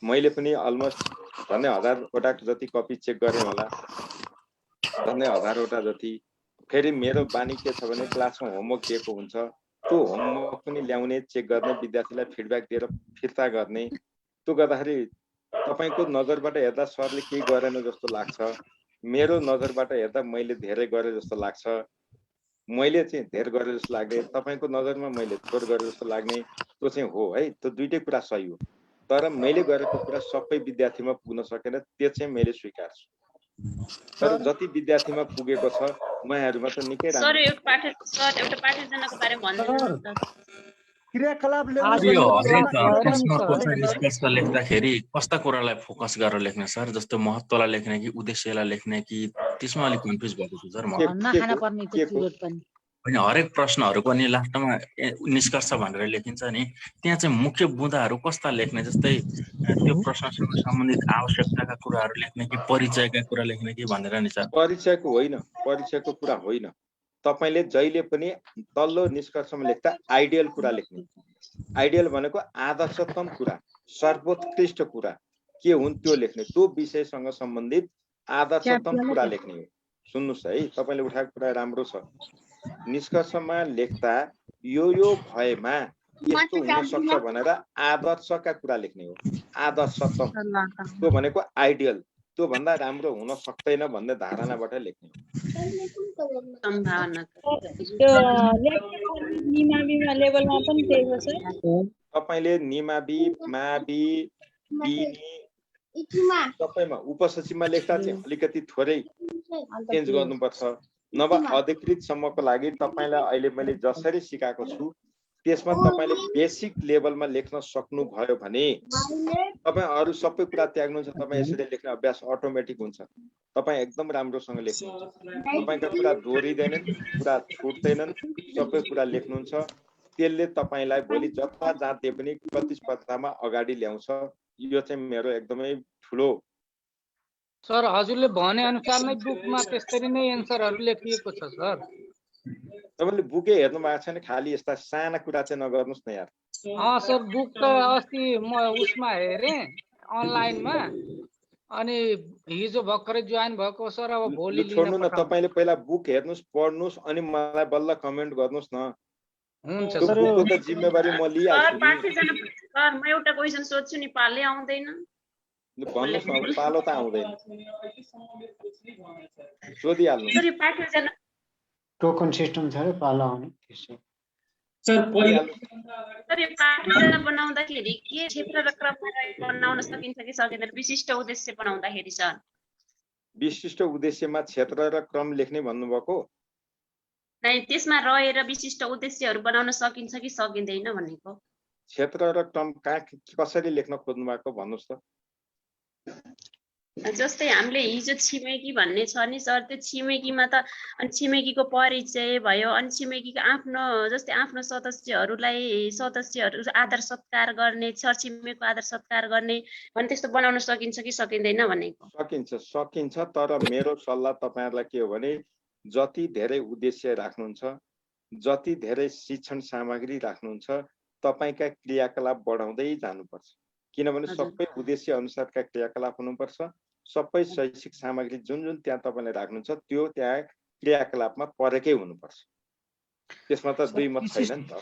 मैले पनि अलमोस्ट झन्डै 1000वटा जति कपी चेक गरेँ होला, झन्डै 1000वटा जति। फेरि मेरो बानी के छ भने क्लासमा होमवर्क दिएको हुन्छ, त्यो होमवर्क पनि ल्याउने, चेक गर्ने, विद्यार्थीलाई फिडब्याक दिएर फिर्ता गर्ने। त्यो गर्दाखेरि तपाईँको नजरबाट हेर्दा सरले केही गरेन जस्तो लाग्छ, मेरो नजरबाट हेर्दा मैले धेरै गरे जस्तो लाग्छ। मैले चाहिँ धेरै गरे जस्तो लाग्ने, तपाईँको नजरमा मैले थोर गरे जस्तो लाग्ने, त्यो चाहिँ हो है। त्यो दुइटै कुरा सही हो, तर मैले गरेको कुरा सबै विद्यार्थीमा पुग्न सकेन, त्यो चाहिँ मैले स्वीकार्छु। तर जति विद्यार्थीमा पुगेको छ उहाँहरूमा त निकै राम्रो। सर एउटा पाठ्यजनाको बारेमा भन्दिनुहोस् न। क्रियाकलाप यो हरेक प्रश्नको चाहिँ निष्कर्ष लेख्दाखेरि कस्ता कुरालाई फोकस गरेर लेख्ने सर? जस्तो महत्त्वलाई लेख्ने कि उद्देश्यलाई लेख्ने कि त्यसमा अलिक कन्फ्युज भएको छु सर म। नखान पर्ने चाहिँ चुरोट पनि होइन, हरेक प्रश्नहरू पनि लास्टमा निष्कर्ष भनेर लेखिन्छ नि, त्यहाँ चाहिँ मुख्य बुँदाहरू कस्ता लेख्ने? जस्तै त्यो प्रश्नसँग सम्बन्धित आवश्यकताका कुराहरू लेख्ने कि परिचयका कुरा लेख्ने कि भनेर नि सर? परिचयको होइन, परिचयको कुरा होइन। तपाईले जहिले पनि तल्लो निष्कर्षमा लेख्दा आइडियल कुरा लेख्ने। आइडियल भनेको आदर्शतम कुरा, सर्वोत्कृष्ट कुरा के हुन् त्यो लेख्ने। त्यो विषयसँग सम्बन्धित आदर्शतम कुरा लेख्ने हो। सुन्नुस् है, तपाईले उठाएको कुरा राम्रो छ। निष्कर्षमा लेख्दा यो भएमा यस्तो हुन सक्छ भनेर आदर्शका कुरा लेख्ने हो। आदर्शतम त्यो भनेको आइडियल, त्यो भन्दा राम्रो हुन सक्दैन भन्ने धारणाबाट लेख्ने हो। तपाईले निमावि, मावि, बिनी सबैमा उपसचिवमा लेख्दा चाहिँ अलिकति थोरै चेन्ज गर्नुपर्छ। नभए अधिकृतसम्मको लागि तपाईलाई अहिले मैले जसरी सिकाएको छु त्यसमा तपाईले बेसिक लेभलमा लेख्न सक्नु भयो भने तपाई अरु सबै कुरा त्याग्नुहुन्छ। तपाई यसरी लेख्ने अभ्यास अटोमेटिक हुन्छ। तपाई एकदम राम्रोसँग लेख्नुहुन्छ। तपाईका कुरा दोहोरिँदैनन्, कुरा छुट्दैनन्, सबै कुरा लेख्नुहुन्छ। त्यसले तपाईलाई भोलि जता जाँदै पनि प्रतिस्पर्धामा अगाडि ल्याउँछ। यो चाहिँ मेरो एकदमै ठुलो। सर हजुरले भने अनुसार नै बुकमा त्यसरी नै एन्सरहरु लेखिएको छ सर। तपाईले बुकै हेर्नु भएको छैन, खाली यस्ता साना कुरा चाहिँ नगर्नुस् न यार। सर बुक त अस्ति म उसमा हेरे अनलाइनमा, अनि हिजो भर्खरै जोइन भएको सर। अब भोलि छोड्नु न, तपाईले पहिला बुक हेर्नुस्, पढ्नुस्, अनि मलाई बल्ल कमेन्ट गर्नुस् न। हुन्छ सर, बुकको त जिम्मेवारी म लिइहाल्छु। सर म एउटा क्वेशन सोध्छु नि, पाले आउँदैन? भन्नुस् न, पालो त आउँदैन, सोधिहाल्नु। सर यो पाठ्यजना टोकन सिस्टम छ रे पालो आउने त्यसै। सर यो पाठ्यजना बनाउँदाखेरि के क्षेत्र र क्रममा बनाउन सकिन्छ कि सकिँदैन? विशिष्ट उद्देश्य बनाउँदाखेरि सर विशिष्ट उद्देश्यमा क्षेत्र र क्रम लेख्ने भन्नुभएको? नै, त्यसमा रहेर विशिष्ट उद्देश्यहरू बनाउन सकिन्छ कि सकिँदैन भनेको। क्षेत्र र क्रम कसरी लेख्न खोज्नु भएको भन्नुस् त। जस्तै हामीले हिजो छिमेकी भन्ने छ नि सर, त्यो छिमेकीमा त अनि छिमेकीको परिचय भयो, अनि छिमेकीको आफ्नो जस्तै आफ्नो सदस्यहरू आदर सत्कार गर्ने, छरछिमेकीको आदर सत्कार गर्ने भने त्यस्तो बनाउन सकिन्छ कि सकिँदैन भनेको। सकिन्छ, तर मेरो सल्लाह तपाईहरुलाई के हो भने जति धेरै उद्देश्य राख्नुहुन्छ, जति धेरै शिक्षण सामग्री राख्नुहुन्छ, तपाईका क्रियाकलाप बढाउँदै जानुपर्छ। किनभने सबै उद्देश्य अनुसारका क्रियाकलाप हुनुपर्छ। सबै शैक्षिक सामग्री जुन जुन त्यहाँ तपाईले राख्नुहुन्छ त्यो त्यहाँ क्रियाकलापमा परेकै हुनुपर्छ। त्यसमा त दुई मत छैन नि त।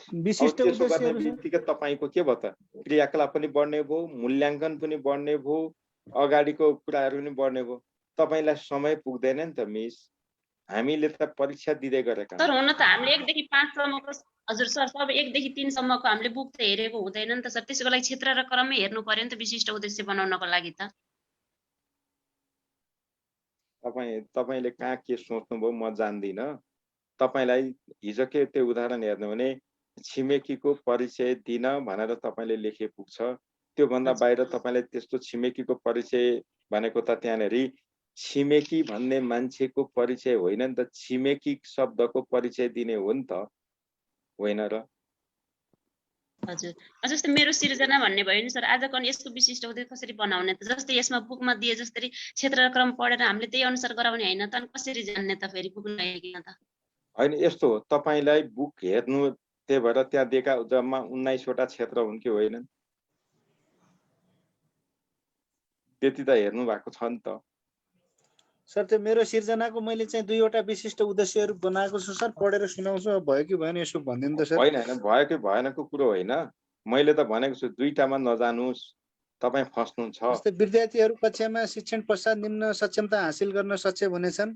त्यसो गर्ने बित्तिकै तपाईको के भयो त, क्रियाकलाप पनि बढ्ने भयो, मूल्याङ्कन पनि बढ्ने भयो, अगाडिको कुराहरू पनि बढ्ने भयो। तपाईलाई समय पुग्दैन नि त मिस। हामीले त परीक्षा दिँदै गरेका। सर हुन त हामीले 1 देखि 5 सम्मको, हजुर सर, सब 1 देखि 3 सम्मको हामीले बुक त हेरेको हुँदैन नि त सर। त्यसको लागि क्षेत्र र क्रममै हेर्नु पर्यो नि त विशिष्ट उद्देश्य बनाउनको लागि त। तपाईँले कहाँ के सोच्नुभयो म जान्दिनँ। तपाईँलाई हिजो के त्यो उदाहरण हेर्नु भने छिमेकीको परिचय दिन भनेर तपाईँले लेखे पुग्छ। त्योभन्दा बाहिर तपाईँले त्यस्तो छिमेकीको परिचय भनेको त त्यहाँनिर छिमेकी भन्ने मान्छेको परिचय होइन नि त, छिमेकी शब्दको परिचय दिने हो नि त, होइन र? हजुर जस्तै मेरो सिर्जना भन्ने भयो नि सर, आजको यसको विशिष्ट उद्देश्य कसरी बनाउने त? जस्तै यसमा बुकमा दिए जसरी क्षेत्रक्रम पढेर हामीले त्यही अनुसार गराउने होइन त, अनि कसरी जान्ने त फेरि बुक नहेरिकन त? होइन, यस्तो हो, तपाईँलाई बुक हेर्नु, त्यही भएर त्यहाँ दिएका जम्मा 19 वटा क्षेत्र हुन् कि होइनन्? त्यति त हेर्नु भएको छ नि त। सर त्यो मेरो सिर्जनाको मैले चाहिँ 2 वटा विशिष्ट उद्देश्यहरू बनाएको छु सर, पढेर सुनाउँछु। अब भयो कि भएन यसो भनिदिनु त सर। होइन भयो कि भएनको कुरो होइन, मैले त भनेको छु 2टामा नजानुस्, तपाईँ फस्नुहुन्छ। जस्तै विद्यार्थीहरू कक्षामा शिक्षण पश्चात निम्न सक्षमता हासिल गर्न सक्षम हुनेछन्।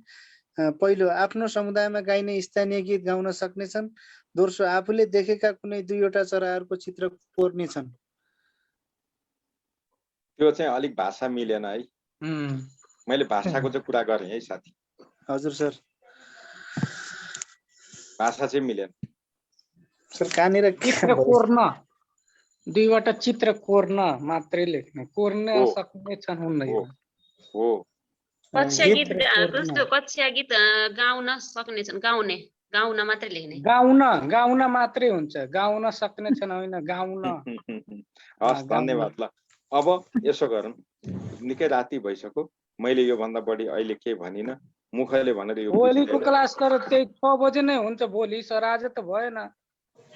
पहिलो, आफ्नो समुदायमा गाइने स्थानीय गीत गाउन सक्नेछन्। दोस्रो, आफूले देखेका कुनै 2 वटा चराहरूको चित्र कोर्नेछन्। त्यो चाहिँ अलिक भाषा मिलेन है। मैले भाषाको चाहिँ कुरा गरेँ है साथी। हजुर सर, भाषा चाहिँ मिलेन सर। कहाँनिर चित्र कोर्न, 2 वटा चित्र कोर्न मात्रै लेख्ने, कोर्न सक्ने छन् हुँदैन। हो, कक्षा गीत गाउन सक्ने छन्, गाउन मात्रै लेख्ने। गाउन मात्रै हुन्छ, गाउन सक्ने छन् होइन, गाउन। हस्, धन्यवाद। ल अब यसो गरौँ, निकै राति भइसक्यो, मैले यो भन्दा बढी अहिले के भनिनँ, मुखले भनेर यो भोलिको क्लास तर त्यही 6 बजे नै हुन्छ भोलि सर, आज त भएन।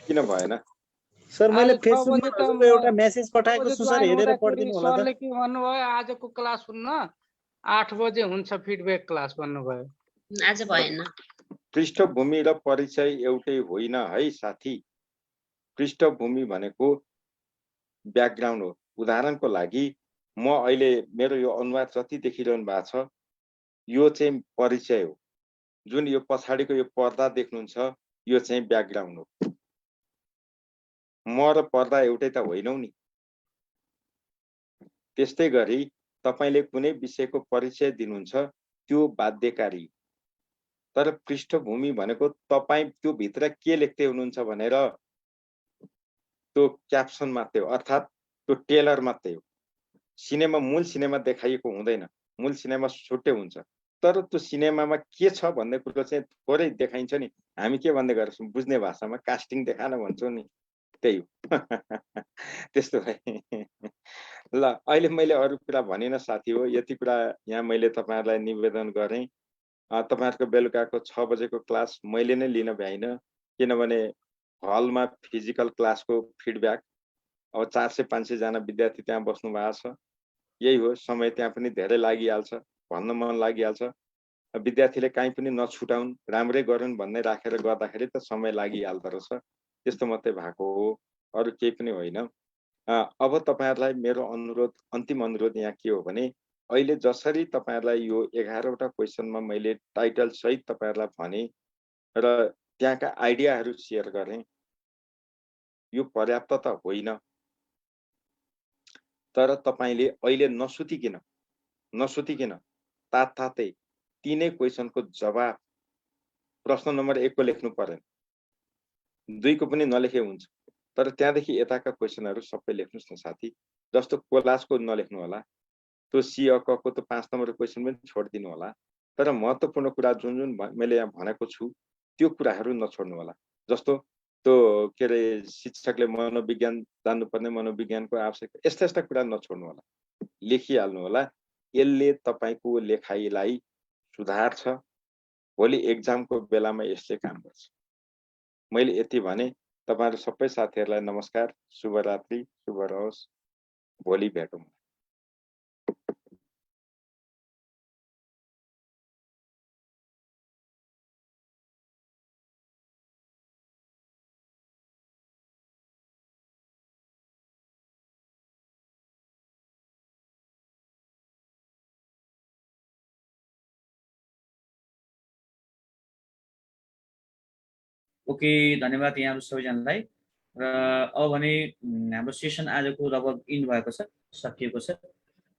किन भएन सर? मैले फेसबुकमा हजुरको एउटा मेसेज पठाएको छु सर, हेरेर पढिदिनु होला त। सरले के भन्नुभयो, आजको क्लास हुन्न, 8 बजे हुन्छ फिडब्याक क्लास भन्नुभयो। आज भएन। पृष्ठभूमि र परिचय एउटै होइन है साथी। पृष्ठभूमि भनेको ब्याकग्राउन्ड हो। उदाहरणको लागि म अहिले मेरो यो अनुवाद जति देखिरहनु भएको छ, यो चाहिँ परिचय हो। जुन यो पछाडिको यो पर्दा देख्नुहुन्छ, यो चाहिँ ब्याकग्राउन्ड हो। म र पर्दा एउटै त होइनौ नि। त्यस्तै गरी तपाईले कुनै विषयको परिचय दिनुहुन्छ, त्यो बाध्यकारी। तर पृष्ठभूमि भनेको तपाई त्यो भित्र के लेख्दै हुनुहुन्छ भनेर त्यो क्याप्सन मात्रै हो, अर्थात् त्यो टेलर मात्रै हो। मूल सिनेमा देखाइएको हुँदैन, मूल सिनेमा छुट्टै हुन्छ। तर त्यो सिनेमामा के छ भन्ने कुरो चाहिँ थोरै देखाइन्छ नि। हामी के भन्दै गर्छौँ बुझ्ने भाषामा, कास्टिङ देखान भन्छौँ नि, त्यही हो। त्यस्तो है। ल अहिले मैले अरू कुरा भनिन साथी हो, यति कुरा यहाँ मैले तपाईहरुलाई निवेदन गरेँ। तपाईहरुको बेलुकाको 6 बजेको क्लास मैले नै लिन भ्याइन, किनभने हलमा फिजिकल क्लासको फिडब्याक अब 400-500 जना विद्यार्थी त्यहाँ बस्नु भएको छ। यही हो, समय त्यहाँ पनि धेरै लागिहाल्छ, भन्न मन लागिहाल्छ। विद्यार्थीले काहीँ पनि नछुटाउन्, राम्रै गरून् भन्ने राखेर गर्दाखेरि त समय लागिहाल्दो रहेछ। त्यस्तो मात्रै भएको हो, अरू केही पनि होइन। अब तपाईहरुलाई मेरो अनुरोध, अन्तिम अनुरोध यहाँ के हो भने, अहिले जसरी तपाईहरुलाई यो 11 वटा क्वेशनमा मैले टाइटल सहित तपाईहरुलाई भने र त्यहाँका आइडियाहरू शेयर गरेँ, यो पर्याप्त त होइन। तर तपाईले अहिले नसुतिकिन तात्तातै 3 क्वेशनको जवाब प्रश्न नम्बर 1 को लेख्नु पर्दैन, 2 को पनि नलेखे हुन्छ। तर त्यहाँदेखि यताका क्वेशनहरू सबै लेख्नुस् न साथी। जस्तो कोलाजको नलेख्नु होला, त्यो सी अ क को त 5 नम्बरको क्वेशन पनि छोडिदिनु होला। तर महत्त्वपूर्ण कुरा जुन मैले यहाँ भनेको छु, त्यो कुराहरू नछोड्नु होला। जस्तो त्यो के अरे शिक्षकले मनोविज्ञान जान्नुपर्ने, मनोविज्ञानको आवश्यक, यस्ता कुरा नछोड्नु होला, लेखिहाल्नु होला। यसले तपाईको लेखाइलाई सुधार्छ, भोलि एक्जामको बेलामा यसले काम गर्छ। मैले यति भने। तपाईहरु सबै साथीहरुलाई नमस्कार, शुभरात्रि, शुभ रहोस्, भोलि भेटौँ। ओके, धन्यवाद यहाँहरु सबैजनालाई। र अब भने हाम्रो सेसन आजको लगभग इन्ड भएको छ, सकिएको छ।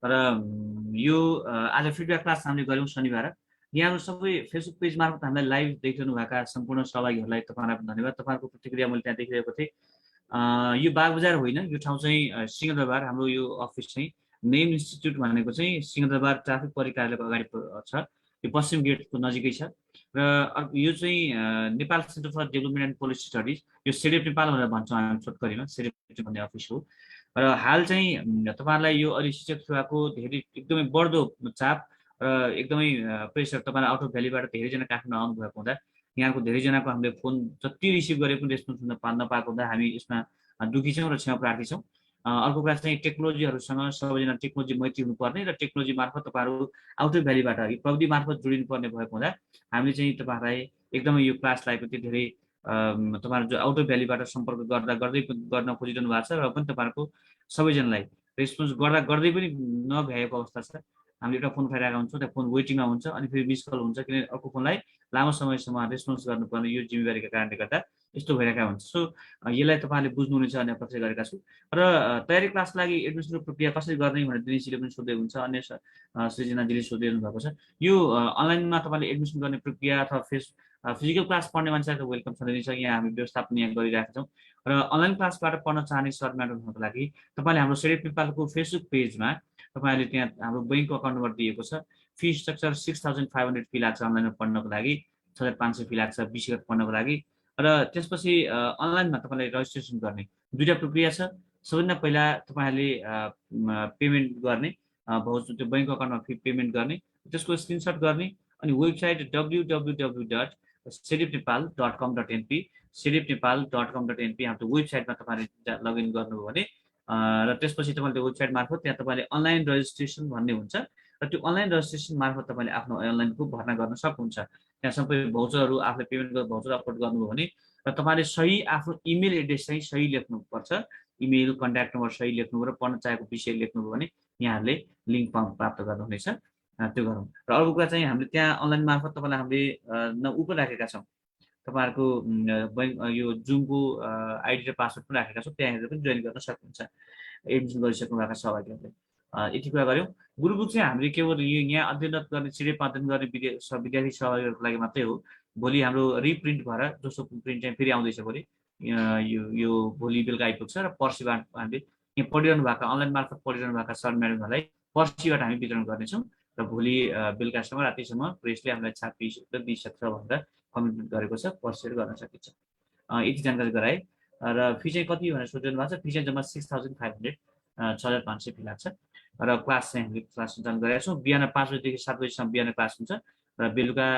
र यो आज फिडब्याक क्लास हामीले गऱ्यौँ शनिबार। यहाँहरू सबै फेसबुक पेज मार्फत हामीलाई लाइभ देखिरहनु भएका सम्पूर्ण सहभागीहरूलाई तपाईँहरूलाई पनि धन्यवाद। तपाईँहरूको प्रतिक्रिया मैले त्यहाँ देखिरहेको थिएँ। यो बागबजार होइन, यो ठाउँ चाहिँ सिंहदरबार। हाम्रो यो अफिस चाहिँ नेम इन्स्टिट्युट भनेको चाहिँ सिंहदरबार ट्राफिक परिकार्यालयको अगाडि छ। यो पश्चिम गेटको नजिकै छ। र यो चाहिँ Nepal centre for development and policy studies, यो सेडेप नेपाल भनेर भन्छौँ हामी छोटकरीमा, सेडेप भन्ने अफिस हो। र हाल चाहिँ तपाईँहरूलाई यो अहिले शिक्षक सेवाको धेरै एकदमै बढ्दो चाप र एकदमै प्रेसर, तपाईँलाई आउट अफ भ्यालीबाट धेरैजना काठमाडौँ आउनुभएको हुँदा यहाँको धेरैजनाको हामीले फोन जति रिसिभ गरे पनि रेस्पोन्स नपाएको हुँदा हामी यसमा दुःखी छौँ र क्षमा प्रार्थी छौँ। अर्को कुरा चाहिँ टेक्नोलोजीहरूसँग सबैजना टेक्नोलोजी मैत्री हुनुपर्ने र टेक्नोलोजी मार्फत तपाईँहरू आउट अफ भ्यालीबाट प्रविधि मार्फत जोडिनुपर्ने भएको हुँदा हामीले चाहिँ तपाईँहरूलाई एकदमै यो क्लासलाई पनि धेरै तपाईँहरू जो आउट अफ भ्यालीबाट सम्पर्क गर्न खोजिरहनु भएको छ र पनि तपाईँहरूको सबैजनालाई रेस्पोन्स गर्दै पनि नभ्याएको अवस्था छ। हामीले एउटा फोन उठाइरहेका हुन्छौँ, त्यहाँ फोन वेटिङमा हुन्छ, अनि फेरि मिस कल हुन्छ, किनभने अर्को फोनलाई लामो समयसम्म रेस्पोन्स गर्नुपर्ने यो जिम्मेवारीका कारणले गर्दा यस्तो भइरहेका हुन्छ। सो यसलाई तपाईँहरूले बुझ्नुहुनेछ भन्ने अपेक्षा गरेका छु। र तयारी क्लासको लागि एडमिसनको प्रक्रिया कसरी गर्ने भनेर दिनेशजीले पनि सोध्दै हुन्छ, अन्य सृजनाजीले सोधिरहनु भएको छ। यो अनलाइनमा तपाईँले एडमिसन गर्ने प्रक्रिया अथवा फिजिकल क्लास पढ्ने मान्छेलाई त वेलकम छँदै छ, यहाँ हामी व्यवस्थापन यहाँ गरिरहेका छौँ। र अनलाइन क्लासबाट पढ्न चाहने सर म्याडम हुनको लागि तपाईँले हाम्रो सेडेप नेपालको फेसबुक पेजमा तपाईँले त्यहाँ हाम्रो बैङ्कको अकाउन्ट नम्बर दिएको छ। फी स्ट्रक्चर 6500 फी लाग्छ अनलाइनमा पढ्नको लागि, 6500 फी लाग्छ 20 गते पढ्नको लागि। र त्यसपछि अनलाइनमा तपाईँले रजिस्ट्रेसन गर्ने दुईवटा प्रक्रिया छ। सबैभन्दा पहिला तपाईँहरूले पेमेन्ट गर्ने, त्यो बैङ्क अकाउन्टमा फी पेमेन्ट गर्ने, त्यसको स्क्रिनसट गर्ने, अनि वेबसाइट www.sedipnepal.com.np sedipnepal.com.np हाम्रो वेबसाइटमा तपाईँले लगइन गर्नुभयो भने र त्यसपछि तपाईँले त्यो वेबसाइट मार्फत त्यहाँ तपाईँले अनलाइन रजिस्ट्रेसन भन्ने हुन्छ र त्यो अनलाइन रजिस्ट्रेसन मार्फत तपाईँले आफ्नो अनलाइनको भर्ना गर्न सक्नुहुन्छ। त्यहाँ सबै भाउचरहरू आफूले पेमेन्ट गरेर भाउचर अपलोड गर्नुभयो भने र तपाईँले सही आफ्नो इमेल एड्रेस चाहिँ सही लेख्नुपर्छ, इमेल कन्ट्याक्ट नम्बर सही लेख्नुभयो र पढ्न चाहेको विषय लेख्नुभयो भने यहाँहरूले लिङ्क प्राप्त गर्नुहुनेछ। त्यो गरौँ। र अर्को कुरा चाहिँ हामीले त्यहाँ अनलाइन मार्फत तपाईँलाई हामीले ऊ पनि राखेका छौँ, तपाईँहरूको बैङ्क यो जुमको आइडी र पासवर्ड पनि राखेका छौँ, त्यहाँ हेरेर पनि जोइन गर्न सक्नुहुन्छ एडमिसन गरिसक्नु भएको सहभागीहरूले। यति कुरा गऱ्यौँ। गुरुबुक चाहिँ हामीले केवल यो यहाँ अध्ययन गर्ने सिडेपमा अध्ययन गर्ने विद्यार्थी सहभागीहरूको लागि मात्रै हो। भोलि हाम्रो रिप्रिन्ट भएर दोस्रो प्रिन्ट चाहिँ फेरि आउँदैछ भोलि, यो भोलि बेलुका आइपुग्छ र पर्सिबाट हामीले यहाँ पढिरहनु भएको अनलाइन मार्फत पढिरहनु भएका सर म्याडमहरूलाई पर्सिबाट हामी वितरण गर्नेछौँ र भोलि बेलुकासम्म रातिसम्म प्रेसले हामीलाई छापिसक्छ दिइसक्छ भनेर कमिटमेन्ट गरेको छ, पर्सिएर गर्न सकिन्छ। यति जानकारी गराए। र फी चाहिँ कति भनेर सोधिरहनु भएको छ। फी चाहिँ जम्मा 6500 6500 फी लाग्छ र क्लास चाहिँ हामीले क्लास सञ्चालन गरेका छौँ। बिहान 5 बजीदेखि 7 बजीसम्म बिहान क्लास हुन्छ र बेलुका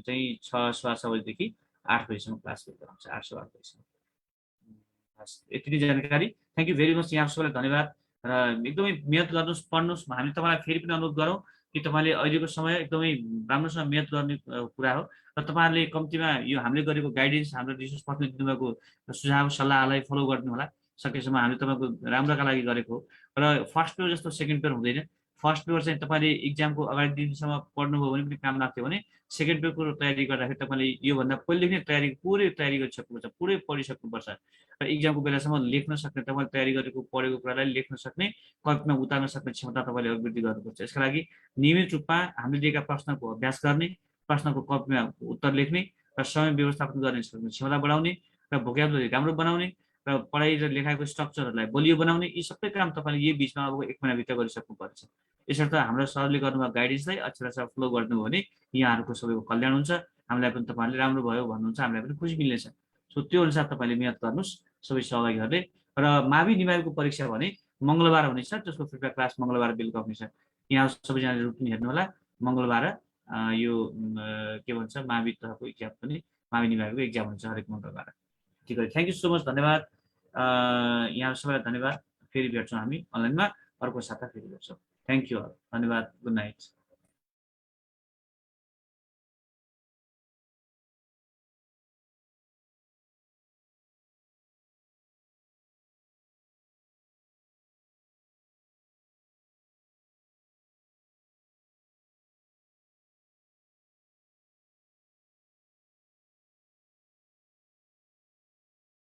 चाहिँ 6:15 बजीदेखि 8 बजीसम्म क्लास हुन्छ, 8 से 8 बजीसम्म। यति नै जानकारी। Thank you very much. यहाँ सबैलाई धन्यवाद र एकदमै मेहनत गर्नुहोस्, पढ्नुहोस्। हामी तपाईँलाई फेरि पनि अनुरोध गरौँ कि तपाईँले अहिलेको समय एकदमै राम्रोसँग मेहनत गर्ने कुरा हो र तपाईँहरूले कम्तीमा यो हामीले गरेको गाइडेन्स, हाम्रो रिसोर्स पर्सनले दिनुभएको सुझाव सल्लाहलाई फलो गरिदिनु होला। सकेसम्म हामीले तपाईँको राम्रोका लागि गरेको हो र फर्स्ट पेपर जस्तो सेकेन्ड पेपर हुँदैन। फर्स्ट पेपर चाहिँ तपाईँले इक्जामको अगाडि दिनसम्म पढ्नुभयो भने पनि काम लाग्थ्यो भने सेकेन्ड पेपरको तयारी गर्दाखेरि तपाईँले योभन्दा पहिलेदेखि नै पुरै तयारी गरिसक्नुपर्छ, पुरै पढिसक्नुपर्छ र इक्जामको बेलासम्म लेख्न सक्ने, तपाईँले तयारी गरेको पढेको कुरालाई लेख्न सक्ने, कपीमा उतार्न सक्ने क्षमता तपाईँले अभिवृद्धि गर्नुपर्छ। यसका लागि नियमित रूपमा हामीले दिएका प्रश्नको अभ्यास गर्ने, प्रश्नको कपीमा उत्तर लेख्ने र समय व्यवस्थापन गर्ने क्षमता बढाउने र भोक्याबुलरी राम्रो बनाउने र पढाइ र लेखाइको स्ट्रक्चरहरूलाई बलियो बनाउने, यी सबै काम तपाईँले यही बिचमा अब 1 महिनाभित्र गरिसक्नुपर्छ। यसर्थ हाम्रो सरले गर्नुभएको गाइडेन्सलाई अक्षरशः फलो गर्नुभयो भने यहाँहरूको सबैको कल्याण हुन्छ, हामीलाई पनि तपाईँहरूले राम्रो भयो भन्नुहुन्छ, हामीलाई पनि खुसी मिल्नेछ। सो त्यो अनुसार तपाईँले मेहनत गर्नुहोस् सबै सहभागीहरूले। र मावि निमाविको परीक्षा भने मङ्गलबार हुनेछ, त्यसको फिडब्याक क्लास मङ्गलबार बेलुका हुनेछ। यहाँ सबैजनाले रुटिन हेर्नु होला। मङ्गलबार यो के भन्छ मावि तहको इक्जाम पनि, मावि निमाविको इक्जाम हुन्छ हरेक मङ्गलबार। ठिक है, थ्याङ्क यू सो मच, धन्यवाद। यहाँ सबैलाई धन्यवाद। फेरि भेट्छौँ हामी अनलाइनमा, अर्को साता फेरि भेट्छौँ। थ्याङ्क यू, धन्यवाद, गुड नाइट।